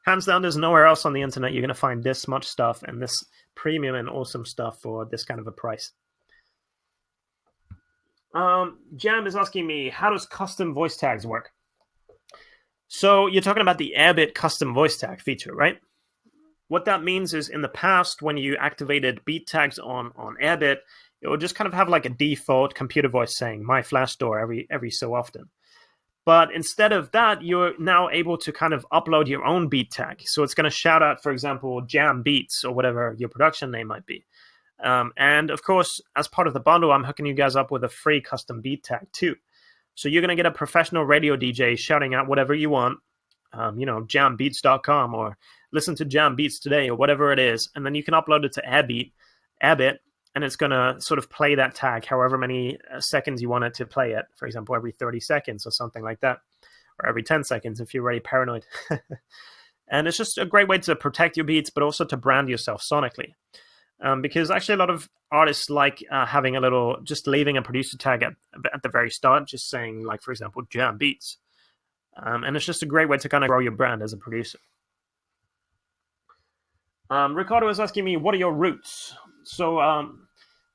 Speaker 1: hands down, there's nowhere else on the internet you're going to find this much stuff and this premium and awesome stuff for this kind of a price. Jam is asking me, how does custom voice tags work? So you're talking about the Airbit custom voice tag feature, right? What that means is in the past, when you activated beat tags on Airbit, it would just kind of have like a default computer voice saying my flash door every so often. But instead of that, you're now able to kind of upload your own beat tag. So it's going to shout out, for example, Jam Beats or whatever your production name might be. And of course, as part of the bundle, I'm hooking you guys up with a free custom beat tag too. So you're going to get a professional radio DJ shouting out whatever you want, jambeats.com or listen to Jam Beats today or whatever it is. And then you can upload it to Airbit, and it's going to sort of play that tag however many seconds you want it to play it. For example, every 30 seconds or something like that, or every 10 seconds if you're really paranoid. And it's just a great way to protect your beats, but also to brand yourself sonically. Because actually a lot of artists like having just leaving a producer tag at the very start, just saying, like, for example, Jam Beats. And it's just a great way to kind of grow your brand as a producer. Ricardo is asking me, what are your roots? So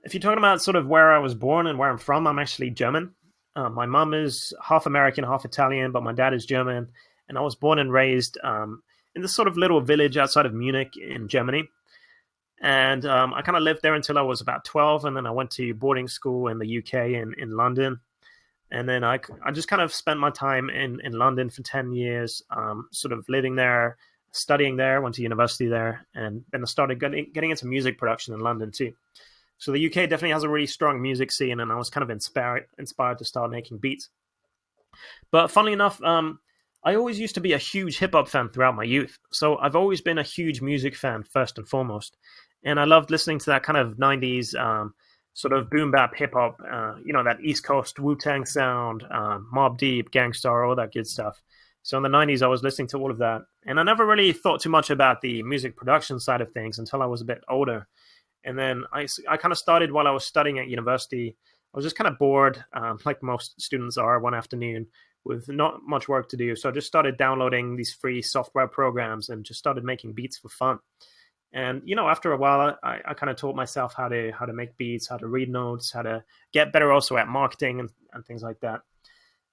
Speaker 1: if you're talking about sort of where I was born and where I'm from, I'm actually German. My mom is half American, half Italian, but my dad is German. And I was born and raised in this sort of little village outside of Munich in Germany. And I kind of lived there until I was about 12. And then I went to boarding school in the UK in London. And then I just kind of spent my time in London for 10 years, sort of living there, studying there, went to university there, and then I started getting into music production in London too. So the UK definitely has a really strong music scene, and I was kind of inspired to start making beats. But funnily enough, I always used to be a huge hip-hop fan throughout my youth. So I've always been a huge music fan, first and foremost. And I loved listening to that kind of 90s sort of boom-bap hip-hop, that East Coast Wu-Tang sound, Mobb Deep, Gang Starr, all that good stuff. So in the 90s, I was listening to all of that. And I never really thought too much about the music production side of things until I was a bit older. And then I kind of started while I was studying at university. I was just kind of bored, like most students are, one afternoon with not much work to do. So I just started downloading these free software programs and just started making beats for fun. And, after a while, I kind of taught myself how to make beats, how to read notes, how to get better also at marketing and things like that.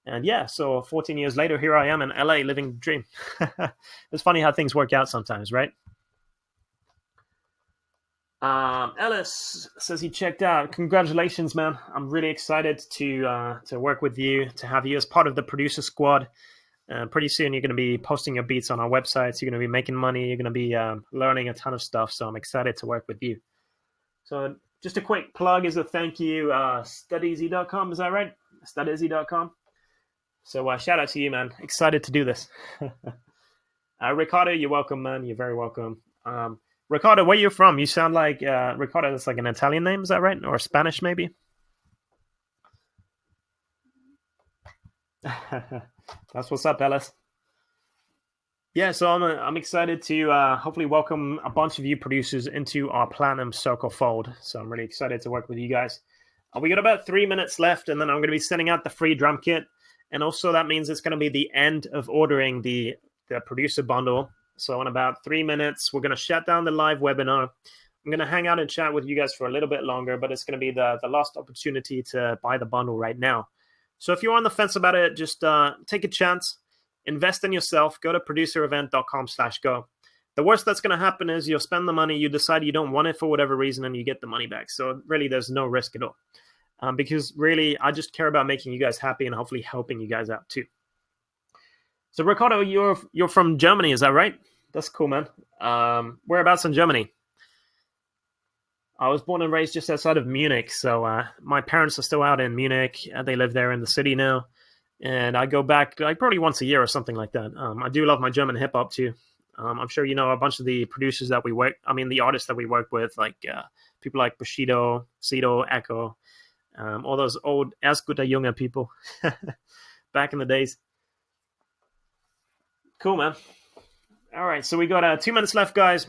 Speaker 1: And yeah, so 14 years later, here I am in LA living the dream. It's funny how things work out sometimes, right? Ellis says he checked out. Congratulations, man. I'm really excited to work with you, to have you as part of the producer squad. Pretty soon, you're going to be posting your beats on our websites. You're going to be making money. You're going to be learning a ton of stuff. So I'm excited to work with you. So just a quick plug is a thank you, StudEasy.com. Is that right? StudEasy.com. So shout out to you, man. Excited to do this. Ricardo, you're welcome, man. You're very welcome. Ricardo, where you from? You sound like Ricardo. That's like an Italian name. Is that right? Or Spanish, maybe? That's what's up, Ellis. Yeah, so I'm excited to hopefully welcome a bunch of you producers into our Platinum Circle fold. So I'm really excited to work with you guys. We got about 3 minutes left, and then I'm going to be sending out the free drum kit. And also that means it's going to be the end of ordering the producer bundle. So in about 3 minutes, we're going to shut down the live webinar. I'm going to hang out and chat with you guys for a little bit longer, but it's going to be the last opportunity to buy the bundle right now. So if you're on the fence about it, just take a chance. invest in yourself. Go to producerevent.com/go. The worst that's going to happen is you'll spend the money, you decide you don't want it for whatever reason, and you get the money back. So really, there's no risk at all. Because really, I just care about making you guys happy and hopefully helping you guys out too. So Ricardo, you're from Germany, is that right? That's cool, man. Whereabouts in Germany? I was born and raised just outside of Munich, so my parents are still out in Munich. They live there in the city now, and I go back like probably once a year or something like that. I do love my German hip hop too. I'm sure you know a bunch of the producers that we the artists that we work with, like people like Bushido, Sido, Echo, all those old Erstguter Junge people back in the days. Cool, man. All right, so we got 2 minutes left, guys.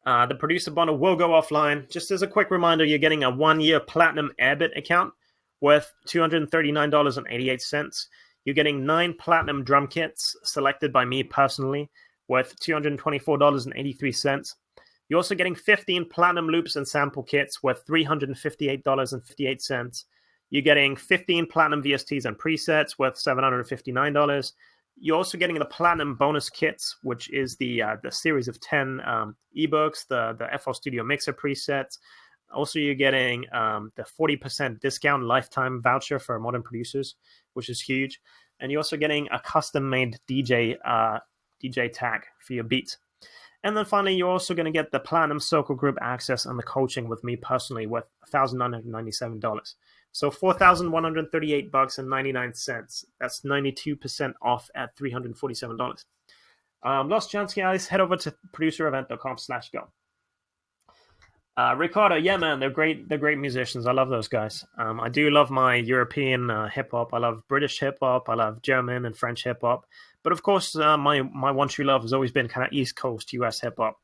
Speaker 1: The producer bundle will go offline. Just as a quick reminder, you're getting a 1-year Platinum Airbit account worth $239.88. You're getting 9 Platinum drum kits selected by me personally, worth $224.83. You're also getting 15 Platinum loops and sample kits worth $358.58. You're getting 15 Platinum VSTs and presets worth $759. You're also getting the Platinum bonus kits, which is the series of 10 ebooks, the FL Studio Mixer presets. Also, you're getting the 40% discount lifetime voucher for modern producers, which is huge. And you're also getting a custom-made DJ tag for your beats. And then finally, you're also going to get the Platinum Circle Group access and the coaching with me personally worth $1,997. So $4,138.99. That's 92% off at $347. Last chance, guys. Head over to producerevent.com/go. Ricardo, yeah, man, they're great. They're great musicians. I love those guys. I do love my European hip hop. I love British hip hop. I love German and French hip hop. But of course, my one true love has always been kind of East Coast US hip hop.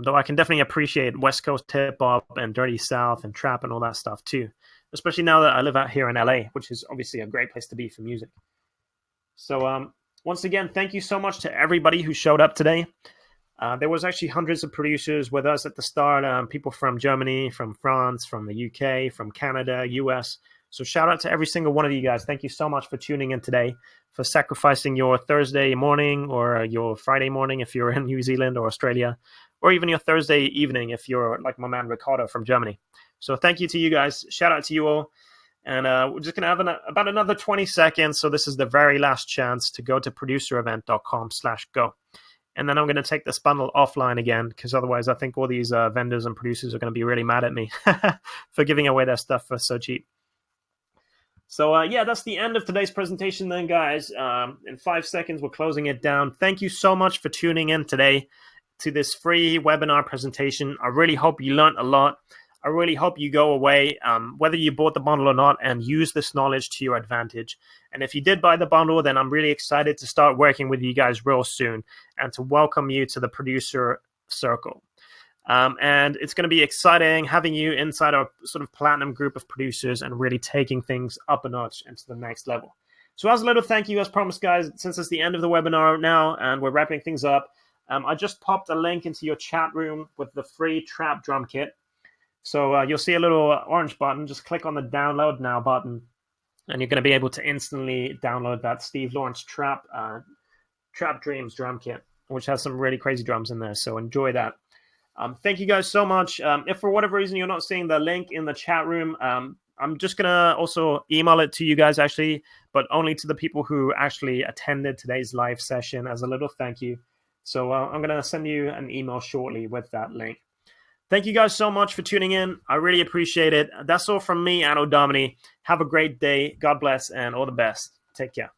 Speaker 1: Though I can definitely appreciate West Coast hip hop and Dirty South and trap and all that stuff too. Especially now that I live out here in LA, which is obviously a great place to be for music. So once again, thank you so much to everybody who showed up today. There was actually hundreds of producers with us at the start, people from Germany, from France, from the UK, from Canada, US. So shout out to every single one of you guys. Thank you so much for tuning in today, for sacrificing your Thursday morning or your Friday morning if you're in New Zealand or Australia, or even your Thursday evening if you're like my man Ricardo from Germany. So thank you to you guys. Shout out to you all. And we're just going to have about another 20 seconds. So this is the very last chance to go to producerevent.com/go. And then I'm going to take this bundle offline again, because otherwise I think all these vendors and producers are going to be really mad at me for giving away their stuff for so cheap. So yeah, that's the end of today's presentation then, guys. In 5 seconds, we're closing it down. Thank you so much for tuning in today to this free webinar presentation. I really hope you learned a lot. I really hope you go away, whether you bought the bundle or not, and use this knowledge to your advantage. And if you did buy the bundle, then I'm really excited to start working with you guys real soon and to welcome you to the producer circle. And it's going to be exciting having you inside our sort of platinum group of producers and really taking things up a notch into the next level. So as a little thank you, as promised, guys, since it's the end of the webinar now and we're wrapping things up, I just popped a link into your chat room with the free trap drum kit. So you'll see a little orange button. Just click on the download now button, and you're going to be able to instantly download that Steve Lawrence Trap Dreams drum kit, which has some really crazy drums in there. So enjoy that. Thank you guys so much. If for whatever reason you're not seeing the link in the chat room, I'm just going to also email it to you guys, actually, but only to the people who actually attended today's live session as a little thank you. So I'm going to send you an email shortly with that link. Thank you guys so much for tuning in. I really appreciate it. That's all from me, Anno Domini. Have a great day. God bless and all the best. Take care.